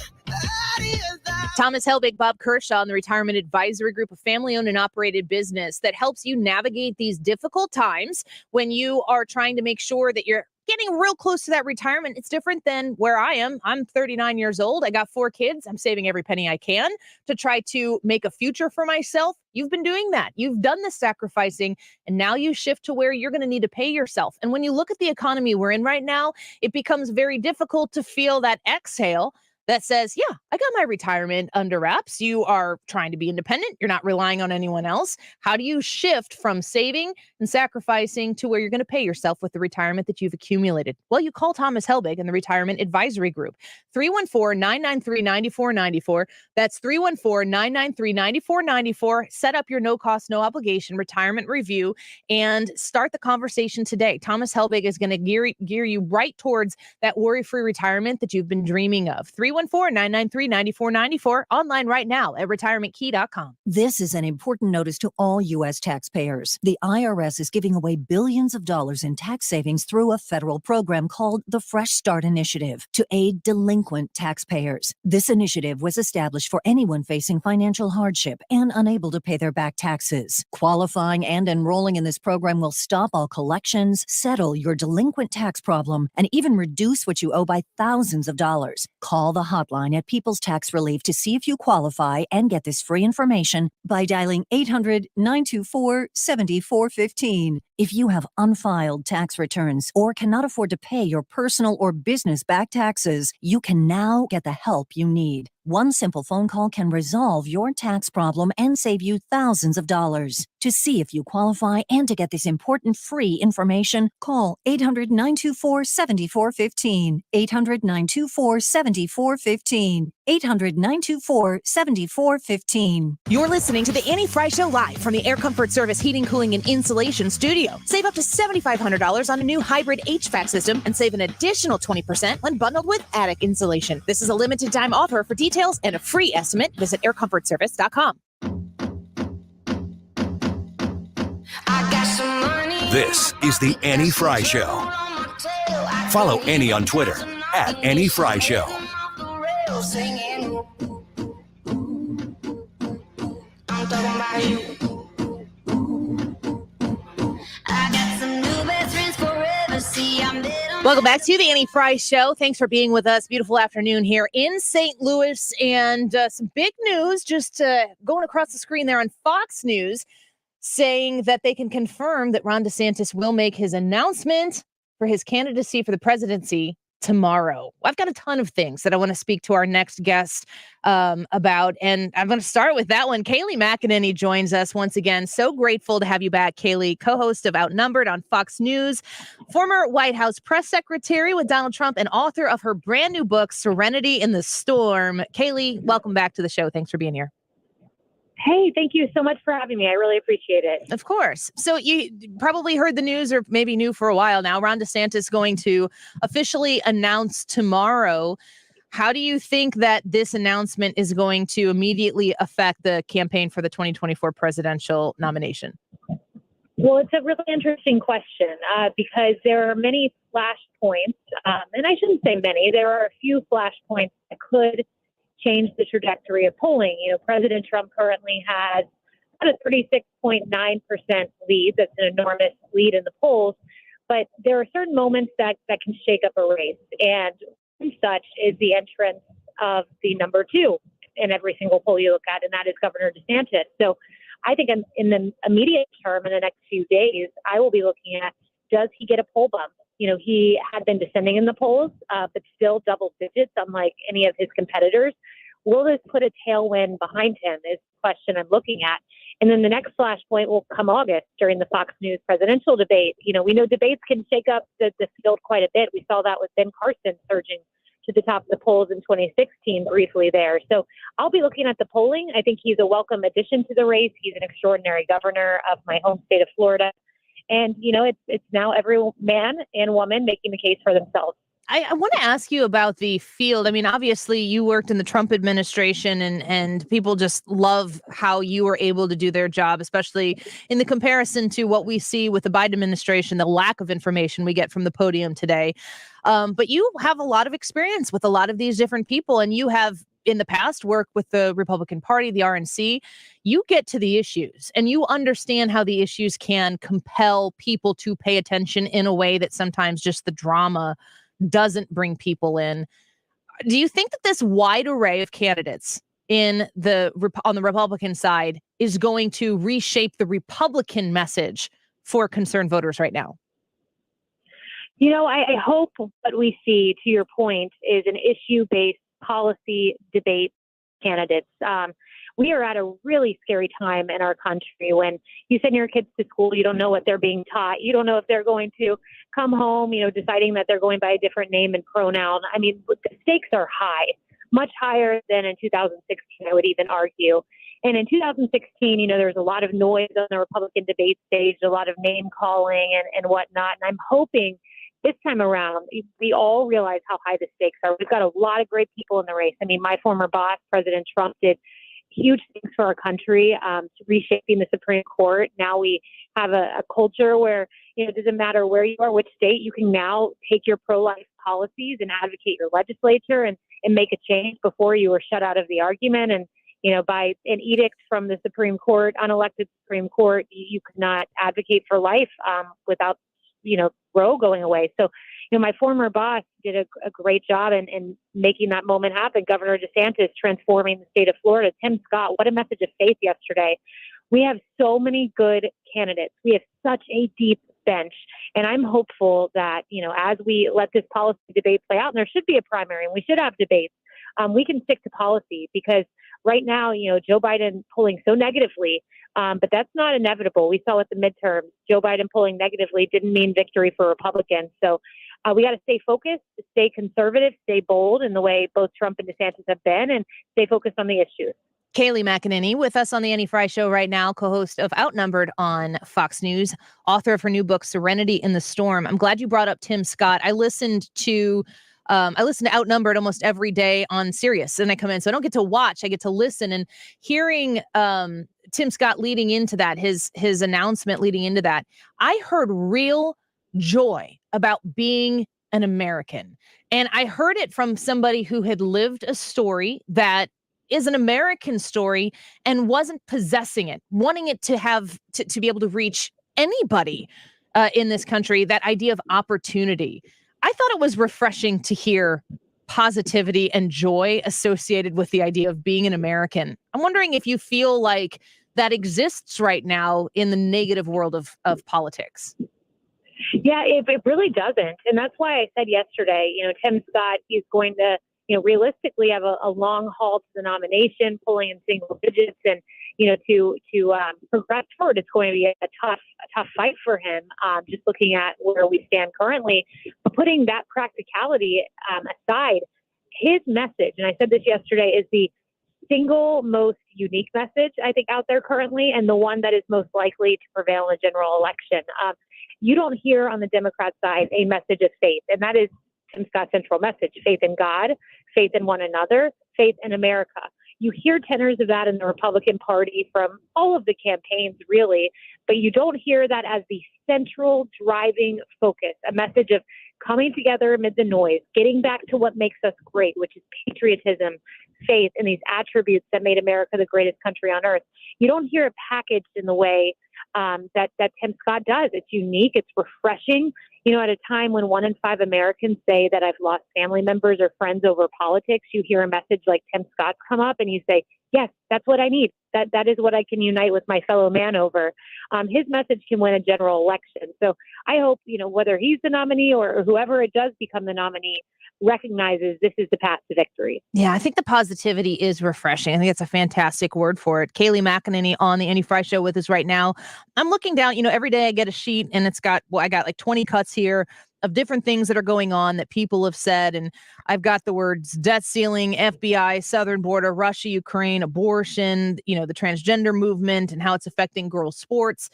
Thomas Helbig, Bob Kershaw, and the Retirement Advisory Group, a family-owned and operated business that helps you navigate these difficult times when you are trying to make sure that you're getting real close to that retirement. It's different than where I am. I'm 39 years old. I got 4 kids. I'm saving every penny I can to try to make a future for myself. You've been doing that. You've done the sacrificing, and now you shift to where you're going to need to pay yourself. And when you look at the economy we're in right now, it becomes very difficult to feel that exhale that says, yeah, I got my retirement under wraps. You are trying to be independent. You're not relying on anyone else. How do you shift from saving and sacrificing to where you're going to pay yourself with the retirement that you've accumulated? Well, you call Thomas Helbig and the Retirement Advisory Group. 314-993-9494. That's 314-993-9494. Set up your no-cost, no-obligation retirement review and start the conversation today. Thomas Helbig is going to gear you right towards that worry-free retirement that you've been dreaming of. 314 314-993-9494. Online right now at retirementkey.com. This is an important notice to all U.S. taxpayers. The IRS is giving away billions of dollars in tax savings through a federal program called the Fresh Start Initiative to aid delinquent taxpayers. This initiative was established for anyone facing financial hardship and unable to pay their back taxes. Qualifying and enrolling in this program will stop all collections, settle your delinquent tax problem, and even reduce what you owe by thousands of dollars. Call the hotline at People's Tax Relief to see if you qualify and get this free information by dialing 800-924-7415. If you have unfiled tax returns or cannot afford to pay your personal or business back taxes, you can now get the help you need. One simple phone call can resolve your tax problem and save you thousands of dollars. To see if you qualify and to get this important free information, call 800-924-7415. 800-924-7415. 800-924-7415. You're listening to the Annie Frey Show live from the Air Comfort Service Heating, Cooling, and Insulation Studio. Save up to $7,500 on a new hybrid HVAC system and save an additional 20% when bundled with attic insulation. This is a limited time offer. For details and a free estimate, visit aircomfortservice.com. This is the Annie Frey Show. Follow Annie on Twitter at Annie Frey Show. Welcome back to the Annie Frey Show. Thanks for being with us. Beautiful afternoon here in St. Louis. And some big news just going across the screen there on Fox News, saying that they can confirm that Ron DeSantis will make his announcement for his candidacy for the presidency tomorrow. I've got a ton of things that I want to speak to our next guest about, and I'm going to start with that one. Kayleigh McEnany joins us once again. So grateful to have you back, Kayleigh, co-host of Outnumbered on Fox News, former White House press secretary with Donald Trump, and author of her brand new book, Serenity in the Storm. Kayleigh, welcome back to the show. Thanks for being here. Hey, thank you so much for having me. I really appreciate it. Of course. So you probably heard the news, or maybe knew for a while now, Ron DeSantis going to officially announce tomorrow. How do you think that this announcement is going to immediately affect the campaign for the 2024 presidential nomination? Well, it's a really interesting question because there are many flashpoints, and I shouldn't say many. There are a few flashpoints that could change the trajectory of polling. You know, President Trump currently has about a 36.9% lead. That's an enormous lead in the polls. But there are certain moments that can shake up a race. And one such is the entrance of the number two in every single poll you look at, and that is Governor DeSantis. So I think in the immediate term, in the next few days, I will be looking at, does he get a poll bump? You know, he had been descending in the polls, but still double digits, unlike any of his competitors. Will this put a tailwind behind him is the question I'm looking at. And then the next flashpoint will come August during the Fox News presidential debate. You know, we know debates can shake up the field quite a bit. We saw that with Ben Carson surging to the top of the polls in 2016 briefly there. So I'll be looking at the polling. I think he's a welcome addition to the race. He's an extraordinary governor of my home state of Florida. And, you know, it's now every man and woman making the case for themselves. I want to ask you about the field. I mean, obviously, you worked in the Trump administration, and people just love how you were able to do their job, especially in the comparison to what we see with the Biden administration, the lack of information we get from the podium today. But you have a lot of experience with a lot of these different people, and you have in the past worked with the Republican Party, the RNC. You get to the issues and you understand how the issues can compel people to pay attention in a way that sometimes just the drama doesn't bring people in. Do you think that this wide array of candidates on the Republican side is going to reshape the Republican message for concerned voters right now? You know, I hope what we see, to your point, is an issue-based policy debate candidates. We are at a really scary time in our country when you send your kids to school, you don't know what they're being taught. You don't know if they're going to come home, you know, deciding that they're going by a different name and pronoun. I mean, the stakes are high, much higher than in 2016, I would even argue. And in 2016, you know, there was a lot of noise on the Republican debate stage, a lot of name calling and whatnot. And I'm hoping this time around, we all realize how high the stakes are. We've got a lot of great people in the race. I mean, my former boss, President Trump, did huge things for our country, reshaping the Supreme Court. Now we have a culture where, it doesn't matter where you are, which state, you can now take your pro-life policies and advocate your legislature and make a change before you were shut out of the argument. And, by an edict from the Supreme Court, unelected Supreme Court, you could not advocate for life without, Roe going away. So, my former boss did a great job in making that moment happen. Governor DeSantis transforming the state of Florida. Tim Scott, what a message of faith yesterday. We have so many good candidates. We have such a deep bench. And I'm hopeful that, as we let this policy debate play out, and there should be a primary and we should have debates, we can stick to policy because right now, Joe Biden polling so negatively, but that's not inevitable. We saw at the midterms, Joe Biden polling negatively didn't mean victory for Republicans. So we got to stay focused, stay conservative, stay bold in the way both Trump and DeSantis have been, and stay focused on the issues. Kayleigh McEnany with us on the Annie Frey Show right now, co-host of Outnumbered on Fox News, author of her new book, Serenity in the Storm. I'm glad you brought up Tim Scott. I listen to Outnumbered almost every day on Sirius, and I come in. So I don't get to watch, I get to listen. And hearing Tim Scott leading into that, his announcement leading into that, I heard real joy about being an American. And I heard it from somebody who had lived a story that is an American story and wasn't possessing it, wanting it to have to be able to reach anybody in this country, that idea of opportunity. I thought it was refreshing to hear positivity and joy associated with the idea of being an American. I'm wondering if you feel like that exists right now in the negative world of politics. Yeah, it really doesn't. And that's why I said yesterday, Tim Scott is going to, realistically have a long haul to the nomination, polling in single digits, and, to progress forward. It's going to be a tough fight for him, just looking at where we stand currently. But putting that practicality aside, his message, and I said this yesterday, is the single most unique message, I think, out there currently, and the one that is most likely to prevail in the general election. You don't hear on the Democrat side a message of faith, and that is Tim Scott's central message: faith in God, faith in one another, faith in America. You hear tenors of that in the Republican Party from all of the campaigns, really, but you don't hear that as the central driving focus, a message of coming together amid the noise, getting back to what makes us great, which is patriotism, faith, and these attributes that made America the greatest country on earth. You don't hear it packaged in the way that Tim Scott does. It's unique. It's refreshing. At a time when 1 in 5 Americans say that I've lost family members or friends over politics, you hear a message like Tim Scott's come up and you say, yes, that's what I need. That is what I can unite with my fellow man over. His message can win a general election. So I hope, whether he's the nominee or whoever it does become the nominee, recognizes this is the path to victory. Yeah, I think the positivity is refreshing. I think it's a fantastic word for it. Kayleigh McEnany on the Annie Frey Show with us right now. I'm looking down, every day I get a sheet and it's got, I got like 20 cuts here of different things that are going on that people have said. And I've got the words debt ceiling, FBI, southern border, Russia, Ukraine, abortion, the transgender movement and how it's affecting girls' sports.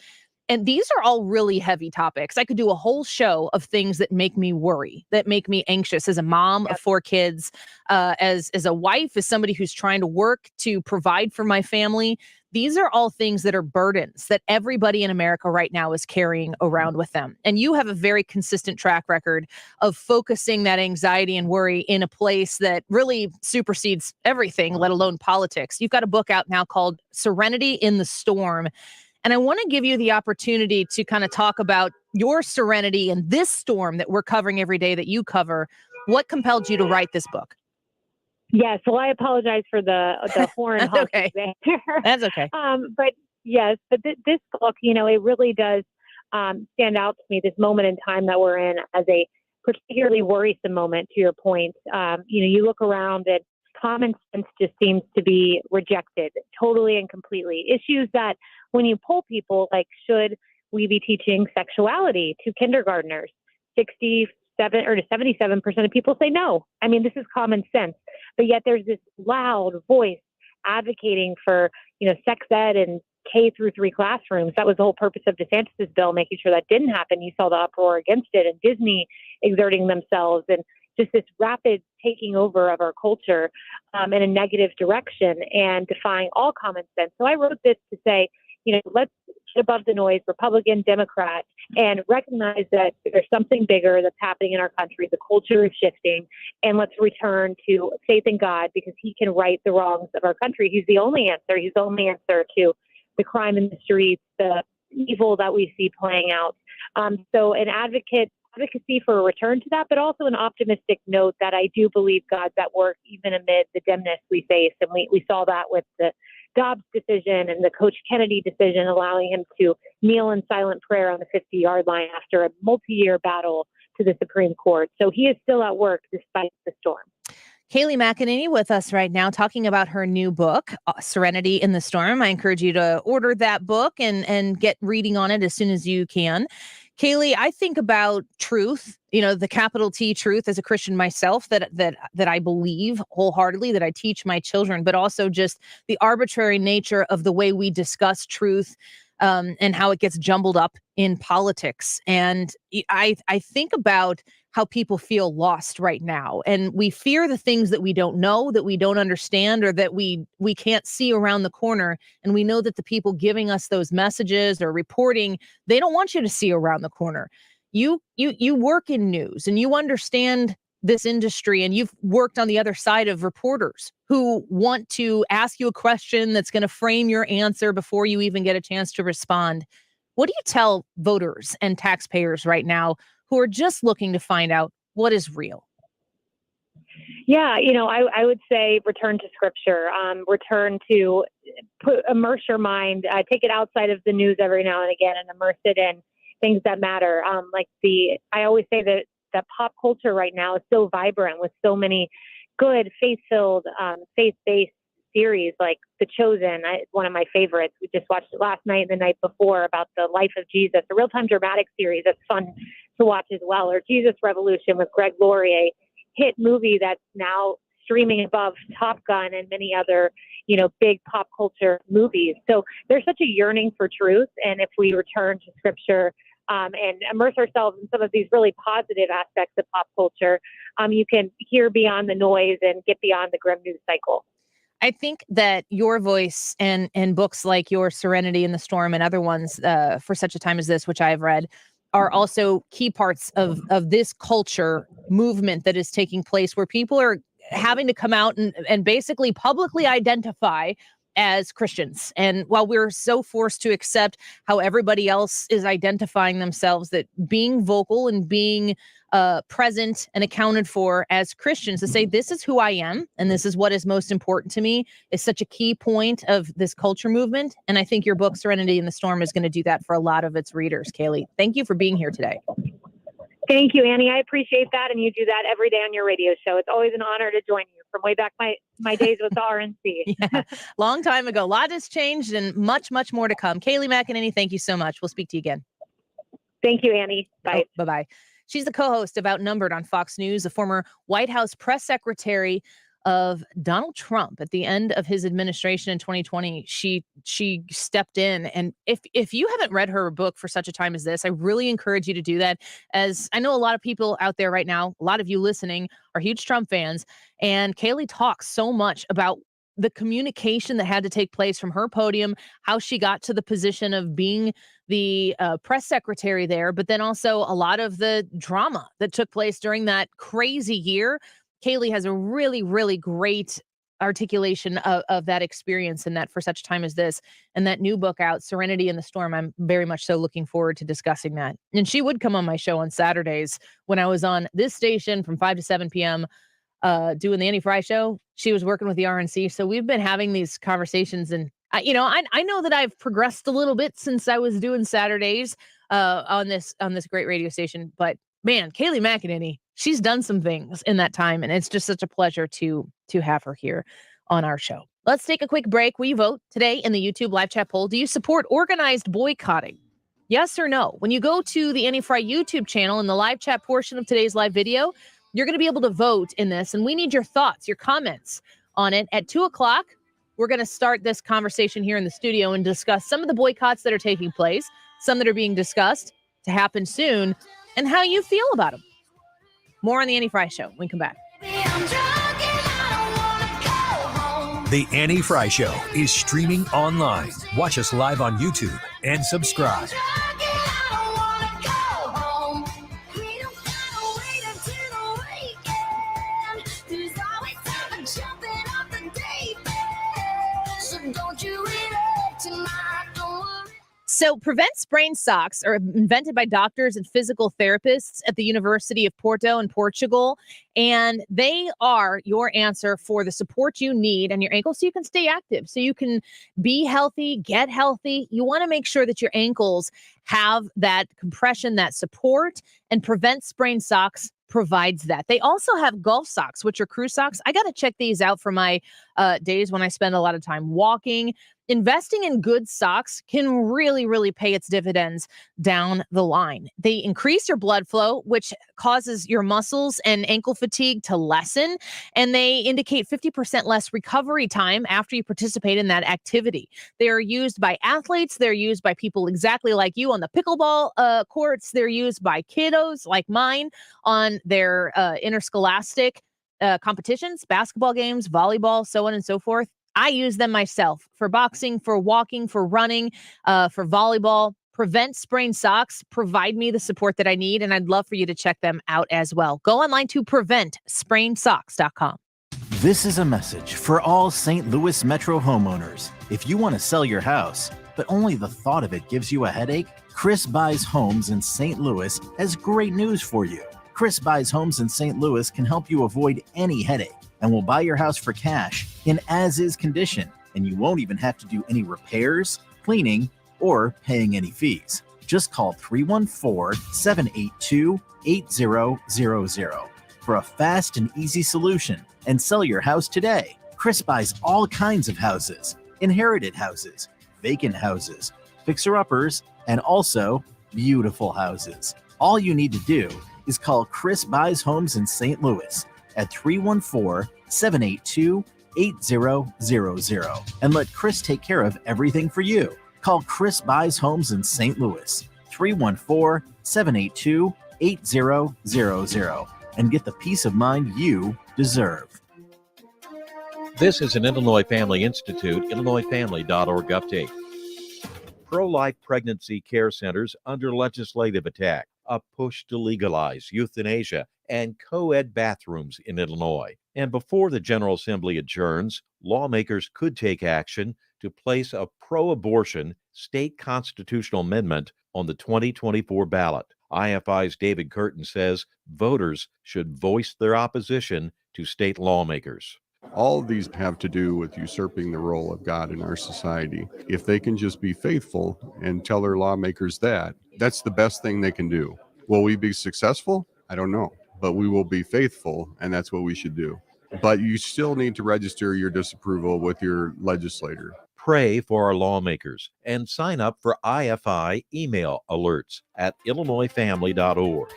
And these are all really heavy topics. I could do a whole show of things that make me worry, that make me anxious as a mom of 4 kids, as a wife, as somebody who's trying to work to provide for my family. These are all things that are burdens that everybody in America right now is carrying around with them. And you have a very consistent track record of focusing that anxiety and worry in a place that really supersedes everything, let alone politics. You've got a book out now called Serenity in the Storm. And I want to give you the opportunity to kind of talk about your serenity in this storm that we're covering every day that you cover. What compelled you to write this book? Yes, well, I apologize for the horn. That's okay. That's okay. But yes, this book, it really does stand out to me, this moment in time that we're in, as a particularly worrisome moment, to your point. You look around and common sense just seems to be rejected totally and completely. Issues that when you poll people, like, should we be teaching sexuality to kindergartners? 67 or 77% of people say no. I mean, this is common sense, but yet there's this loud voice advocating for, sex ed and K through 3 classrooms. That was the whole purpose of DeSantis' bill, making sure that didn't happen. You saw the uproar against it, and Disney exerting themselves, and just this rapid taking over of our culture in a negative direction and defying all common sense. So I wrote this to say, let's get above the noise, Republican, Democrat, and recognize that there's something bigger that's happening in our country. The culture is shifting, and let's return to faith in God, because he can right the wrongs of our country. He's the only answer. He's the only answer to the crime in the streets, the evil that we see playing out. So an advocacy for a return to that, but also an optimistic note that I do believe God's at work even amid the dimness we face. And we saw that with the Dobbs decision and the Coach Kennedy decision, allowing him to kneel in silent prayer on the 50-yard line after a multi-year battle to the Supreme Court. So he is still at work despite the storm. Kayleigh McEnany with us right now talking about her new book, Serenity in the Storm. I encourage you to order that book and get reading on it as soon as you can. Kayleigh, I think about truth, the capital T truth as a Christian myself that I believe wholeheartedly, that I teach my children, but also just the arbitrary nature of the way we discuss truth and how it gets jumbled up in politics. And I think about how people feel lost right now. And we fear the things that we don't know, that we don't understand, or that we can't see around the corner. And we know that the people giving us those messages or reporting, they don't want you to see around the corner. You work in news and you understand this industry, and you've worked on the other side of reporters who want to ask you a question that's going to frame your answer before you even get a chance to respond. What do you tell voters and taxpayers right now who are just looking to find out what is real? Yeah, I would say return to scripture, return to immerse your mind, take it outside of the news every now and again and immerse it in things that matter. I always say that pop culture right now is so vibrant with so many good, faith-filled, faith-based series like The Chosen, one of my favorites. We just watched it last night and the night before about the life of Jesus, a real-time dramatic series that's fun to watch as well, or Jesus Revolution with Greg Laurier, hit movie that's now streaming above Top Gun and many other, big pop culture movies. So there's such a yearning for truth. And if we return to scripture and immerse ourselves in some of these really positive aspects of pop culture, you can hear beyond the noise and get beyond the grim news cycle. I think that your voice and books like your Serenity in the Storm and other ones for such a time as this, which I've read, are also key parts of this culture movement that is taking place, where people are having to come out and basically publicly identify as Christians. And while we're so forced to accept how everybody else is identifying themselves, that being vocal and being present and accounted for as Christians, to say, this is who I am and this is what is most important to me, is such a key point of this culture movement. And I think your book, Serenity in the Storm, is going to do that for a lot of its readers. Kayleigh, thank you for being here today. Thank you, Annie. I appreciate that. And you do that every day on your radio show. It's always an honor to join you from way back my days with the RNC. Yeah, long time ago. A lot has changed and much, much more to come. Kayleigh McEnany, thank you so much. We'll speak to you again. Thank you, Annie. Bye. Bye-bye. She's the co-host of Outnumbered on Fox News, a former White House press secretary of Donald Trump. At the end of his administration in 2020, she stepped in. And if you haven't read her book For Such a Time as This, I really encourage you to do that. As I know a lot of people out there right now, a lot of you listening are huge Trump fans. And Kayleigh talks so much about the communication that had to take place from her podium, how she got to the position of being the press secretary there, but then also a lot of the drama that took place during that crazy year. Kayleigh has a really, really great articulation of that experience, and that For Such a Time as This, and that new book out, Serenity in the Storm. I'm very much so looking forward to discussing that. And she would come on my show on Saturdays when I was on this station from 5 to 7 p.m. Doing the Annie Frey show. She was working with the RNC. So we've been having these conversations, and I know that I've progressed a little bit since I was doing Saturdays on this great radio station. But man, Kayleigh McEnany, she's done some things in that time, and it's just such a pleasure to have her here on our show. Let's take a quick break. Will you vote today in the YouTube live chat poll? Do you support organized boycotting? Yes or no? When you go to the Annie Frey YouTube channel in the live chat portion of today's live video, you're going to be able to vote in this, and we need your thoughts, your comments on it at 2 o'clock. we're going to start this conversation here in the studio and discuss some of the boycotts that are taking place, some that are being discussed to happen soon, and how you feel about them. More on the Annie Frey Show when we come back. The Annie Frey Show is streaming online. Watch us live on YouTube and subscribe. So Prevent Sprained Socks are invented by doctors and physical therapists at the University of Porto in Portugal, and they are your answer for the support you need on your ankles so you can stay active, so you can be healthy, get healthy. You want to make sure that your ankles have that compression, that support, and Prevent Sprained Socks provides that. They also have golf socks, which are crew socks. I got to check these out for my days when I spend a lot of time walking. Investing in good socks can really, really pay its dividends down the line. They increase your blood flow, which causes your muscles and ankle fatigue to lessen, and they indicate 50% less recovery time after you participate in that activity. They are used by athletes. They're used by people exactly like you on the pickleball courts. They're used by kiddos like mine on their interscholastic competitions, basketball games, volleyball, so on and so forth. I use them myself for boxing, for walking, for running, for volleyball. Prevent Sprained Socks provide me the support that I need, and I'd love for you to check them out as well. Go online to PreventSprainedSocks.com. This is a message for all St. Louis Metro homeowners. If you want to sell your house, but only the thought of it gives you a headache, Chris Buys Homes in St. Louis has great news for you. Chris Buys Homes in St. Louis can help you avoid any headache and will buy your house for cash in as-is condition, and you won't even have to do any repairs, cleaning, or paying any fees. Just call 314-782-8000 for a fast and easy solution and sell your house today. Chris buys all kinds of houses, inherited houses, vacant houses, fixer-uppers, and also beautiful houses. All you need to do is call Chris Buys Homes in St. Louis at 314-782-8000 and let Chris take care of everything for you. Call Chris Buys Homes in St. Louis, 314-782-8000 and get the peace of mind you deserve. This is an Illinois Family Institute, IllinoisFamily.org update. Pro-life pregnancy care centers under legislative attack, a push to legalize euthanasia and co-ed bathrooms in Illinois. And before the General Assembly adjourns, lawmakers could take action to place a pro-abortion state constitutional amendment on the 2024 ballot. IFI's David Curtin says voters should voice their opposition to state lawmakers. All of these have to do with usurping the role of God in our society. If they can just be faithful and tell their lawmakers that, that's the best thing they can do. Will we be successful? I don't know, but we will be faithful, and that's what we should do. But you still need to register your disapproval with your legislator. Pray for our lawmakers and sign up for IFI email alerts at IllinoisFamily.org.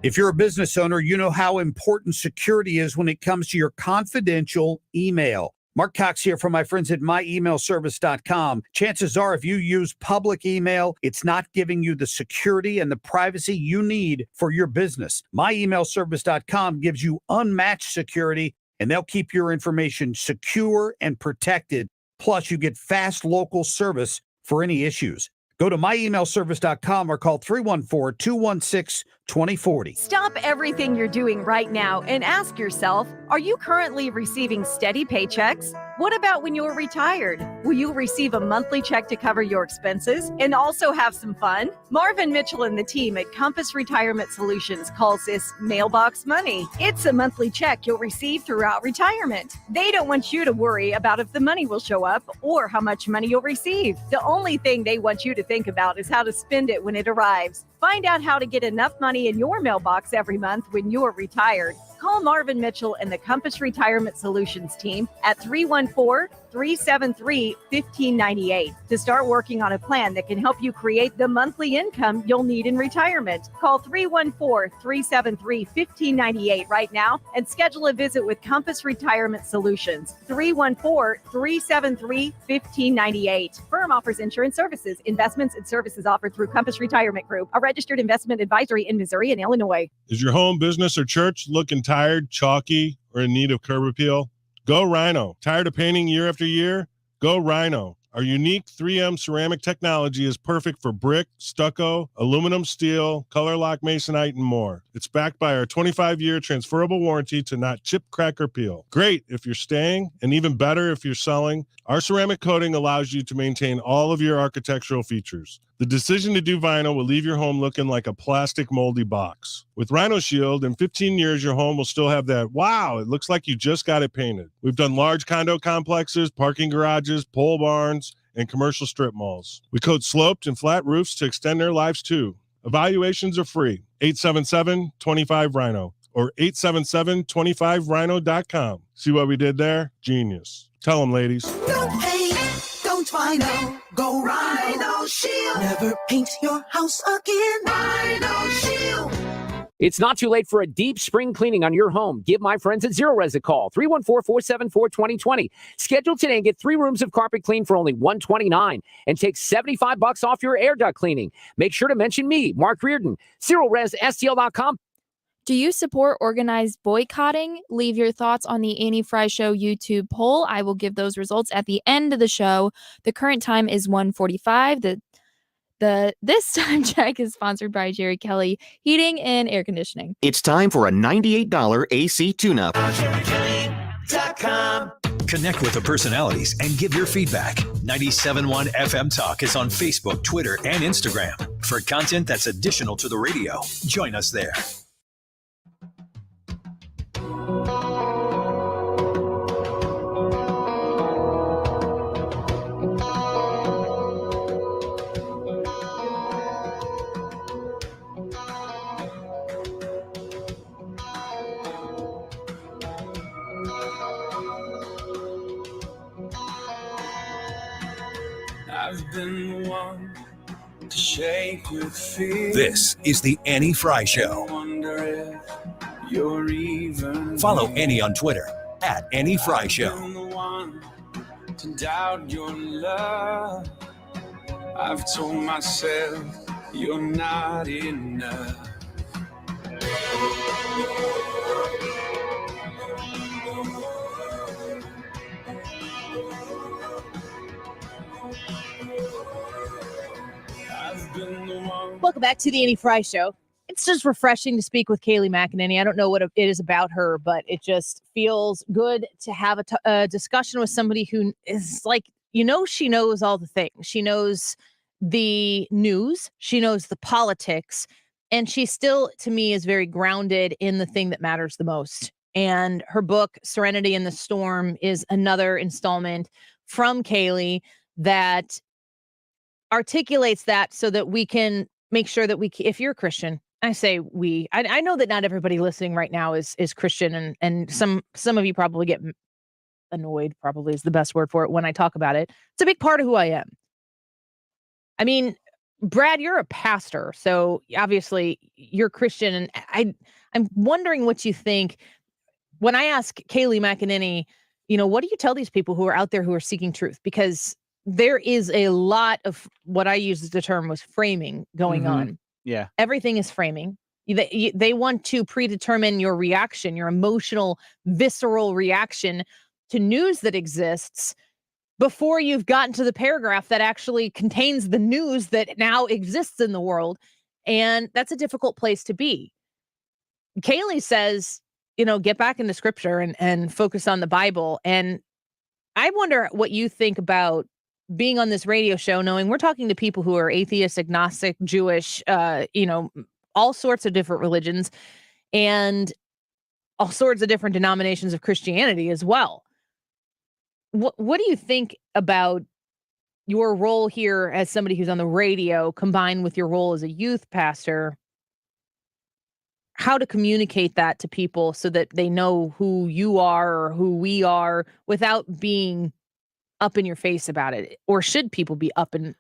If you're a business owner, you know how important security is when it comes to your confidential email. Mark Cox here from my friends at myemailservice.com. Chances are if you use public email, it's not giving you the security and the privacy you need for your business. Myemailservice.com gives you unmatched security, and they'll keep your information secure and protected. Plus, you get fast local service for any issues. Go to myemailservice.com or call 314-216-2040. Stop everything you're doing right now and ask yourself, are you currently receiving steady paychecks? What about when you're retired? Will you receive a monthly check to cover your expenses and also have some fun? Marvin Mitchell and the team at Compass Retirement Solutions calls this mailbox money. It's a monthly check you'll receive throughout retirement. They don't want you to worry about if the money will show up or how much money you'll receive. The only thing they want you to think about is how to spend it when it arrives. Find out how to get enough money in your mailbox every month when you're retired. Call Marvin Mitchell and the Compass Retirement Solutions team at 314 374-373-1598 to start working on a plan that can help you create the monthly income you'll need in retirement. Call 314-373-1598 right now and schedule a visit with Compass Retirement Solutions. 314-373-1598. Firm offers insurance services, investments, and services offered through Compass Retirement Group, a registered investment advisory in Missouri and Illinois. Is your home, business, or church looking tired, chalky, or in need of curb appeal? Go Rhino. Tired of painting year after year? Go Rhino. Our unique 3M ceramic technology is perfect for brick, stucco, aluminum, steel, color lock masonite, and more. It's backed by our 25-year transferable warranty to not chip, crack, or peel. Great if you're staying, and even better if you're selling. Our ceramic coating allows you to maintain all of your architectural features. The decision to do vinyl will leave your home looking like a plastic moldy box. With Rhino Shield, in 15 years, your home will still have that, wow, it looks like you just got it painted. We've done large condo complexes, parking garages, pole barns, and commercial strip malls. We coat sloped and flat roofs to extend their lives too. Evaluations are free. 877-25-RHINO or 877-25rhino.com. See what we did there? Genius. Tell them, ladies. Don't paint, don't Rhino, go Rhino Shield. Never paint your house again. Rhino Shield. It's not too late for a deep spring cleaning on your home. Give my friends at Zero Res a call, 314-474-2020. Schedule today and get 3 rooms of carpet clean for only $129 and take $75 off your air duct cleaning. Make sure to mention me, Mark Reardon, ZeroResSTL.com. Do you support organized boycotting? Leave your thoughts on the Annie Frey Show YouTube poll. I will give those results at the end of the show. The current time is 1:45. This time check is sponsored by Jerry Kelly Heating and Air Conditioning. It's time for a $98 AC tune-up. Connect with the personalities and give your feedback. 97.1 FM Talk is on Facebook, Twitter, and Instagram. For content that's additional to the radio, join us there. I've been the one to shake with fear. This is the Annie Frey Show. Follow Annie on Twitter at Annie Frey Show. To doubt your love, I've told myself you're not enough. Welcome back to the Annie Frey Show. It's just refreshing to speak with Kayleigh McEnany. I don't know what it is about her, but it just feels good to have a discussion with somebody who is like, she knows all the things. She knows the news. She knows the politics. And she still, to me, is very grounded in the thing that matters the most. And her book, Serenity in the Storm, is another installment from Kayleigh that articulates that so that we can make sure that if you're a Christian, I say I know that not everybody listening right now is Christian, and some of you probably get annoyed, probably is the best word for it, when I talk about it. It's a big part of who I am. I mean, Brad, you're a pastor, so obviously you're Christian, and I'm wondering what you think when I ask Kayleigh McEnany, what do you tell these people who are out there who are seeking truth? Because there is a lot of what I use as the term was framing going on. Yeah. Everything is framing. They want to predetermine your reaction, your emotional, visceral reaction to news that exists before you've gotten to the paragraph that actually contains the news that now exists in the world. And that's a difficult place to be. Kayleigh says, get back into scripture and focus on the Bible. And I wonder what you think about being on this radio show, knowing we're talking to people who are atheist, agnostic, Jewish, all sorts of different religions and all sorts of different denominations of Christianity as well. What do you think about your role here as somebody who's on the radio combined with your role as a youth pastor? How to communicate that to people so that they know who you are or who we are without being up in your face about it? Or should people be up in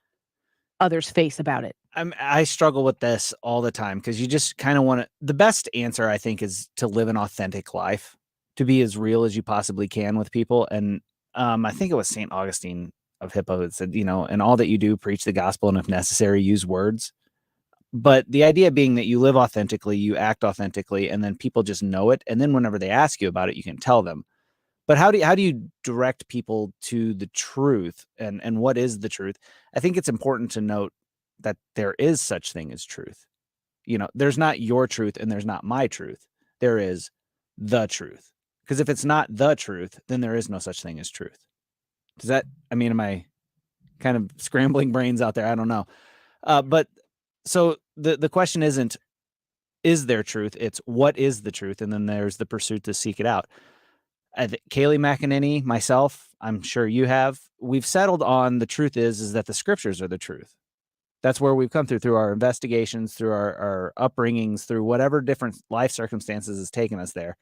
others' face about it? I struggle with this all the time because you just kind of want to. The best answer, I think, is to live an authentic life, to be as real as you possibly can with people. And I think it was St. Augustine of Hippo that said, you know, in all that you do, preach the gospel, and if necessary, use words. But the idea being that you live authentically, you act authentically, and then people just know it. And then whenever they ask you about it, you can tell them. But how do you direct people to the truth, and what is the truth? I think it's important to note that there is such thing as truth. You know, there's not your truth and there's not my truth. There is the truth. Because if it's not the truth, then there is no such thing as truth. Does that, I mean, am I kind of scrambling brains out there? I don't know. But so the question isn't, is there truth? It's what is the truth? And then there's the pursuit to seek it out. Kayleigh McEnany, myself, I'm sure you have, we've settled on the truth is that the scriptures are the truth. That's where we've come through our investigations, through our upbringings, through whatever different life circumstances has taken us there.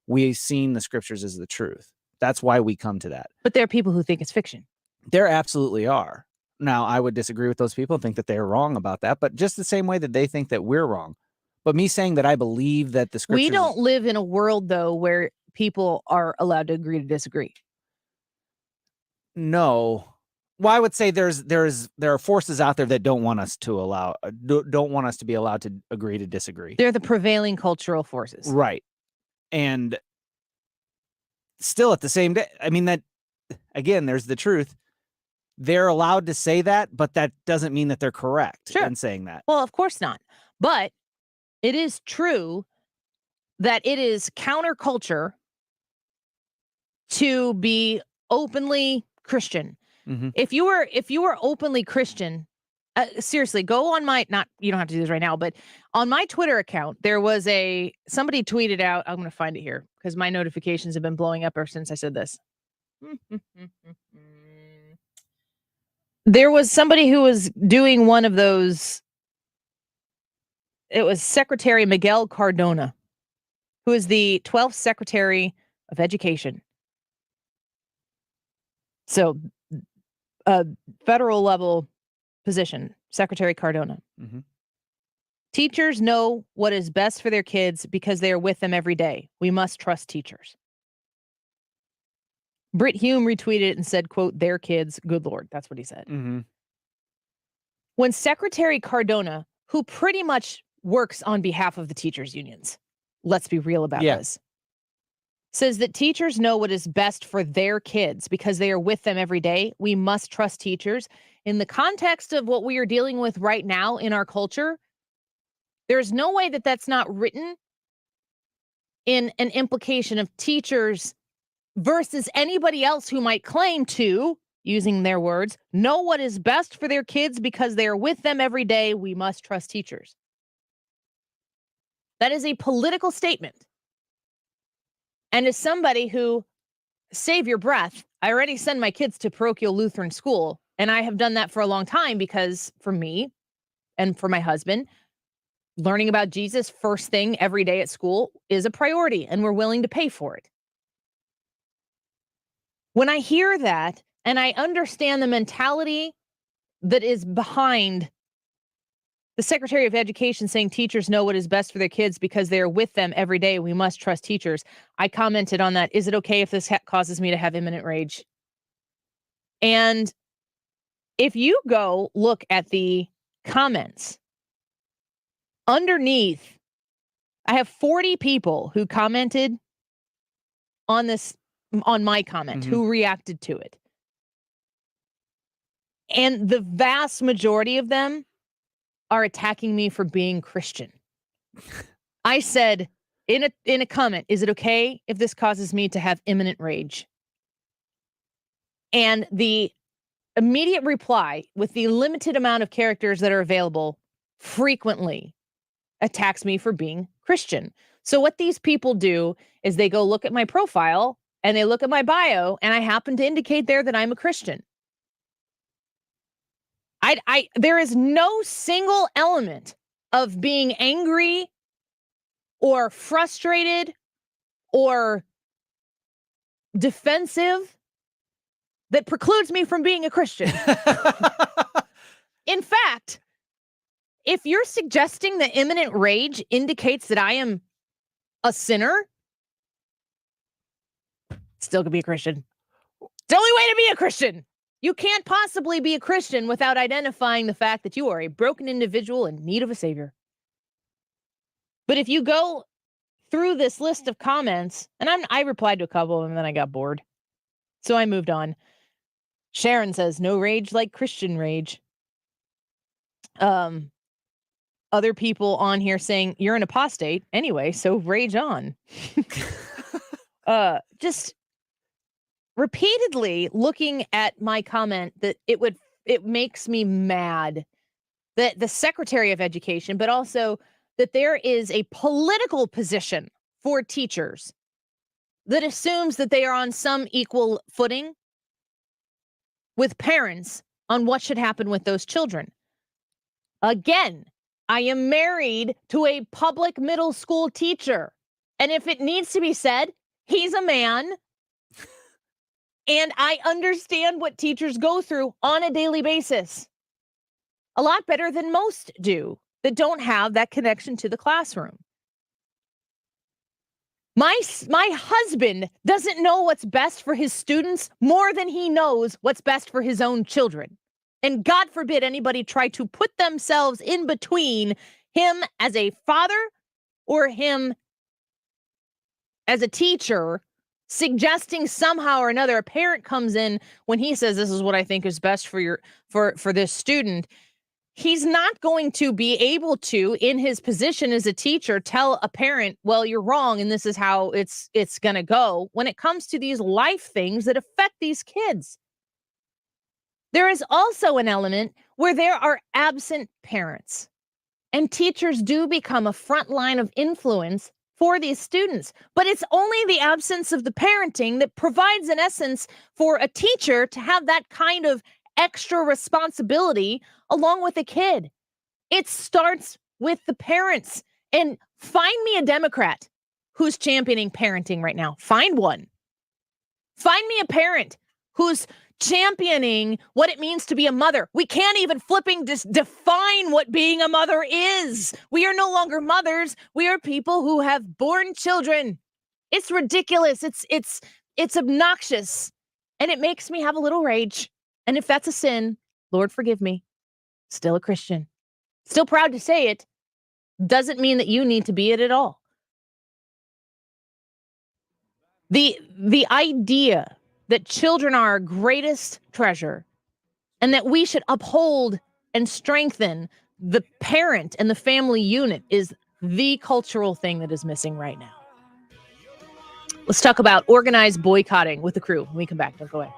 We've seen the scriptures as the truth. That's why we come to that. But there are people who think it's fiction. There absolutely are. Now, I would disagree with those people and think that they're wrong about that, but just the same way that they think that we're wrong. But me saying that I believe that the scriptures... We don't live in a world, though, where people are allowed to agree to disagree. No. Well, I would say there are forces out there that don't want us to be allowed to agree to disagree. They're the prevailing cultural forces. Right. And still at the same day, I mean, that again, there's the truth. They're allowed to say that, but that doesn't mean that they're correct in saying that. Well, of course not. But it is true that it is counterculture to be openly Christian. Mm-hmm. If you were openly Christian, seriously, go on my, you don't have to do this right now, but on my Twitter account, there was somebody tweeted out, I'm going to find it here because my notifications have been blowing up ever since I said this. There was somebody who was doing one of those. It was Secretary Miguel Cardona, who is the 12th Secretary of Education. So, federal level position, Secretary Cardona. Mm-hmm. Teachers know what is best for their kids because they are with them every day. We must trust teachers. Britt Hume retweeted it and said, quote, their kids, good Lord. That's what he said. Mm-hmm. When Secretary Cardona, who pretty much works on behalf of the teachers' unions, let's be real about this, says that teachers know what is best for their kids because they are with them every day. We must trust teachers. In the context of what we are dealing with right now in our culture, there's no way that that's not written in an implication of teachers versus anybody else who might claim to, using their words, know what is best for their kids because they are with them every day. We must trust teachers. That is a political statement. And as somebody who, save your breath, I already send my kids to parochial Lutheran school, and I have done that for a long time because for me and for my husband, learning about Jesus first thing every day at school is a priority, and we're willing to pay for it. When I hear that, and I understand the mentality that is behind the Secretary of Education saying teachers know what is best for their kids because they are with them every day. We must trust teachers. I commented on that. Is it okay if this causes me to have imminent rage? And if you go look at the comments underneath, I have 40 people who commented on this, on my comment, who reacted to it. And the vast majority of them are attacking me for being Christian. I said in a comment, is it okay if this causes me to have imminent rage? And the immediate reply, with the limited amount of characters that are available, frequently attacks me for being Christian. So what these people do is they go look at my profile and they look at my bio, and I happen to indicate there that I'm a Christian. There is no single element of being angry or frustrated or defensive that precludes me from being a Christian. In fact, if you're suggesting that imminent rage indicates that I am a sinner, still could be a Christian. It's the only way to be a Christian. You can't possibly be a Christian without identifying the fact that you are a broken individual in need of a savior. But if you go through this list of comments, and I replied to a couple of them, and then I got bored. So I moved on. Sharon says, no rage like Christian rage. Other people on here saying, you're an apostate anyway, so rage on. Just repeatedly looking at my comment that it makes me mad that the Secretary of Education, but also that there is a political position for teachers that assumes that they are on some equal footing with parents on what should happen with those children. Again, I am married to a public middle school teacher. And if it needs to be said, he's a man. And I understand what teachers go through on a daily basis. A lot better than most do that don't have that connection to the classroom. My husband doesn't know what's best for his students more than he knows what's best for his own children. And God forbid anybody try to put themselves in between him as a father or him as a teacher, suggesting somehow or another a parent comes in when he says, this is what I think is best for this student. He's not going to be able to, in his position as a teacher, tell a parent, well, you're wrong and this is how it's going to go when it comes to these life things that affect these kids. There is also an element where there are absent parents, and teachers do become a front line of influence for these students. But it's only the absence of the parenting that provides, in essence, for a teacher to have that kind of extra responsibility along with a kid. It starts with the parents. And find me a Democrat who's championing parenting right now. Find one. Find me a parent who's championing what it means to be a mother. We can't even flipping define what being a mother is. We are no longer mothers. We are people who have born children. It's ridiculous. It's obnoxious. And it makes me have a little rage. And if that's a sin, Lord forgive me. Still a Christian. Still proud to say it. Doesn't mean that you need to be it at all. The idea that children are our greatest treasure and that we should uphold and strengthen the parent and the family unit is the cultural thing that is missing right now. Let's talk about organized boycotting with the crew when we come back. Don't go away.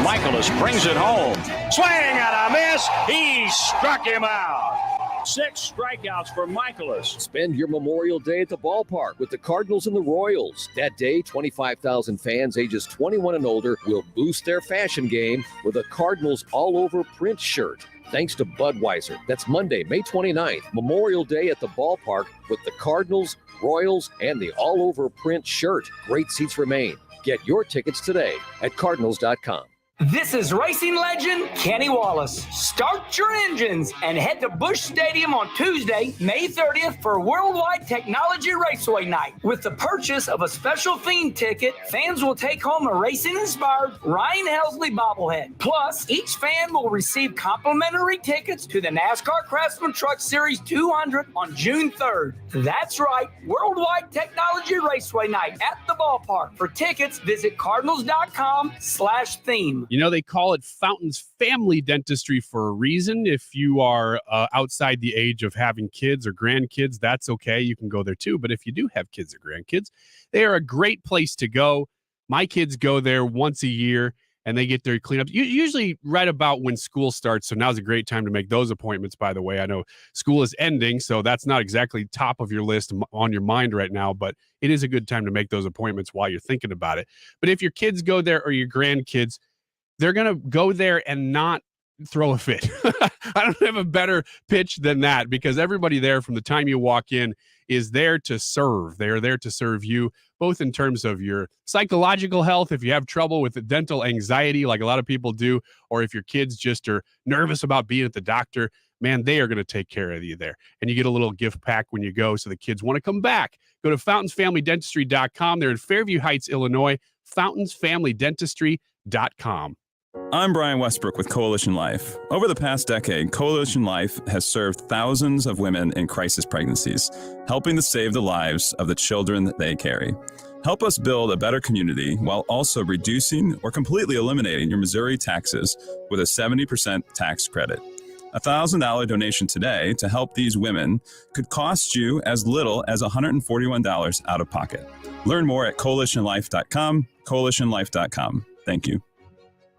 Michaelis brings it home. Swing and a miss. He struck him out. 6 strikeouts for Michaelis. Spend your Memorial Day at the ballpark with the Cardinals and the Royals. That day, 25,000 fans ages 21 and older will boost their fashion game with a Cardinals all-over print shirt. Thanks to Budweiser. That's Monday, May 29th, Memorial Day at the ballpark with the Cardinals, Royals, and the all-over print shirt. Great seats remain. Get your tickets today at Cardinals.com. This is racing legend Kenny Wallace. Start your engines and head to Busch Stadium on Tuesday, May 30th for Worldwide Technology Raceway Night. With the purchase of a special theme ticket, fans will take home a racing-inspired Ryan Helsley bobblehead. Plus, each fan will receive complimentary tickets to the NASCAR Craftsman Truck Series 200 on June 3rd. That's right, Worldwide Technology Raceway Night at the ballpark. For tickets, visit cardinals.com/theme. You know, they call it Fountains Family Dentistry for a reason. If you are outside the age of having kids or grandkids, that's okay. You can go there too. But if you do have kids or grandkids, they are a great place to go. My kids go there once a year and they get their cleanups. Usually right about when school starts. So now's a great time to make those appointments, by the way. I know school is ending, so that's not exactly top of your list on your mind right now, but it is a good time to make those appointments while you're thinking about it. But if your kids go there or your grandkids, they're going to go there and not throw a fit. I don't have a better pitch than that, because everybody there, from the time you walk in, is there to serve. They are there to serve you, both in terms of your psychological health, if you have trouble with the dental anxiety like a lot of people do, or if your kids just are nervous about being at the doctor. Man, they are going to take care of you there. And you get a little gift pack when you go so the kids want to come back. Go to Fountain'sFamilyDentistry.com. They're in Fairview Heights, Illinois. Fountain'sFamilyDentistry.com. I'm Brian Westbrook with Coalition Life. Over the past decade, Coalition Life has served thousands of women in crisis pregnancies, helping to save the lives of the children that they carry. Help us build a better community while also reducing or completely eliminating your Missouri taxes with a 70% tax credit. A $1,000 donation today to help these women could cost you as little as $141 out of pocket. Learn more at coalitionlife.com, coalitionlife.com. Thank you.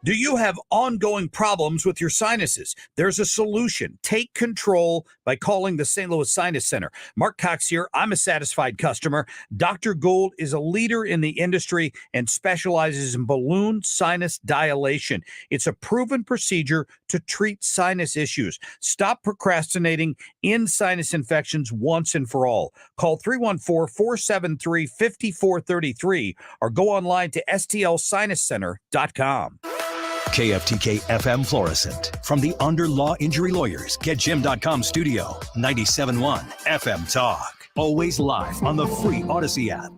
Do you have ongoing problems with your sinuses? There's a solution. Take control by calling the St. Louis Sinus Center. Mark Cox here. I'm a satisfied customer. Dr. Gould is a leader in the industry and specializes in balloon sinus dilation. It's a proven procedure to treat sinus issues. Stop procrastinating in sinus infections once and for all. Call 314-473-5433 or go online to stlsinuscenter.com. KFTK FM Florissant. From the Under Law Injury Lawyers, GetJim.com studio, 97.1 FM Talk. Always live on the free Odyssey app.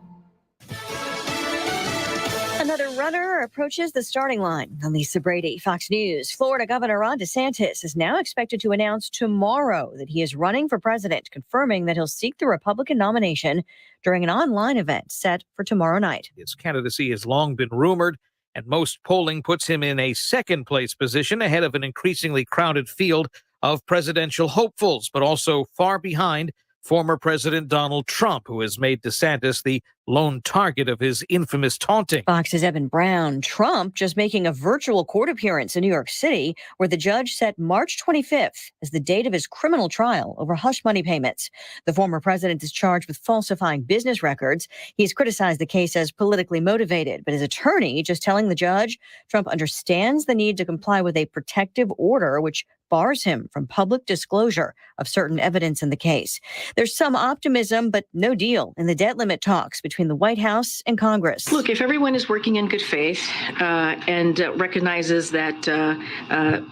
Another runner approaches the starting line. Lisa Brady, Fox News. Florida Governor Ron DeSantis is now expected to announce tomorrow that he is running for president, confirming that he'll seek the Republican nomination during an online event set for tomorrow night. His candidacy has long been rumored, and most polling puts him in a second-place position ahead of an increasingly crowded field of presidential hopefuls, but also far behind former President Donald Trump, who has made DeSantis the lone target of his infamous taunting. Fox's Evan Brown. Trump just making a virtual court appearance in New York City, where the judge set March 25th as the date of his criminal trial over hush money payments. The former president is charged with falsifying business records. He's criticized the case as politically motivated, but his attorney just telling the judge Trump understands the need to comply with a protective order, which bars him from public disclosure of certain evidence in the case. There's some optimism, but no deal in the debt limit talks between the White House and Congress. Look, if everyone is working in good faith and recognizes that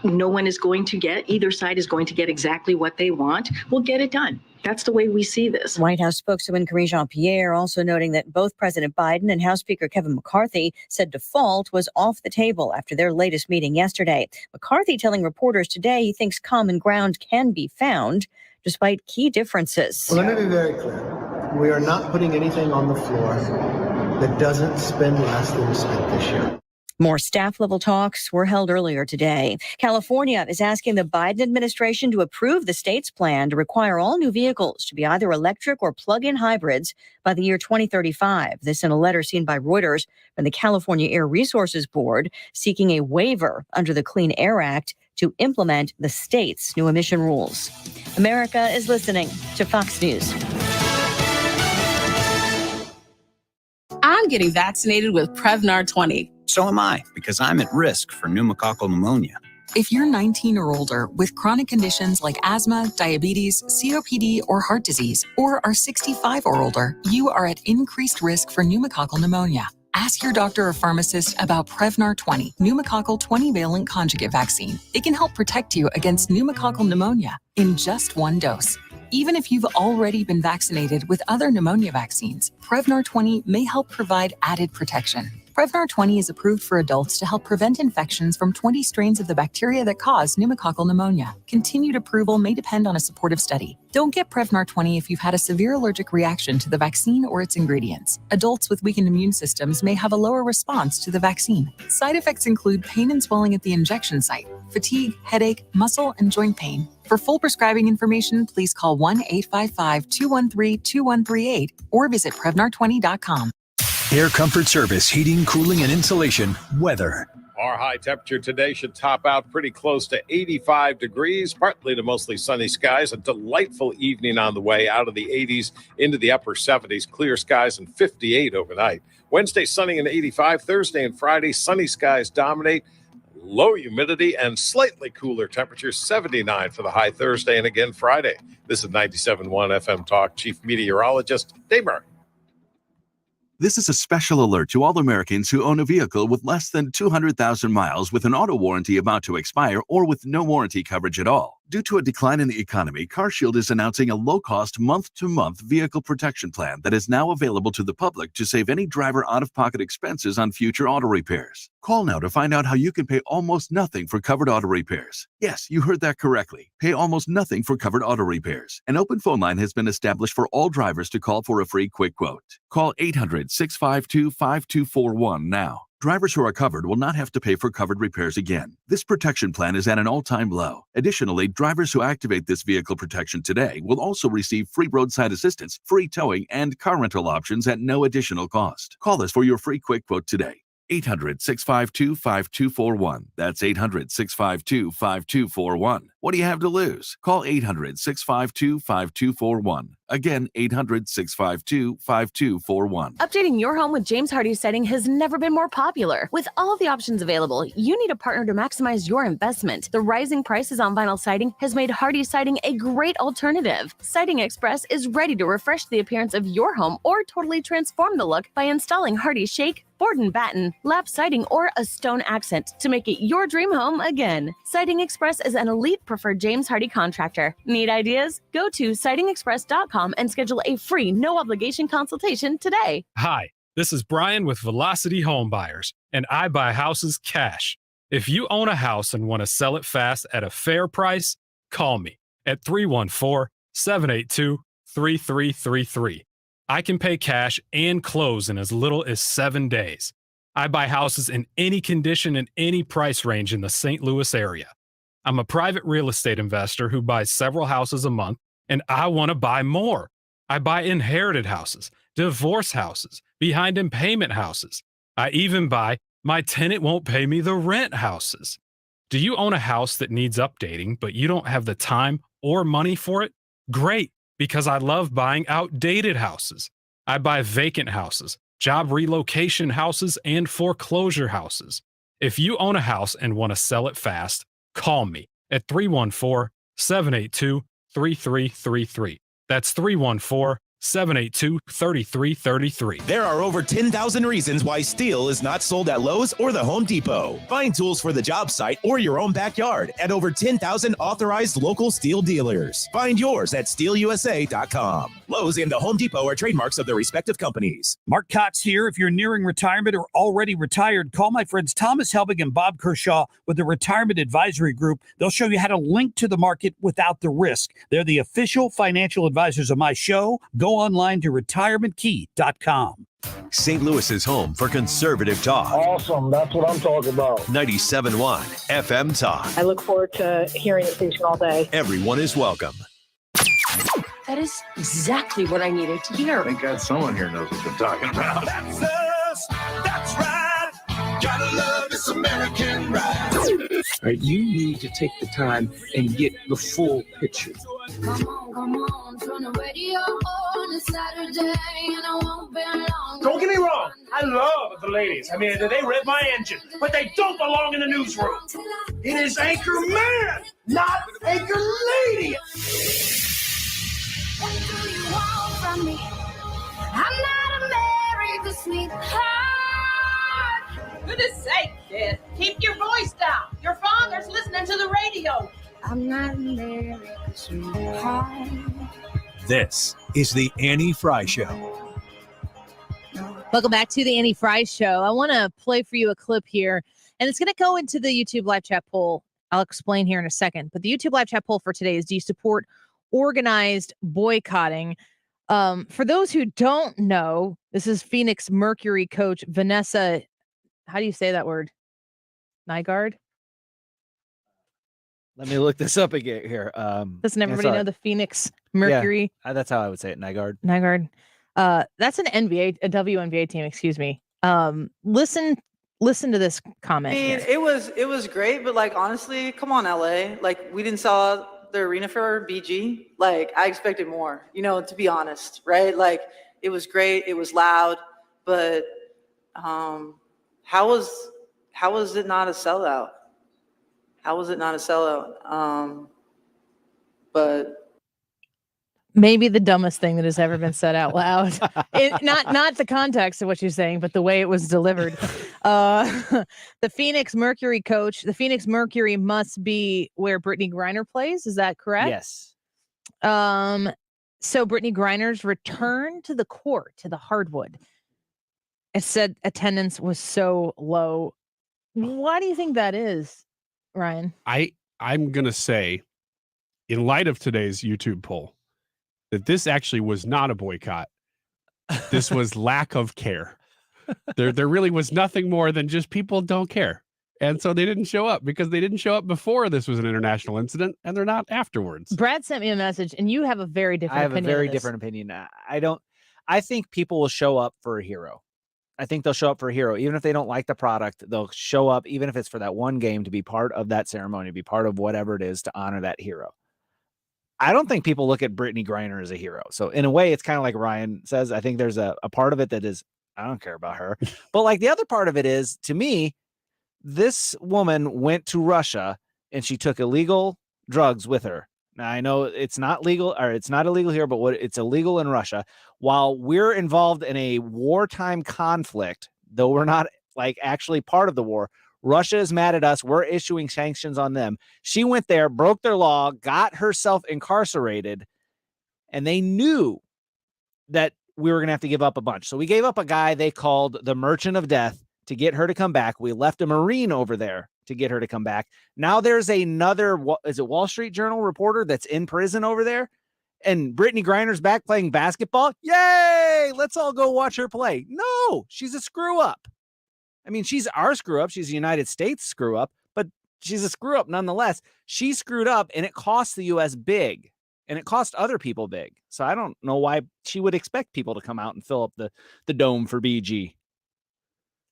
no one is going to get, either side is going to get exactly what they want, we'll get it done. That's the way we see this. White House spokeswoman Karine Jean-Pierre also noting that both President Biden and House Speaker Kevin McCarthy said default was off the table after their latest meeting yesterday. McCarthy telling reporters today he thinks common ground can be found despite key differences. Well, let me be very clear. We are not putting anything on the floor that doesn't spend less than we spent this year. More staff-level talks were held earlier today. California is asking the Biden administration to approve the state's plan to require all new vehicles to be either electric or plug-in hybrids by the year 2035. This in a letter seen by Reuters from the California Air Resources Board, seeking a waiver under the Clean Air Act to implement the state's new emission rules. America is listening to Fox News. I'm getting vaccinated with Prevnar 20. So am I, because I'm at risk for pneumococcal pneumonia. If you're 19 or older with chronic conditions like asthma, diabetes, COPD, or heart disease, or are 65 or older, you are at increased risk for pneumococcal pneumonia. Ask your doctor or pharmacist about Prevnar 20, pneumococcal 20-valent conjugate vaccine. It can help protect you against pneumococcal pneumonia in just one dose. Even if you've already been vaccinated with other pneumonia vaccines, Prevnar 20 may help provide added protection. Prevnar 20 is approved for adults to help prevent infections from 20 strains of the bacteria that cause pneumococcal pneumonia. Continued approval may depend on a supportive study. Don't get Prevnar 20 if you've had a severe allergic reaction to the vaccine or its ingredients. Adults with weakened immune systems may have a lower response to the vaccine. Side effects include pain and swelling at the injection site, fatigue, headache, muscle, and joint pain. For full prescribing information, please call 1-855-213-2138 or visit Prevnar20.com. Air Comfort Service, heating, cooling, and insulation. Weather. Our high temperature today should top out pretty close to 85 degrees, partly to mostly sunny skies. A delightful evening on the way, out of the 80s into the upper 70s. Clear skies and 58 overnight. Wednesday, sunny and 85. Thursday and Friday, sunny skies dominate. low humidity, and slightly cooler temperatures, 79 for the high Thursday and again Friday. This is 97.1 FM Talk Chief Meteorologist Dave Murray. This is a special alert to all Americans who own a vehicle with less than 200,000 miles with an auto warranty about to expire or with no warranty coverage at all. Due to a decline in the economy, CarShield is announcing a low-cost month-to-month vehicle protection plan that is now available to the public to save any driver out-of-pocket expenses on future auto repairs. Call now to find out how you can pay almost nothing for covered auto repairs. Yes, you heard that correctly. Pay almost nothing for covered auto repairs. An open phone line has been established for all drivers to call for a free quick quote. Call 800-652-5241 now. Drivers who are covered will not have to pay for covered repairs again. This protection plan is at an all-time low. Additionally, drivers who activate this vehicle protection today will also receive free roadside assistance, free towing, and car rental options at no additional cost. Call us for your free quick quote today. 800-652-5241. That's 800-652-5241. What do you have to lose? Call 800-652-5241. Again, 800-652-5241. Updating your home with James Hardie Siding has never been more popular. With all the options available, you need a partner to maximize your investment. The rising prices on vinyl siding has made Hardie Siding a great alternative. Siding Express is ready to refresh the appearance of your home or totally transform the look by installing Hardie Shake, board and batten, lap siding, or a stone accent to make it your dream home again. Siding Express is an elite preferred James Hardie contractor. Need ideas? Go to sidingexpress.com and schedule a free, no-obligation consultation today. Hi, this is Brian with Velocity Home Buyers, and I buy houses cash. If you own a house and want to sell it fast at a fair price, call me at 314-782-3333. I can pay cash and close in as little as 7 days. I buy houses in any condition and any price range in the St. Louis area. I'm a private real estate investor who buys several houses a month, and I want to buy more. I buy inherited houses, divorce houses, behind in payment houses. I even buy my tenant won't pay me the rent houses. Do you own a house that needs updating, but you don't have the time or money for it? Great, because I love buying outdated houses. I buy vacant houses, job relocation houses, and foreclosure houses. If you own a house and want to sell it fast, call me at 314-782-3333. That's 314-782-3333. There are over 10,000 reasons why steel is not sold at Lowe's or the Home Depot. Find tools for the job site or your own backyard at over 10,000 authorized local steel dealers. Find yours at steelusa.com. Lowe's and the Home Depot are trademarks of their respective companies. Mark Cox here. If you're nearing retirement or already retired, call my friends Thomas Helbig and Bob Kershaw with the Retirement Advisory Group. They'll show you how to link to the market without the risk. They're the official financial advisors of my show. Go online to retirementkey.com. St. Louis's home for conservative talk. Awesome. That's what I'm talking about. 97.1 FM Talk. I look forward to hearing the station all day. Everyone is welcome. That is exactly what I needed to hear. Thank God someone here knows what they're talking about. That's us. That's right. Gotta love this American ride. All right, you need to take the time and get the full picture. Come on, turn the radio on. It's Saturday and I won't be long. Don't get me wrong. I love the ladies. I mean, they rev my engine, but they don't belong in the newsroom. It is Anchor Man, not Anchor Lady. What do you want from me? I'm not America's sweetheart. Goodness sake, kid. Keep your voice down. Your father's listening to the radio. I'm not America's sweetheart. This is the Annie Frey Show. Welcome back to the Annie Frey Show. I want to play for you a clip here, and it's going to go into the YouTube live chat poll. I'll explain here in a second. But the YouTube live chat poll for today is, do you support organized boycotting? For those who don't know, this is Phoenix Mercury coach Vanessa. How do you say that word? Nygaard? Let me look this up again here. Doesn't everybody know the Phoenix Mercury? Yeah, that's how I would say it. Nygaard. That's an NBA, a WNBA team. Excuse me. Listen to this comment. I mean, here. it was great, but like honestly, come on, LA. Like we didn't sell out the arena for BG. Like I expected more. To be honest, right? Like it was great. It was loud, but how was it not a sellout? How was it not a sellout? But maybe the dumbest thing that has ever been said out loud. Not the context of what you're saying, but the way it was delivered. The Phoenix Mercury coach, the Phoenix Mercury must be where Brittany Griner plays. Is that correct? Yes. So Brittany Griner's return to the court, to the hardwood, it said attendance was so low. Why do you think that is, Ryan? I'm going to say, in light of today's YouTube poll, that this actually was not a boycott. This was lack of care. There really was nothing more than just people don't care. And so they didn't show up because they didn't show up before this was an international incident, and they're not afterwards. Brad sent me a message, and you have a very different opinion. I have a very different opinion. I think people will show up for a hero. I think they'll show up for a hero. Even if they don't like the product, they'll show up, even if it's for that one game, to be part of that ceremony, to be part of whatever it is to honor that hero. I don't think people look at Brittany Griner as a hero. So in a way, it's kind of like Ryan says. I think there's a part of it that is, I don't care about her. But like the other part of it is, to me, this woman went to Russia and she took illegal drugs with her. Now, I know it's not legal, or it's not illegal here, but it's illegal in Russia. While we're involved in a wartime conflict, though we're not like actually part of the war, Russia is mad at us. We're issuing sanctions on them. She went there, broke their law, got herself incarcerated, and they knew that we were going to have to give up a bunch. So we gave up a guy they called the Merchant of Death to get her to come back. We left a Marine over there to get her to come back. Now there's another, is it Wall Street Journal reporter that's in prison over there? And Brittany Griner's back playing basketball. Yay! Let's all go watch her play. No, she's a screw up. I mean, she's our screw up. She's a United States screw up, but she's a screw up nonetheless. She screwed up, and it cost the U.S. big, and it cost other people big. So I don't know why she would expect people to come out and fill up the dome for BG.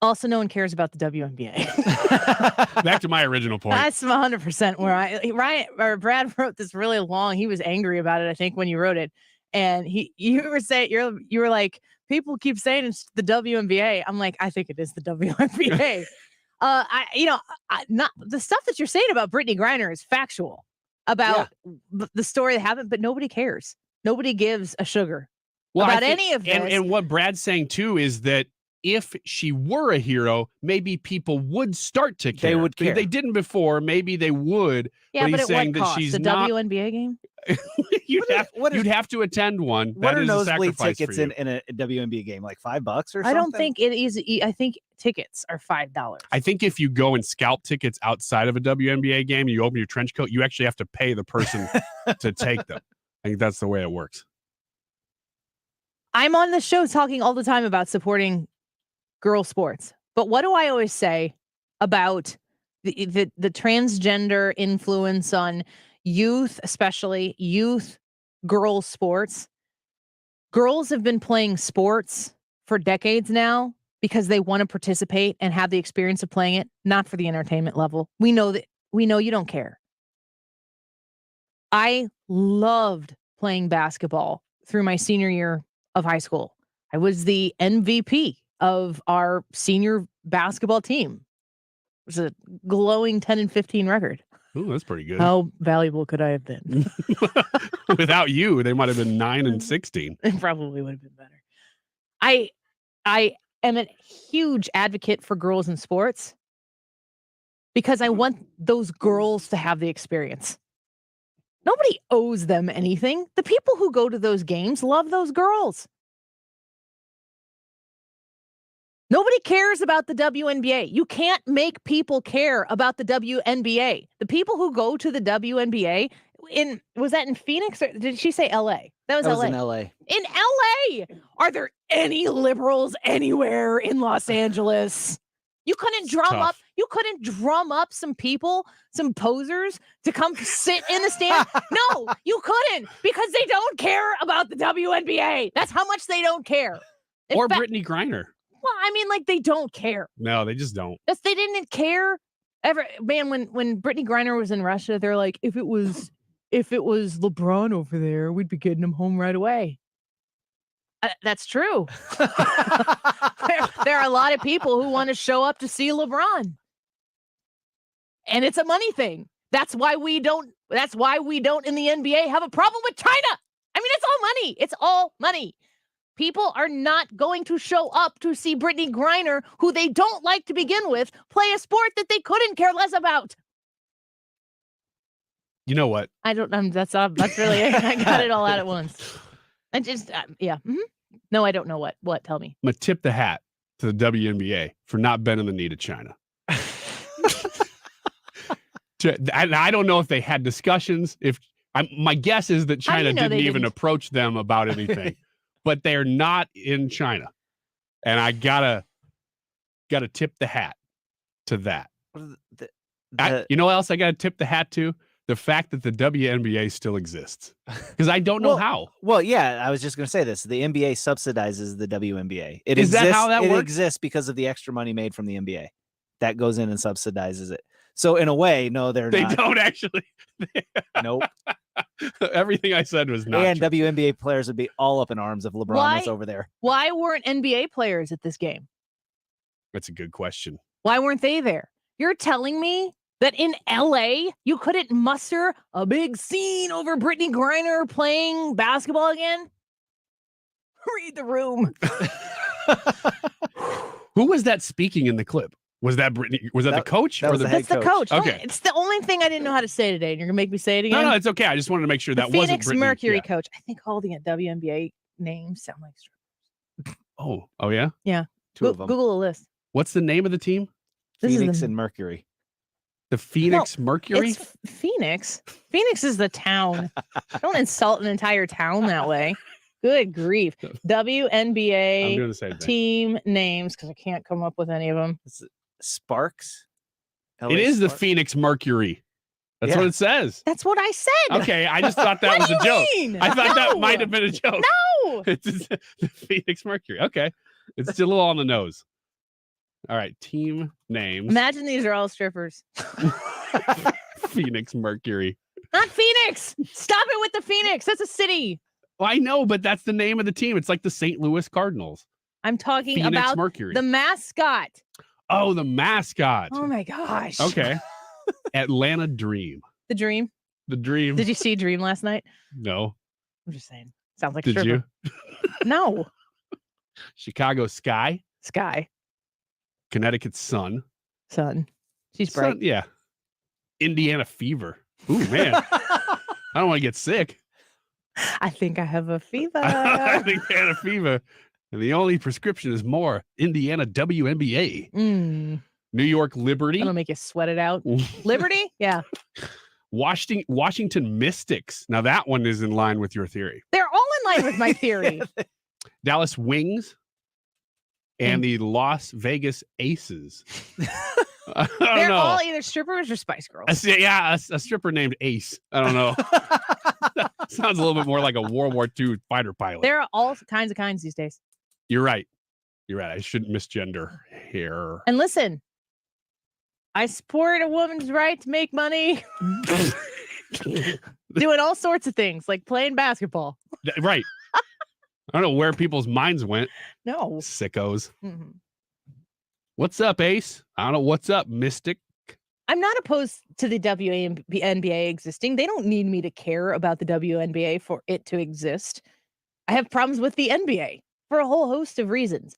Also, no one cares about the WNBA. Back to my original point. That's 100% where Brad wrote this really long. He was angry about it, I think, when you wrote it. And you were like, people keep saying it's the WNBA. I'm like, I think it is the WNBA. Not the stuff that you're saying about Brittany Griner is factual about the story that happened, but nobody cares. Nobody gives a sugar about any of this. And what Brad's saying too is that if she were a hero, maybe people would start to care. They would care. If they didn't before, maybe they would. Yeah, but he's at saying what cost? that she's the not. WNBA game? You'd have to attend one. What that are is nosebleed a tickets in a WNBA game? Like $5 or something? I don't think it is. I think tickets are $5. I think if you go and scalp tickets outside of a WNBA game, you open your trench coat, you actually have to pay the person to take them. I think that's the way it works. I'm on the show talking all the time about supporting girl sports. But what do I always say about the transgender influence on youth, especially youth girls sports? Girls have been playing sports for decades now because they want to participate and have the experience of playing it, not for the entertainment level. We know you don't care. I loved playing basketball through my senior year of high school. I was the MVP of our senior basketball team. It was a glowing 10-15 record. Ooh, that's pretty good. How valuable could I have been? Without you, they might have been 9-16. It probably would have been better. I am a huge advocate for girls in sports because I want those girls to have the experience. Nobody owes them anything. The people who go to those games love those girls. Nobody cares about the WNBA. You can't make people care about the WNBA. The people who go to the WNBA was that in Phoenix or did she say LA? That was LA. In LA. In LA. Are there any liberals anywhere in Los Angeles? You couldn't drum up some people, some posers to come sit in the stand. No, you couldn't because they don't care about the WNBA. That's how much they don't care. Or Brittany Griner. Well, I mean, like, they don't care. No, they just don't. They didn't care ever. Man, when Brittany Griner was in Russia, they're like, if it was LeBron over there, we'd be getting him home right away. That's true. There are a lot of people who want to show up to see LeBron. And it's a money thing. That's why we don't in the NBA have a problem with China. I mean, it's all money. It's all money. People are not going to show up to see Brittany Griner, who they don't like to begin with, play a sport that they couldn't care less about. You know what? I don't. That's really. I got it all out at once. I just, yeah. Mm-hmm. No, I don't know what. What? Tell me. I'm gonna tip the hat to the WNBA for not bending the knee to China. I don't know if they had discussions. My guess is that China didn't even approach them about anything, but they're not in China, and I gotta tip the hat to that. You know what else I gotta tip the hat to? The fact that the WNBA still exists, because I don't know how. Well, yeah, I was just going to say this. The NBA subsidizes the WNBA. Is that how that works? It exists because of the extra money made from the NBA. That goes in and subsidizes it. So in a way, no, they don't actually. Nope. Everything I said was not and true. WNBA players would be all up in arms if LeBron was over there. Why weren't NBA players at this game? That's a good question. Why weren't they there? You're telling me that in LA, you couldn't muster a big scene over Brittany Griner playing basketball again? Read the room. Who was that speaking in the clip? Was that Brittany? Was that the coach? That was the head coach? That's the coach. Okay. It's the only thing I didn't know how to say today, and you're going to make me say it again? No, it's okay. I just wanted to make sure that wasn't Phoenix Brittany. Mercury coach. I think all the WNBA names sound like strippers. Oh yeah? Yeah. Two of them. Google a list. What's the name of the team? Phoenix and Mercury. The Phoenix Mercury? It's Phoenix. Phoenix is the town. Don't insult an entire town that way. Good grief. WNBA I'm doing the same thing. team names, because I can't come up with any of them. Sparks? It is the Phoenix Mercury. That's what it says. That's what I said. Okay, I just thought that was a joke. Mean? I thought that No. might have been a joke. No. It's the Phoenix Mercury. Okay. It's still a little on the nose. All right, team names. Imagine these are all strippers. Phoenix Mercury. Not Phoenix. Stop it with the Phoenix. That's a city. Well, I know, but that's the name of the team. It's like the St. Louis Cardinals. I'm talking Phoenix about Mercury. the mascot. Oh, the mascot. Oh my gosh. Okay. Atlanta Dream. The Dream. The Dream. Did you see Dream last night? No. I'm just saying. Sounds like Did a stripper. you? No. Chicago Sky. Sky. Connecticut Sun. Sun. She's bright. Sun, yeah. Indiana Fever. Ooh, man. I don't want to get sick. I think I have a fever. I think I had a fever. And the only prescription is more Indiana WNBA. New York Liberty. That'll make you sweat it out. Liberty? Yeah. Washington Mystics. Now that one is in line with your theory. They're all in line with my theory. Dallas Wings and the Las Vegas Aces. I don't They're know. all either strippers or Spice Girls. A stripper named Ace. I don't know. Sounds a little bit more like a World War II fighter pilot. There are all kinds these days. You're right. I shouldn't misgender hair. And listen, I support a woman's right to make money. Doing all sorts of things, like playing basketball. Right. I don't know where people's minds went. No. Sickos. Mm-hmm. What's up, Ace? I don't know. What's up, Mystic? I'm not opposed to the WNBA existing. They don't need me to care about the WNBA for it to exist. I have problems with the NBA for a whole host of reasons.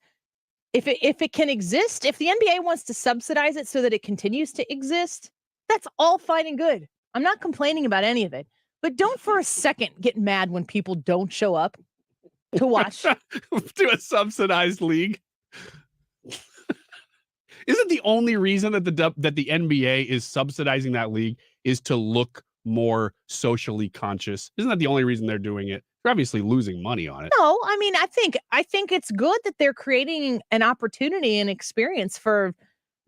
If it can exist, if the NBA wants to subsidize it so that it continues to exist, that's all fine and good. I'm not complaining about any of it. But don't for a second get mad when people don't show up to watch. To a subsidized league. Isn't the only reason that the NBA is subsidizing that league is to look more socially conscious? Isn't that the only reason they're doing it? They're obviously losing money on it. No, I mean, I think it's good that they're creating an opportunity and experience for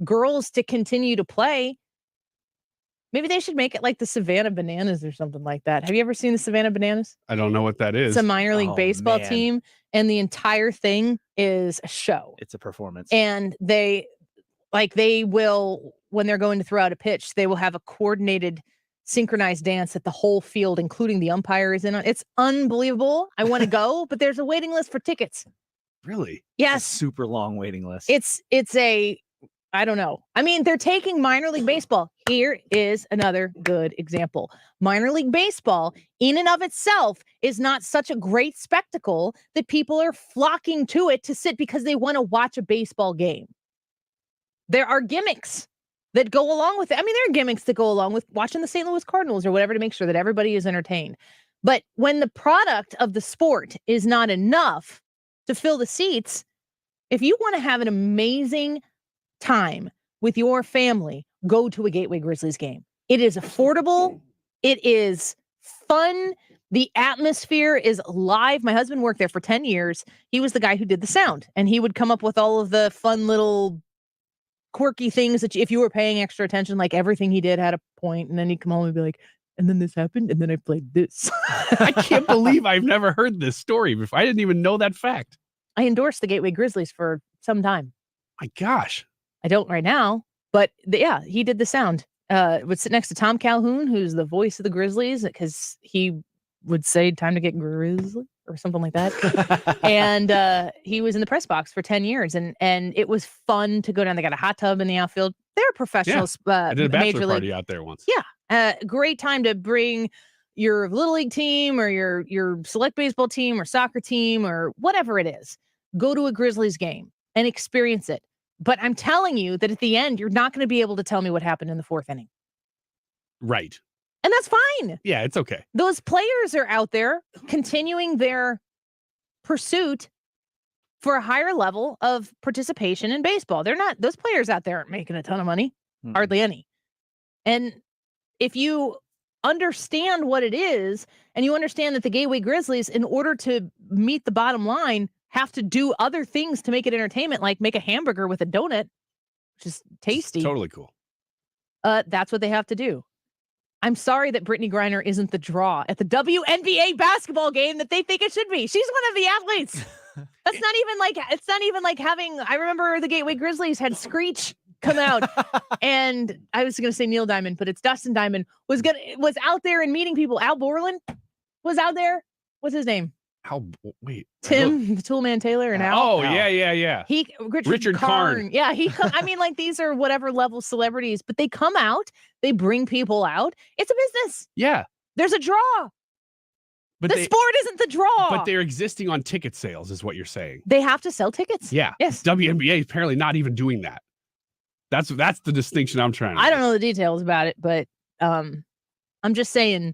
girls to continue to play. Maybe they should make it like the Savannah Bananas or something like that. Have you ever seen the Savannah Bananas? I don't know what that is. It's a minor league baseball team, and the entire thing is a show. It's a performance. And they will, when they're going to throw out a pitch, they will have a coordinated, synchronized dance that the whole field, including the umpire, is in on. It's unbelievable. I want to go, but there's a waiting list for tickets. Really? Yes. Super long waiting list. It's a I don't know. I mean, they're taking minor league baseball. Here is another good example. Minor league baseball, in and of itself, is not such a great spectacle that people are flocking to it to sit because they want to watch a baseball game. There are gimmicks that go along with it. I mean, there are gimmicks that go along with watching the St. Louis Cardinals or whatever to make sure that everybody is entertained. But when the product of the sport is not enough to fill the seats, if you want to have an amazing time with your family, go to a Gateway Grizzlies game. It is affordable. It is fun. The atmosphere is live. My husband worked there for 10 years. He was the guy who did the sound, and he would come up with all of the fun little quirky things that if you were paying extra attention, like everything he did had a point, and then he'd come home and be like, and then this happened, and then I played this. I can't believe I've never heard this story before. I didn't even know that fact. I endorsed the Gateway Grizzlies for some time. My gosh. I don't right now, but yeah, he did the sound. Would sit next to Tom Calhoun, who's the voice of the Grizzlies, because he would say time to get grizzly or something like that. And he was in the press box for 10 years, and it was fun to go down. They got a hot tub in the outfield. They're professionals. I did a bachelor Major party League. out there once. Yeah. Great time to bring your little league team or your select baseball team or soccer team or whatever it is. Go to a Grizzlies game and experience it. But I'm telling you that at the end, you're not going to be able to tell me what happened in the fourth inning. Right. And that's fine. Yeah, it's okay. Those players are out there continuing their pursuit for a higher level of participation in baseball. Those players out there aren't making a ton of money, hardly any. And if you understand what it is, and you understand that the Gateway Grizzlies, in order to meet the bottom line, have to do other things to make it entertainment, like make a hamburger with a donut, which is tasty. It's totally cool. That's what they have to do. I'm sorry that Brittany Griner isn't the draw at the WNBA basketball game that they think it should be. She's one of the athletes. It's not even like having, I remember the Gateway Grizzlies had Screech come out, and I was going to say Neil Diamond, but it's Dustin Diamond was out there and meeting people. Al Borland was out there. What's his name? Tim, the Toolman Taylor, and Al. Oh, yeah. Richard Karn. Yeah, I mean, like, these are whatever level celebrities, but they come out, they bring people out. It's a business. Yeah. There's a draw. But the sport isn't the draw. But they're existing on ticket sales, is what you're saying. They have to sell tickets. Yeah. Yes. WNBA is apparently not even doing that. That's the distinction I'm trying to I don't know the details about it, but I'm just saying,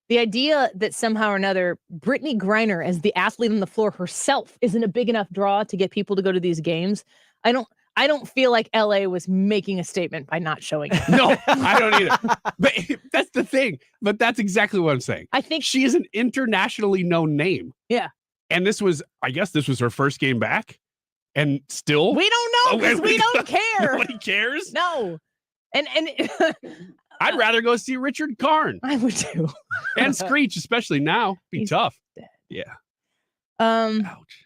the idea that somehow or another Brittany Griner, as the athlete on the floor herself, isn't a big enough draw to get people to go to these games. I don't feel like LA was making a statement by not showing it. No, I don't either. But that's the thing. But that's exactly what I'm saying. I think she is an internationally known name. Yeah. And I guess this was her first game back. And still, we don't know because we don't care. Nobody cares. No. And I'd rather go see Richard Karn. I would too. And Screech, especially now. Be tough. Dead. Yeah. Ouch.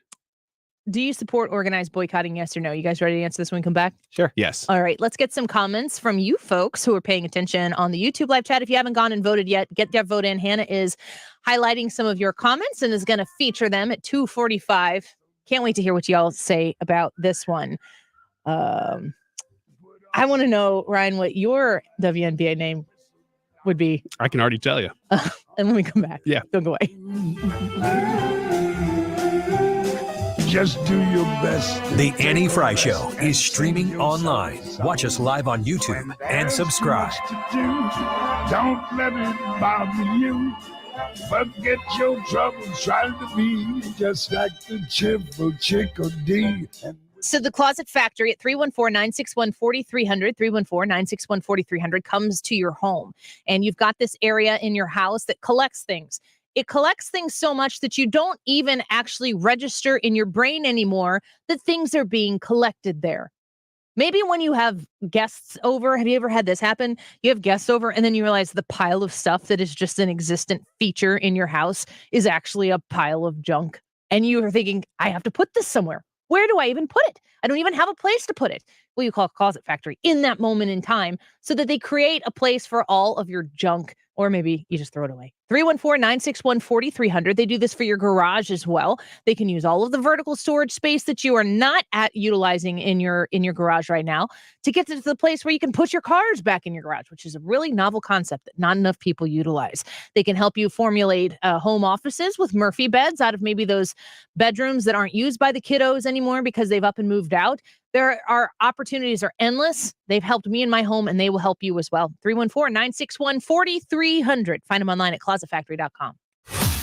Do you support organized boycotting? Yes or no? You guys ready to answer this when we come back? Sure. Yes. All right. Let's get some comments from you folks who are paying attention on the YouTube live chat. If you haven't gone and voted yet, get that vote in. Hannah is highlighting some of your comments and is going to feature them at 2:45. Can't wait to hear what y'all say about this one. I want to know, Ryan, what your WNBA name would be. I can already tell you. And when we come back. Yeah. Don't go away. Just do your best. The Annie Frey Show is streaming online. Watch us live on YouTube and subscribe. Don't let it bother you. Forget your troubles, trying to be just like the cheerful chickadee. So the Closet Factory at 314-961-4300, 314-961-4300 comes to your home. And you've got this area in your house that collects things. It collects things so much that you don't even actually register in your brain anymore that things are being collected there. Maybe when you have guests over, have you ever had this happen? You have guests over and then you realize the pile of stuff that is just an existent feature in your house is actually a pile of junk. And you are thinking, I have to put this somewhere. Where do I even put it? I don't even have a place to put it. Well, you call Closet Factory in that moment in time so that they create a place for all of your junk, or maybe you just throw it away. 314-961-4300. They do this for your garage as well. They can use all of the vertical storage space that you are not utilizing in your garage right now to get to the place where you can put your cars back in your garage, which is a really novel concept that not enough people utilize. They can help you formulate home offices with Murphy beds out of maybe those bedrooms that aren't used by the kiddos anymore because they've up and moved out. There are opportunities are endless. They've helped me in my home, and they will help you as well. 314-961-4300. Find them online at closetfactory.com.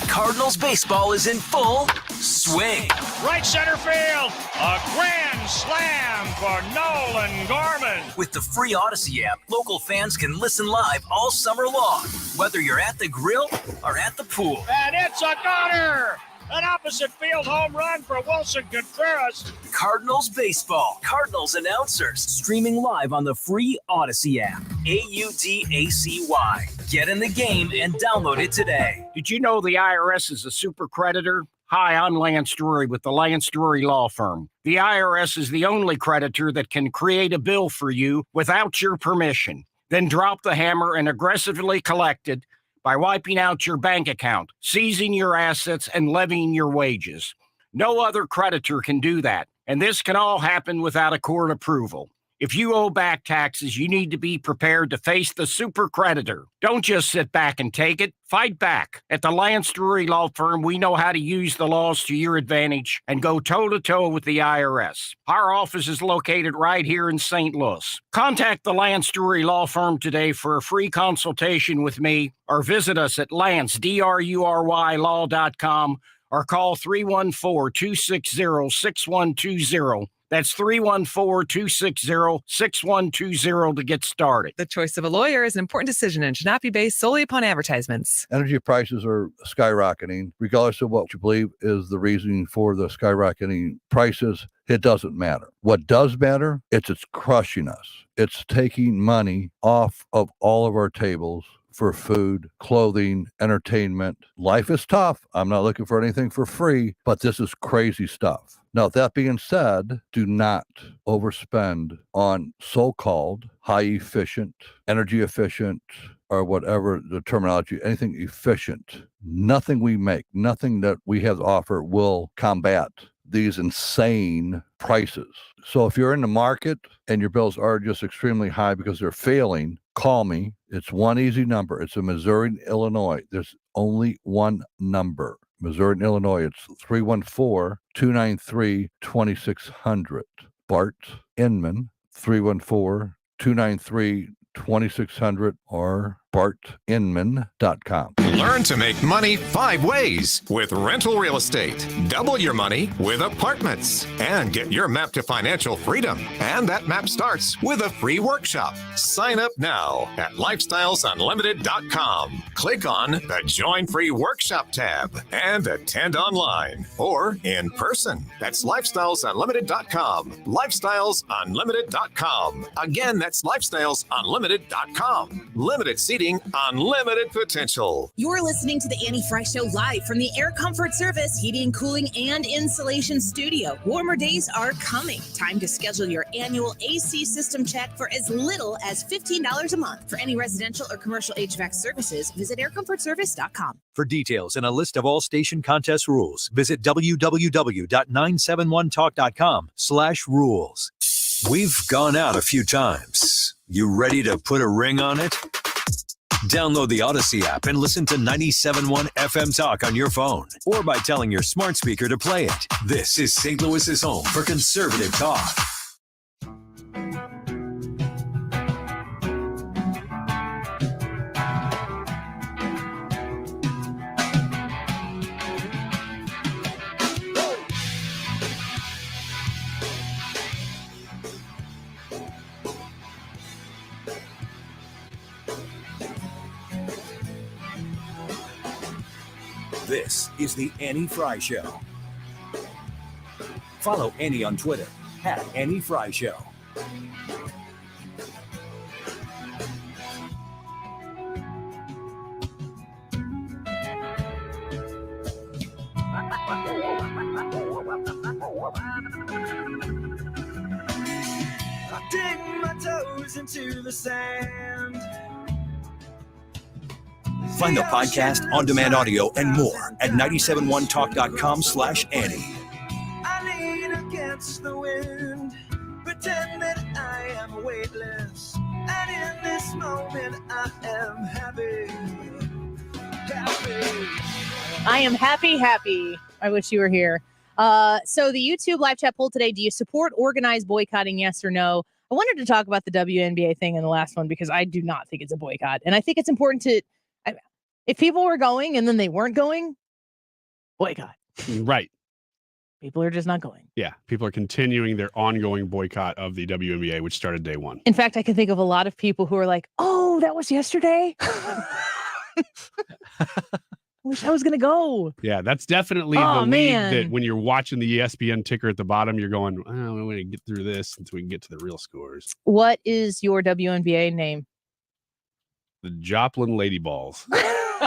Cardinals baseball is in full swing. Right center field, a grand slam for Nolan Gorman. With the free Odyssey app, local fans can listen live all summer long, whether you're at the grill or at the pool. And it's a goner! An opposite field home run for Wilson Contreras. Cardinals baseball. Cardinals announcers. Streaming live on the free Odyssey app. AUDACY. Get in the game and download it today. Did you know the IRS is a super creditor? Hi, I'm Lance Drury with the Lance Drury Law Firm. The IRS is the only creditor that can create a bill for you without your permission, then drop the hammer and aggressively collect it by wiping out your bank account, seizing your assets, and levying your wages. No other creditor can do that, and this can all happen without a court approval. If you owe back taxes, you need to be prepared to face the super creditor. Don't just sit back and take it. Fight back. At the Lance Drury Law Firm, we know how to use the laws to your advantage and go toe-to-toe with the IRS. Our office is located right here in St. Louis. Contact the Lance Drury Law Firm today for a free consultation with me, or visit us at lancedrurylaw.com or call 314-260-6120. That's 314-260-6120 to get started. The choice of a lawyer is an important decision and should not be based solely upon advertisements. Energy prices are skyrocketing. Regardless of what you believe is the reasoning for the skyrocketing prices, it doesn't matter. What does matter, it's crushing us. It's taking money off of all of our tables for food, clothing, entertainment. Life is tough. I'm not looking for anything for free, but this is crazy stuff. Now, that being said, do not overspend on so-called high efficient, energy efficient, or whatever the terminology, anything efficient. Nothing we make, nothing that we have to offer will combat these insane prices. So if you're in the market and your bills are just extremely high because they're failing, call me. It's one easy number. It's in Missouri and Illinois. There's only one number. Missouri and Illinois. It's 314-293-2600. Bart Inman, 314-293-2600 or bartinman.com. Learn to make money 5 ways with rental real estate. Double your money with apartments and get your map to financial freedom. And that map starts with a free workshop. Sign up now at lifestylesunlimited.com. Click on the Join Free Workshop tab and attend online or in person. That's lifestylesunlimited.com. Lifestylesunlimited.com. Again, that's lifestylesunlimited.com. Limited seating, unlimited potential. You're listening to the Annie Frey Show live from the Air Comfort Service Heating, Cooling, and Insulation Studio. Warmer days are coming. Time to schedule your annual AC system check for as little as $15 a month. For any residential or commercial HVAC services, visit aircomfortservice.com. For details and a list of all station contest rules, visit www.971talk.com/rules. We've gone out a few times. You ready to put a ring on it? Download the Odyssey app and listen to 97.1 FM Talk on your phone or by telling your smart speaker to play it. This is St. Louis's home for conservative talk. This is the Annie Frey Show. Follow Annie on Twitter @Annie Frey Show. I dig my toes into the sand. Find the podcast, on-demand audio, and more at 971talk.com/Annie. I lean against the wind, pretend that I am weightless, and in this moment I am happy. I am happy. I wish you were here. So the YouTube live chat poll today, do you support organized boycotting, yes or no? I wanted to talk about the WNBA thing in the last one because I do not think it's a boycott. And I think it's important to, if people were going and then they weren't going, boycott. Right. People are just not going. Yeah. People are continuing their ongoing boycott of the WNBA, which started day one. In fact, I can think of a lot of people who are like, oh, that was yesterday. Wish I was going to go. Yeah, that's definitely the league that when you're watching the ESPN ticker at the bottom, you're going, oh, I'm going to get through this until we can get to the real scores. What is your WNBA name? The Joplin Lady Balls. I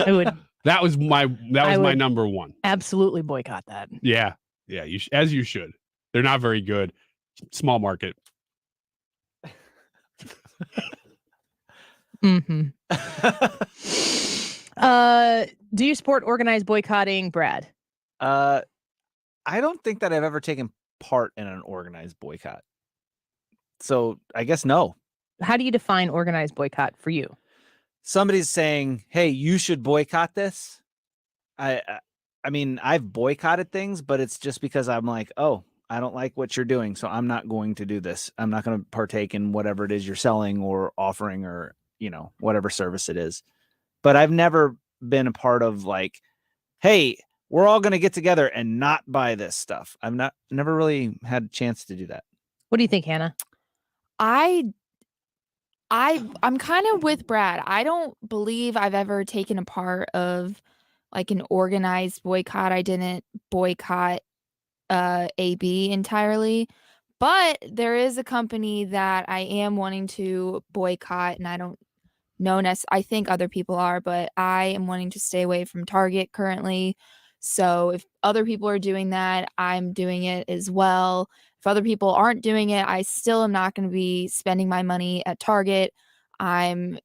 would. That was my number one. Absolutely boycott that. Yeah. Yeah. As you should. They're not very good. Small market. Mm-hmm. Do you support organized boycotting, Brad? I don't think that I've ever taken part in an organized boycott. So I guess no. How do you define organized boycott for you? Somebody's saying, hey, you should boycott this. I mean, I've boycotted things, but it's just because I'm like, oh, I don't like what you're doing, so I'm not going to do this. I'm not going to partake in whatever it is you're selling or offering or, whatever service it is. But I've never been a part of like, hey, we're all going to get together and not buy this stuff. I've never really had a chance to do that. What do you think, Hannah? I'm kind of with Brad. I don't believe I've ever taken a part of like an organized boycott. I didn't boycott AB entirely, but there is a company that I am wanting to boycott, and I don't know I think other people are, but I am wanting to stay away from Target currently. So if other people are doing that, I'm doing it as well. If other people aren't doing it, I still am not going to be spending my money at Target. I'm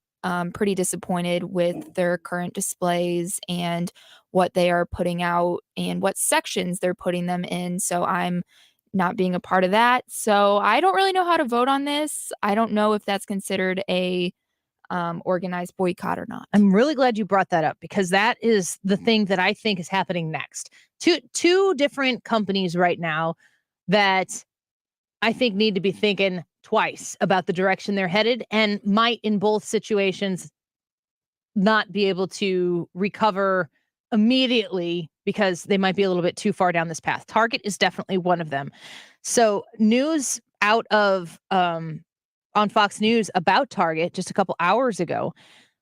pretty disappointed with their current displays and what they are putting out and what sections they're putting them in. So I'm not being a part of that. So I don't really know how to vote on this. I don't know if that's considered a organized boycott or not. I'm really glad you brought that up because that is the thing that I think is happening next. Two different companies right now that I think need to be thinking twice about the direction they're headed and might in both situations not be able to recover immediately because they might be a little bit too far down this path. Target is definitely one of them. So news out of on Fox News about Target just a couple hours ago.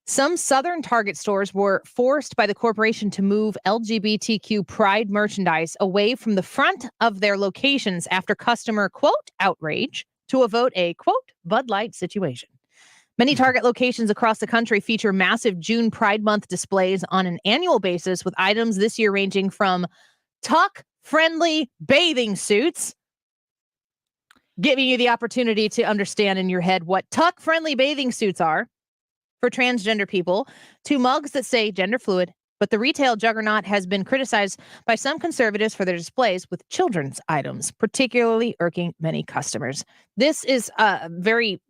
Some Southern Target stores were forced by the corporation to move LGBTQ pride merchandise away from the front of their locations after customer, quote, outrage to avoid a, quote, Bud Light situation. Many Target locations across the country feature massive June Pride Month displays on an annual basis with items this year ranging from tuck-friendly bathing suits, giving you the opportunity to understand in your head what tuck-friendly bathing suits are for transgender people, to mugs that say gender fluid, but the retail juggernaut has been criticized by some conservatives for their displays with children's items, particularly irking many customers. This is very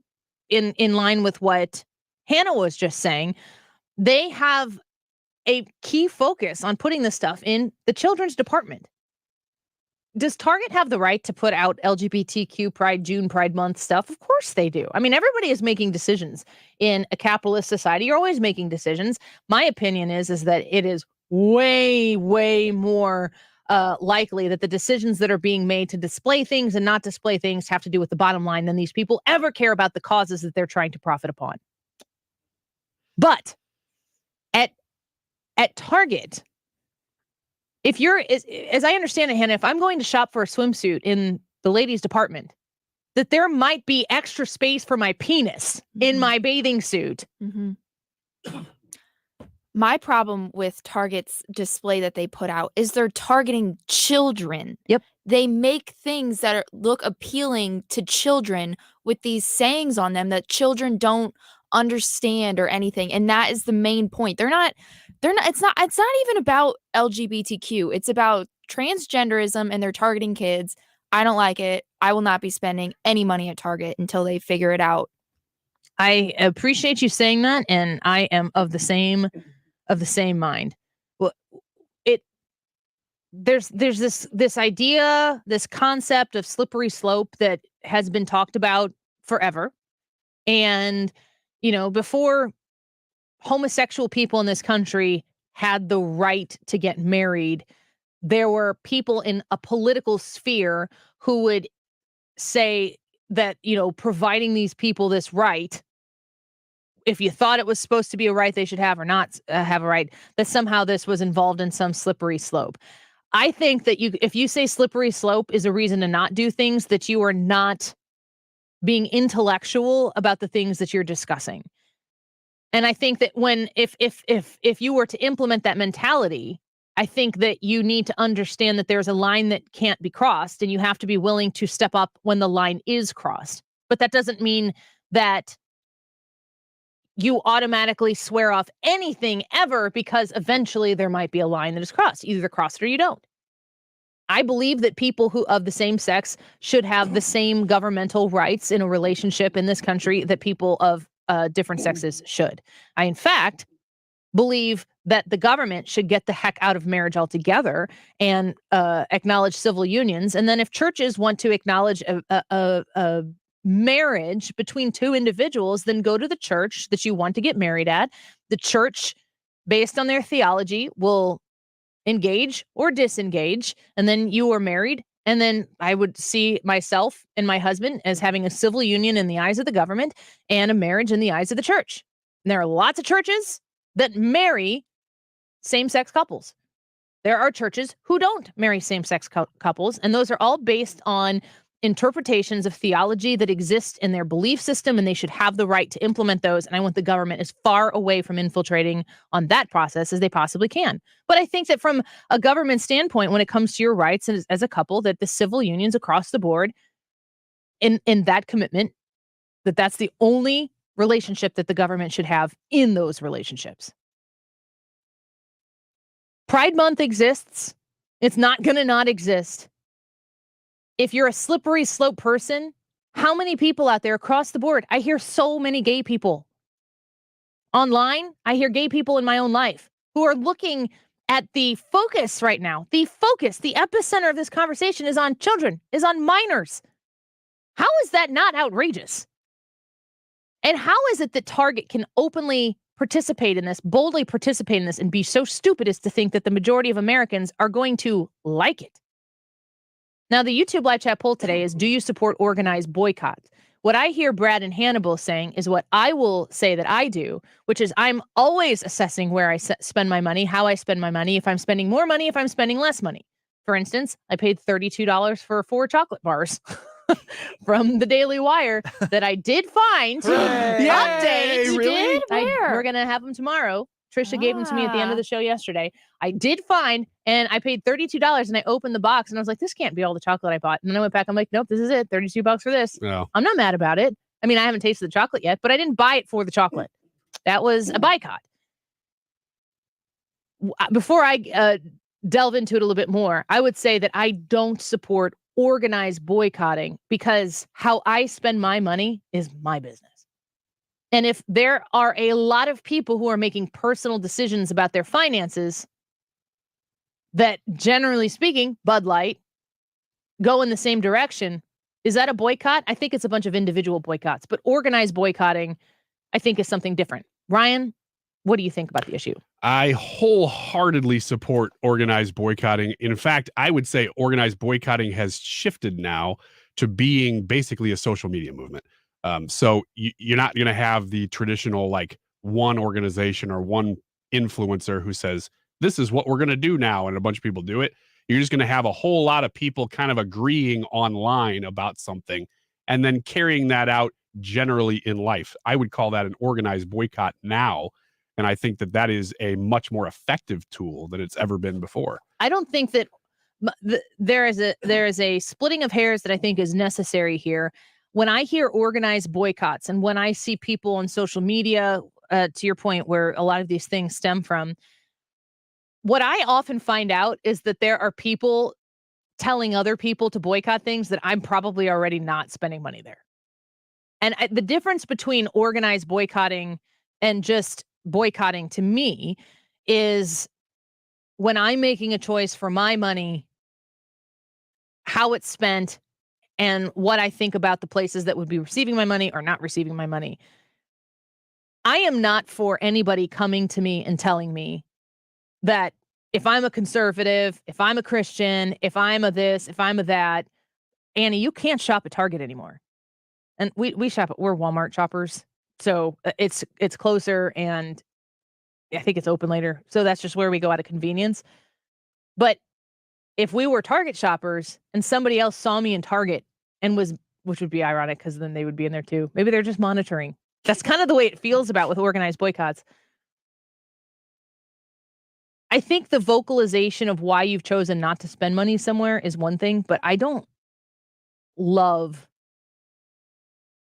in line with what Hannah was just saying. They have a key focus on putting this stuff in the children's department. Does Target have the right to put out LGBTQ June Pride Month stuff? Of course they do. I mean, everybody is making decisions in a capitalist society. You're always making decisions. My opinion is that it is way, way more likely that the decisions that are being made to display things and not display things have to do with the bottom line than these people ever care about the causes that they're trying to profit upon. But at Target, if you're, as I understand it, Hannah, if I'm going to shop for a swimsuit in the ladies' department, that there might be extra space for my penis in my bathing suit. Mm-hmm. My problem with Target's display that they put out is they're targeting children. Yep. They make things that look appealing to children with these sayings on them that children don't understand or anything. And that is the main point. It's not even about LGBTQ. It's about transgenderism, and they're targeting kids. I don't like it. I will not be spending any money at Target until they figure it out. I appreciate you saying that, and I am of the same mind. Well, there's this idea, this concept of slippery slope that has been talked about forever. And, before homosexual people in this country had the right to get married, there were people in a political sphere who would say that, providing these people this right, if you thought it was supposed to be a right they should have or not have a right, that somehow this was involved in some slippery slope. I think that if you say slippery slope is a reason to not do things, that you are not being intellectual about the things that you're discussing. And I think that if you were to implement that mentality, I think that you need to understand that there's a line that can't be crossed, and you have to be willing to step up when the line is crossed. But that doesn't mean that you automatically swear off anything ever, because eventually there might be a line that is crossed. Either cross it or you don't. I believe that people who of the same sex should have the same governmental rights in a relationship in this country that people of different sexes should. I, in fact, believe that the government should get the heck out of marriage altogether and acknowledge civil unions. And then if churches want to acknowledge a marriage between two individuals, then go to the church that you want to get married at. The church, based on their theology, will engage or disengage, and then you are married. And then I would see myself and my husband as having a civil union in the eyes of the government and a marriage in the eyes of the church. And there are lots of churches that marry same-sex couples. There are churches who don't marry same-sex couples, and those are all based on interpretations of theology that exist in their belief system, and they should have the right to implement those. And I want the government as far away from infiltrating on that process as they possibly can. But I think that from a government standpoint, when it comes to your rights as a couple, that the civil unions across the board in that commitment, that's the only relationship that the government should have in those relationships. Pride Month exists. It's not going to not exist. If you're a slippery slope person, how many people out there across the board? I hear so many gay people online. I hear gay people in my own life who are looking at the focus right now. The epicenter of this conversation is on children, is on minors. How is that not outrageous? And how is it that Target can openly participate in this, boldly participate in this, and be so stupid as to think that the majority of Americans are going to like it? Now, the YouTube live chat poll today is, do you support organized boycotts? What I hear Brad and Hannibal saying is what I will say that I do, which is I'm always assessing where I spend my money, how I spend my money, if I'm spending more money, if I'm spending less money. For instance, I paid $32 for 4 chocolate bars from the Daily Wire that I did find. Update. You did? Where? We're going to have them tomorrow. Trisha gave them to me at the end of the show yesterday. I did find, and I paid $32, and I opened the box, and I was like, this can't be all the chocolate I bought. And then I went back. I'm like, nope, this is it. $32 for this. No. I'm not mad about it. I mean, I haven't tasted the chocolate yet, but I didn't buy it for the chocolate. That was a boycott. Before I delve into it a little bit more, I would say that I don't support organized boycotting, because how I spend my money is my business. And if there are a lot of people who are making personal decisions about their finances that, generally speaking, Bud Light, go in the same direction, is that a boycott? I think it's a bunch of individual boycotts. But organized boycotting, I think, is something different. Ryan, what do you think about the issue? I wholeheartedly support organized boycotting. In fact, I would say organized boycotting has shifted now to being basically a social media movement. So you're not going to have the traditional, like, one organization or one influencer who says, this is what we're going to do now, and a bunch of people do it. You're just going to have a whole lot of people kind of agreeing online about something and then carrying that out generally in life. I would call that an organized boycott now. And I think that is a much more effective tool than it's ever been before. I don't think that there is a splitting of hairs that I think is necessary here. When I hear organized boycotts and when I see people on social media, to your point, where a lot of these things stem from, what I often find out is that there are people telling other people to boycott things that I'm probably already not spending money there. And the difference between organized boycotting and just boycotting to me is when I'm making a choice for my money, how it's spent, and what I think about the places that would be receiving my money or not receiving my money. I am not for anybody coming to me and telling me that if I'm a conservative, if I'm a Christian, if I'm a this, if I'm a that, Annie, you can't shop at Target anymore. And we shop, we're Walmart shoppers. So it's closer, and I think it's open later. So that's just where we go out of convenience. But if we were Target shoppers and somebody else saw me in Target and which would be ironic because then they would be in there too. Maybe they're just monitoring. That's kind of the way it feels about with organized boycotts. I think the vocalization of why you've chosen not to spend money somewhere is one thing, but I don't love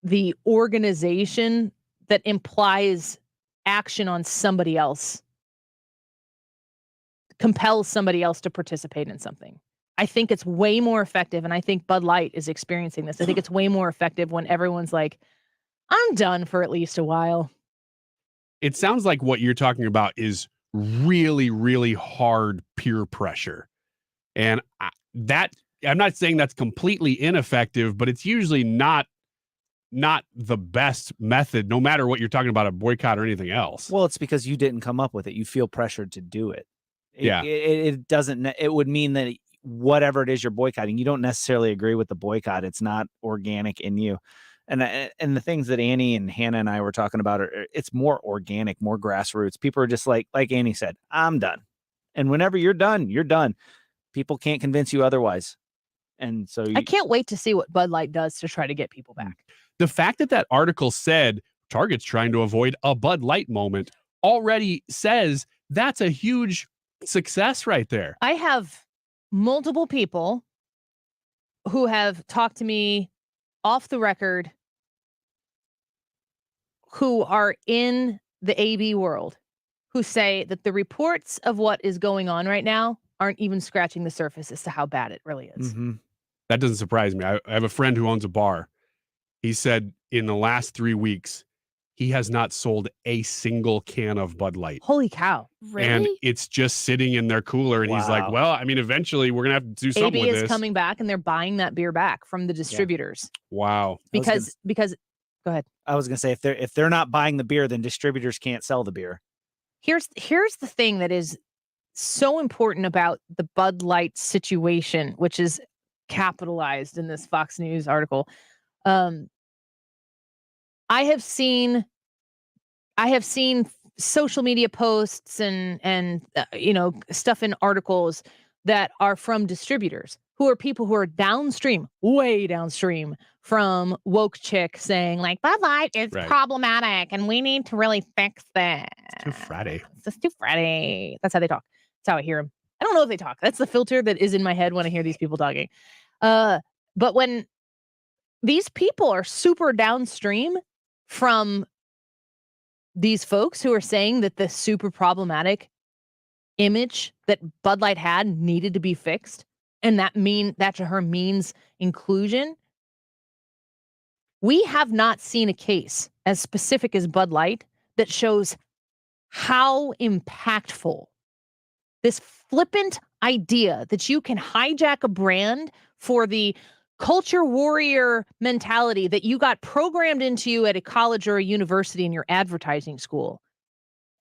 the organization that implies action on somebody else, compels somebody else to participate in something. I think it's way more effective, and I think Bud Light is experiencing this. I think it's way more effective when everyone's like, I'm done for at least a while. It sounds like what you're talking about is really, really hard peer pressure. And I'm not saying that's completely ineffective, but it's usually not the best method, no matter what you're talking about, a boycott or anything else. Well, it's because you didn't come up with it. You feel pressured to do it. It It would mean that whatever it is you're boycotting, you don't necessarily agree with the boycott. It's not organic in you. And the things that Annie and Hannah and I were talking about it's more organic, more grassroots. People are just like Annie said, I'm done. And whenever you're done, you're done. People can't convince you otherwise. And so I can't wait to see what Bud Light does to try to get people back. The fact that article said Target's trying to avoid a Bud Light moment already says that's a huge success right there. I have multiple people who have talked to me off the record who are in the AB world who say that the reports of what is going on right now aren't even scratching the surface as to how bad it really is. Mm-hmm. That doesn't surprise me. I have a friend who owns a bar. He said in the last 3 weeks, he has not sold a single can of Bud Light. Holy cow. Really? And it's just sitting in their cooler. And he's like, well, I mean, eventually we're going to have to do something AB with is this. coming back and they're buying that beer back from the distributors. Wow. Because go ahead. I was going to say, if they're not buying the beer, then distributors can't sell the beer. Here's the thing that is so important about the Bud Light situation, which is capitalized in this Fox News article. I have seen social media posts and stuff in articles that are from distributors who are people who are downstream, way downstream from woke chick saying like Bud Light is problematic and we need to really fix that. It's too Friday. It's too Friday. That's how they talk. That's how I hear them. I don't know if they talk. That's the filter that is in my head when I hear these people talking. But when these people are super downstream from these folks who are saying that the super problematic image that Bud Light had needed to be fixed, and that to her means inclusion. We have not seen a case as specific as Bud Light that shows how impactful this flippant idea that you can hijack a brand for the culture warrior mentality that you got programmed into you at a college or a university in your advertising school.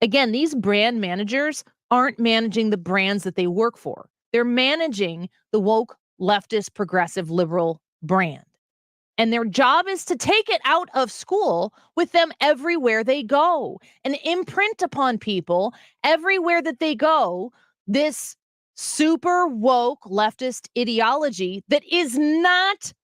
Again, these brand managers aren't managing the brands that they work for. They're managing the woke, leftist, progressive, liberal brand. And their job is to take it out of school with them everywhere they go and imprint upon people everywhere that they go this super woke leftist ideology that is not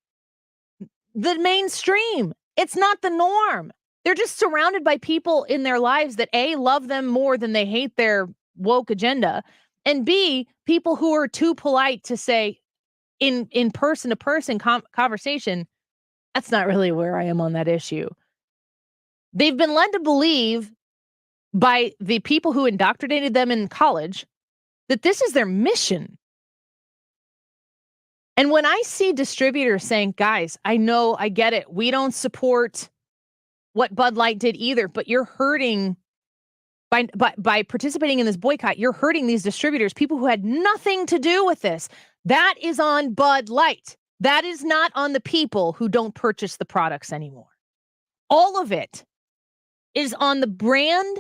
the mainstream. It's not the norm. They're just surrounded by people in their lives that A, love them more than they hate their woke agenda, and B, people who are too polite to say in person-to-person conversation, that's not really where I am on that issue. They've been led to believe by the people who indoctrinated them in college that this is their mission. And when I see distributors saying, guys, I know, I get it. We don't support what Bud Light did either, but you're hurting by participating in this boycott. You're hurting these distributors, people who had nothing to do with this. That is on Bud Light. That is not on the people who don't purchase the products anymore. All of it is on the brand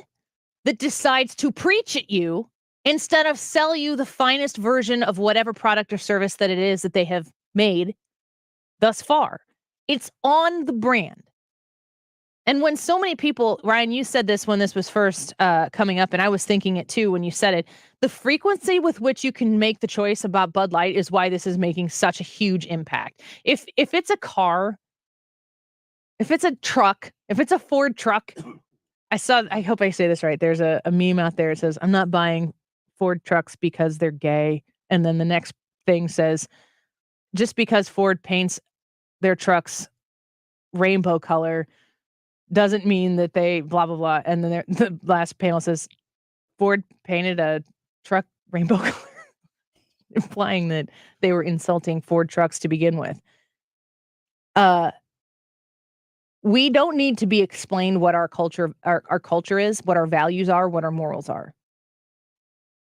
that decides to preach at you instead of sell you the finest version of whatever product or service that it is that they have made thus far. It's on the brand. And when so many people, Ryan, you said this when this was first coming up, and I was thinking it too when you said it, the frequency with which you can make the choice about Bud Light is why this is making such a huge impact. If it's a car, if it's a truck, if it's a Ford truck, I hope I say this right. There's a meme out there that says, I'm not buying Ford trucks because they're gay. And then the next thing says, just because Ford paints their trucks rainbow color doesn't mean that they blah, blah, blah. And then the last panel says, Ford painted a truck rainbow color, implying that they were insulting Ford trucks to begin with. We don't need to be explained what our culture is, what our values are, what our morals are.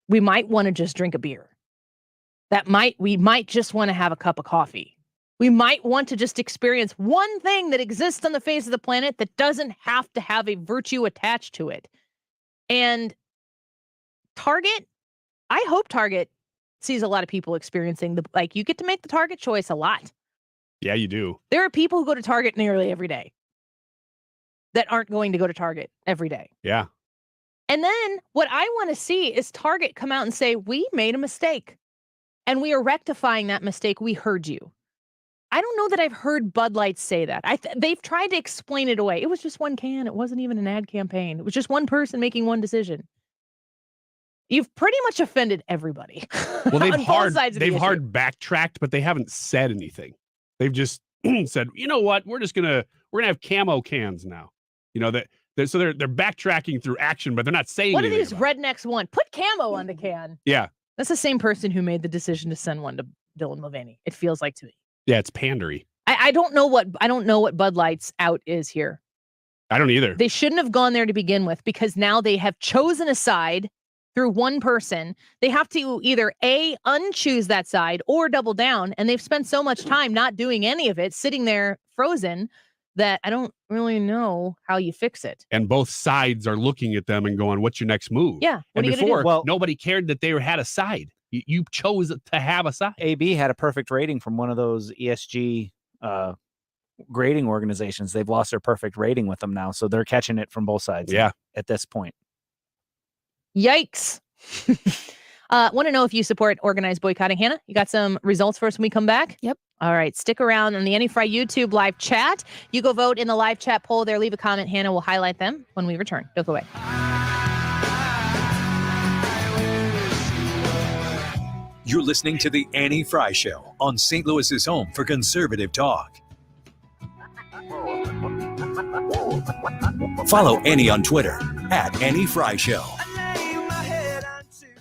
We might want to just drink a beer. We might just want to have a cup of coffee. We might want to just experience one thing that exists on the face of the planet that doesn't have to have a virtue attached to it. And Target, I hope Target sees a lot of people experiencing you get to make the Target choice a lot. Yeah, you do. There are people who go to Target nearly every day that aren't going to go to Target every day. Yeah. And then what I want to see is Target come out and say, we made a mistake and we are rectifying that mistake. We heard you. I don't know that I've heard Bud Light say that. They've tried to explain it away. It was just one can. It wasn't even an ad campaign. It was just one person making one decision. You've pretty much offended everybody. Well, they've hard backtracked, but they haven't said anything. They've just said, you know what? We're gonna have camo cans now. You know so they're backtracking through action, but they're not saying. What do these rednecks want? Put camo on the can. Yeah, that's the same person who made the decision to send one to Dylan Mulvaney. It feels like to me. Yeah, it's pandery. I don't know what Bud Light's out is here. I don't either. They shouldn't have gone there to begin with because now they have chosen a side through one person. They have to either A, unchoose that side or double down. And they've spent so much time not doing any of it, sitting there frozen, that I don't really know how you fix it. And both sides are looking at them and going, what's your next move? Yeah. And before, nobody cared that they had a side. You chose to have a side. AB had a perfect rating from one of those ESG grading organizations. They've lost their perfect rating with them now. So they're catching it from both sides. Yeah. At this point. Yikes. Want to know if you support organized boycotting. Hannah, you got some results for us when we come back? Yep. All right. Stick around on the AnyFry YouTube live chat. You go vote in the live chat poll there. Leave a comment. Hannah will highlight them when we return. Don't go away. You're listening to The Annie Frey Show on St. Louis's home for conservative talk. Follow Annie on Twitter @AnnieFryShow.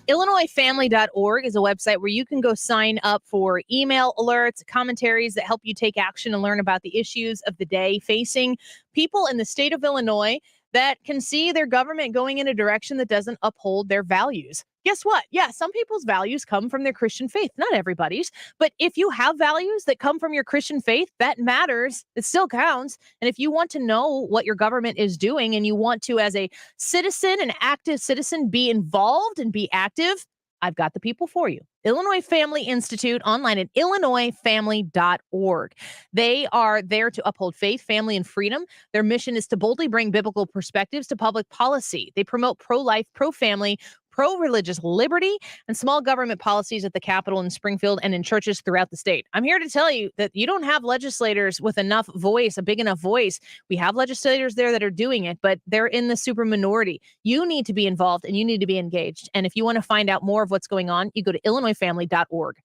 IllinoisFamily.org is a website where you can go sign up for email alerts, commentaries that help you take action and learn about the issues of the day facing people in the state of Illinois that can see their government going in a direction that doesn't uphold their values. Guess what? Yeah, some people's values come from their Christian faith, not everybody's. But if you have values that come from your Christian faith, that matters. It still counts. And if you want to know what your government is doing and you want to, as a citizen, an active citizen, be involved and be active, I've got the people for you. Illinois Family Institute online at IllinoisFamily.org. They are there to uphold faith, family, and freedom. Their mission is to boldly bring biblical perspectives to public policy. They promote pro-life, pro-family, pro-religious liberty and small government policies at the Capitol in Springfield and in churches throughout the state. I'm here to tell you that you don't have legislators with enough voice, a big enough voice. We have legislators there that are doing it, but they're in the super minority. You need to be involved and you need to be engaged. And if you want to find out more of what's going on, you go to IllinoisFamily.org.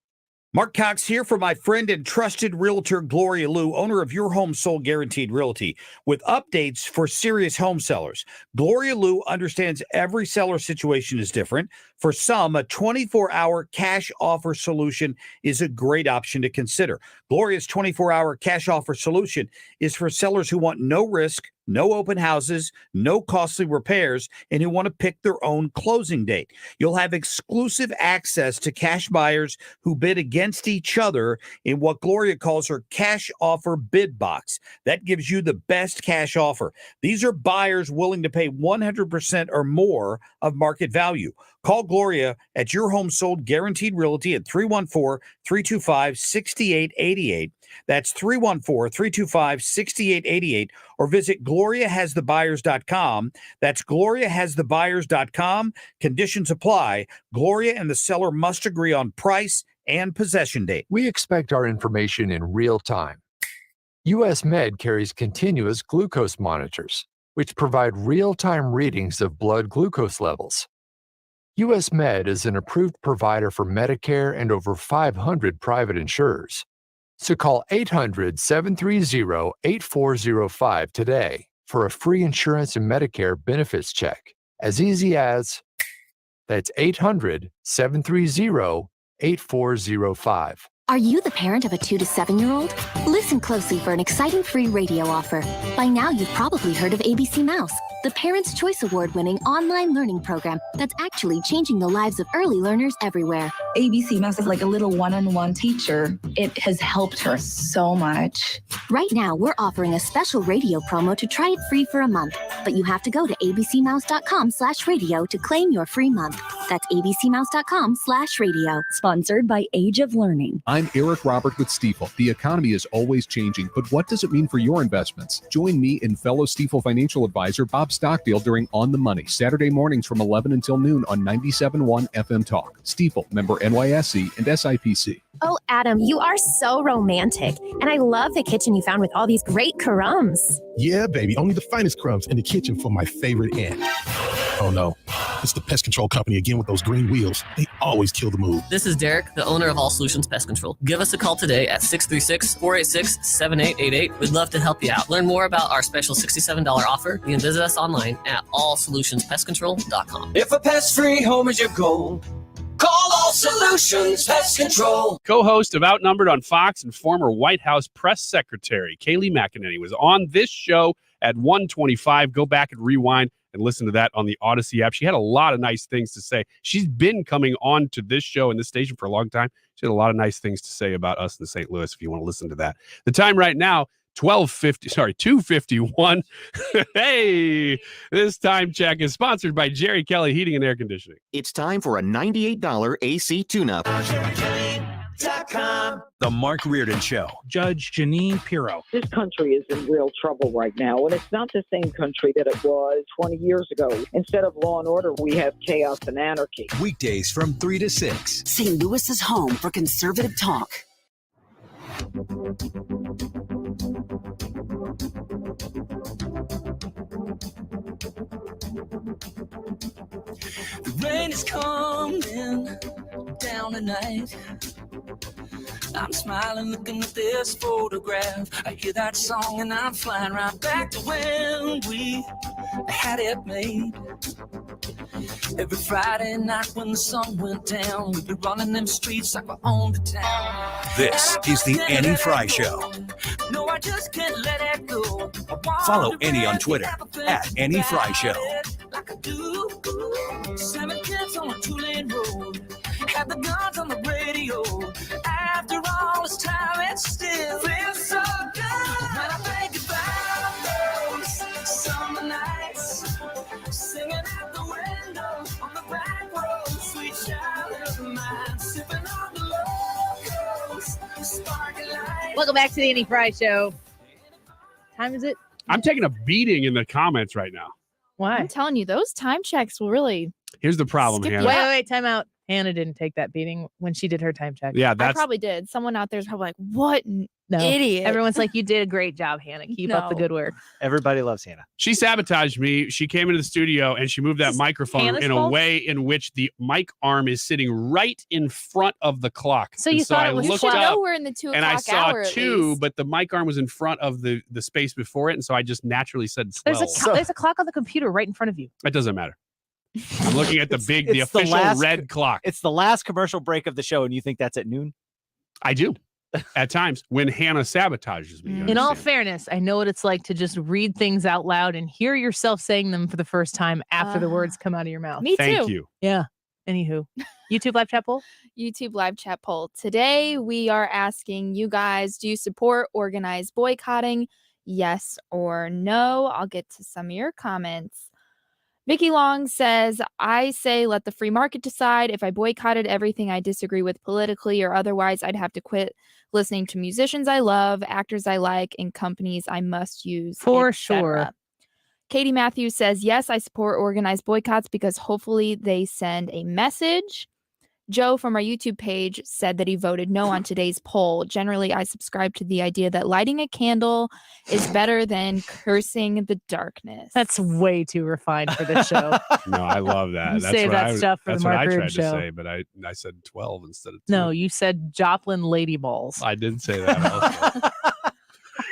Mark Cox here for my friend and trusted realtor Gloria Liu, owner of Your Home Sold Guaranteed Realty, with updates for serious home sellers. Gloria Liu understands every seller situation is different. For some, a 24-hour cash offer solution is a great option to consider. Gloria's 24-hour cash offer solution is for sellers who want no risk, no open houses, no costly repairs, and who want to pick their own closing date. You'll have exclusive access to cash buyers who bid against each other in what Gloria calls her cash offer bid box. That gives you the best cash offer. These are buyers willing to pay 100% or more of market value. Call Gloria at Your Home Sold Guaranteed Realty at 314-325-6888. That's 314-325-6888, or visit GloriaHasTheBuyers.com. That's GloriaHasTheBuyers.com. Conditions apply. Gloria and the seller must agree on price and possession date. We expect our information in real time. US Med carries continuous glucose monitors, which provide real-time readings of blood glucose levels. US Med is an approved provider for Medicare and over 500 private insurers. So call 800-730-8405 today for a free insurance and Medicare benefits check. As easy as, that's 800-730-8405. Are you the parent of a 2 to 7-year-old? Listen closely for an exciting free radio offer. By now, you've probably heard of ABC Mouse, the Parents' Choice Award-winning online learning program that's actually changing the lives of early learners everywhere. ABC Mouse is like a little one-on-one teacher. It has helped her so much. Right now, we're offering a special radio promo to try it free for a month, but you have to go to abcmouse.com/radio to claim your free month. That's abcmouse.com/radio. Sponsored by Age of Learning. I'm Eric Robert with Stifel. The economy is always changing, but what does it mean for your investments? Join me and fellow Stifel financial advisor Bob Stockdale during On the Money, Saturday mornings from 11 until noon on 97.1 FM Talk. Stifel, member NYSE and SIPC. Oh, Adam, you are so romantic. And I love the kitchen you found with all these great crumbs. Yeah, baby, only the finest crumbs in the kitchen for my favorite aunt. Oh no, it's the pest control company again with those green wheels. They always kill the mood. This is Derek, the owner of All Solutions Pest Control. Give us a call today at 636-486-7888. We'd love to help you out. Learn more about our special $67 offer. You can visit us online at allsolutionspestcontrol.com. If a pest-free home is your goal, call All Solutions Pest Control. Co-host of Outnumbered on Fox and former White House press secretary Kayleigh McEnany was on this show at 1:25. Go back and rewind and listen to that on the Odyssey app. She had a lot of nice things to say. She's been coming on to this show and this station for a long time. She had a lot of nice things to say about us in St. Louis, if you want to listen to that. The time right now, 2:51. Hey, this time check is sponsored by Jerry Kelly Heating and Air Conditioning. It's time for a $98 AC tune-up. The Mark Reardon Show. Judge Janine Pirro. This country is in real trouble right now, and it's not the same country that it was 20 years ago. Instead of law and order, we have chaos and anarchy. Weekdays from 3 to 6. St. Louis is home for conservative talk. The rain is coming down tonight. I'm smiling, looking at this photograph. I hear that song and I'm flying right back to when we had it made. Every Friday night when the sun went down, we'd be running them streets like we owned the town. This is the Annie Frey Show. No, I just can't let it go. Follow Annie on Twitter at Annie Frey Show. Like I do. 7 kids on a 2-lane road. Have the guns on the radio. After all this time, it still feels so good. When I think about those summer nights, singing out the window on the back road, sweet child of mine, sipping on the locals, sparkling light. Welcome back to the Annie Frey Show. Time is it? I'm taking a beating in the comments right now. Why? I'm telling you, those time checks will really Here's the problem, Skip Hannah. Wait, time out. Hannah didn't take that beating when she did her time check. Yeah, I that's probably did. Someone out there's probably like, what an No. idiot. Everyone's like, you did a great job, Hannah. Keep up the No. good work. Everybody loves Hannah. she sabotaged me. She came into the studio and she moved that microphone Hannah's in a fault? way in which the mic arm is sitting right in front of the clock. So you thought I it was You looked should 12. up know we're in the 2 and I o'clock saw hour at 2, least. but the mic arm was in front of the space before it, and so I just naturally said 12. There's a clock on the computer right in front of you. It doesn't matter. I'm looking at the It's official last- red clock. It's the last commercial break of the show, and you think that's at noon? I do. At times when Hannah sabotages me. you In all understand? fairness, I know what it's like to just read things out loud and hear yourself saying them for the first time after the words come out of your mouth. Me Thank too. you. Yeah. Anywho, YouTube live chat poll. YouTube live chat poll. Today we are asking you guys, do you support organized boycotting? Yes or no? I'll get to some of your comments. Vicky Long says, I say let the free market decide. If I boycotted everything I disagree with politically or otherwise, I'd have to quit listening to musicians I love, actors I like, and companies I must use. For etc. sure. Katie Matthews says, yes, I support organized boycotts because hopefully they send a message. Joe from our YouTube page said that he voted no on today's poll. Generally, I subscribe to the idea that lighting a candle is better than cursing the darkness. That's way too refined for this show. No, I love that. You save that stuff for the that's Mark what I Rude tried show. to say, but I said 12 instead of 2. No, you said Joplin Lady Balls. I did say that also.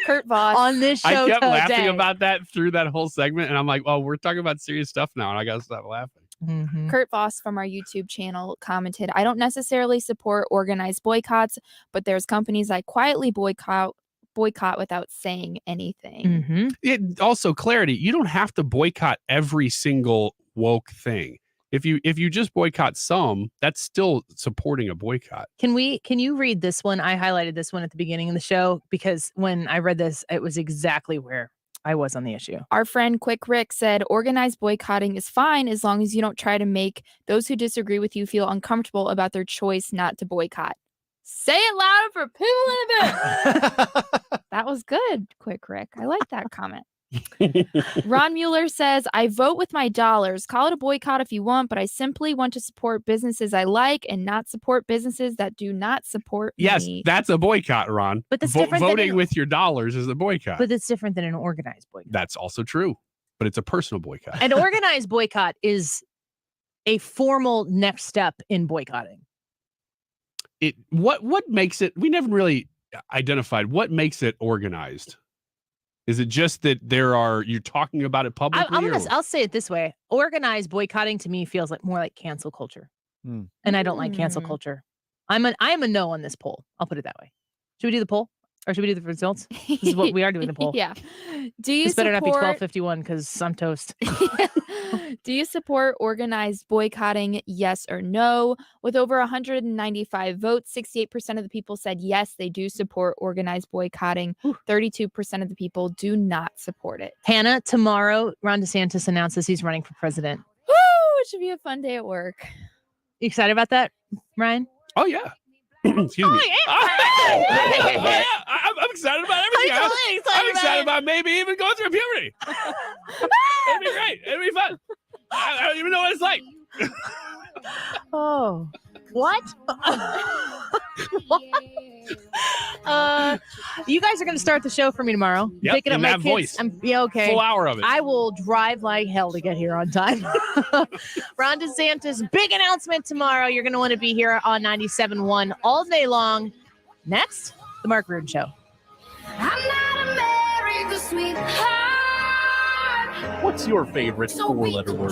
Kurt Voss On this show I kept today. laughing about that through that whole segment, and I'm like, oh, we're talking about serious stuff now, and I gotta stop laughing. Mhm. Kurt Voss from our YouTube channel commented, I don't necessarily support organized boycotts, but there's companies I quietly boycott without saying anything. Mhm. It also clarity. You don't have to boycott every single woke thing. If you just boycott some, that's still supporting a boycott. Can you read this one? I highlighted this one at the beginning of the show because when I read this, it was exactly where I was on the issue. Our friend Quick Rick said, organized boycotting is fine as long as you don't try to make those who disagree with you feel uncomfortable about their choice not to boycott. Say it louder for people in the back. That was good, Quick Rick. I like that comment. Ron Mueller says, I vote with my dollars. Call it a boycott if you want, but I simply want to support businesses I like and not support businesses that do not support Yes, me. that's a boycott, Ron. But that's different than voting an- with your dollars is a boycott. But it's different than an organized boycott. That's also true, but it's a personal boycott. An organized boycott is a formal next step in boycotting. What makes it? We never really identified what makes it organized. Is it just that you're talking about it publicly? I'll say it this way. Organized boycotting to me feels like more like cancel culture. And I don't like cancel culture. I am a no on this poll. I'll put it that way. Should we do the poll? Or should we do the results? This is what we are doing the poll. Yeah. Do you This better not be support 12:51 because I'm toast. Do you support organized boycotting? Yes or no? With over 195 votes, 68% of the people said yes, they do support organized boycotting. 32% of the people do not support it. Hannah, tomorrow, Ron DeSantis announces he's running for president. Woo! It should be a fun day at work. You excited about that, Ryan? Oh, yeah. Excuse me. yeah. I'm excited about everything. I'm excited about maybe even going through puberty. It'd be great. It'd be fun. I don't even know what it's like. Oh, what? You guys are going to start the show for me tomorrow. Yep, Picking up in my that kids. voice. Okay. Full hour of it. I will drive like hell to get here on time. Ron DeSantis, big announcement tomorrow. You're going to want to be here on 97.1 all day long. Next, the Mark Rude Show. I'm not America's sweetheart. What's your favorite four-letter word?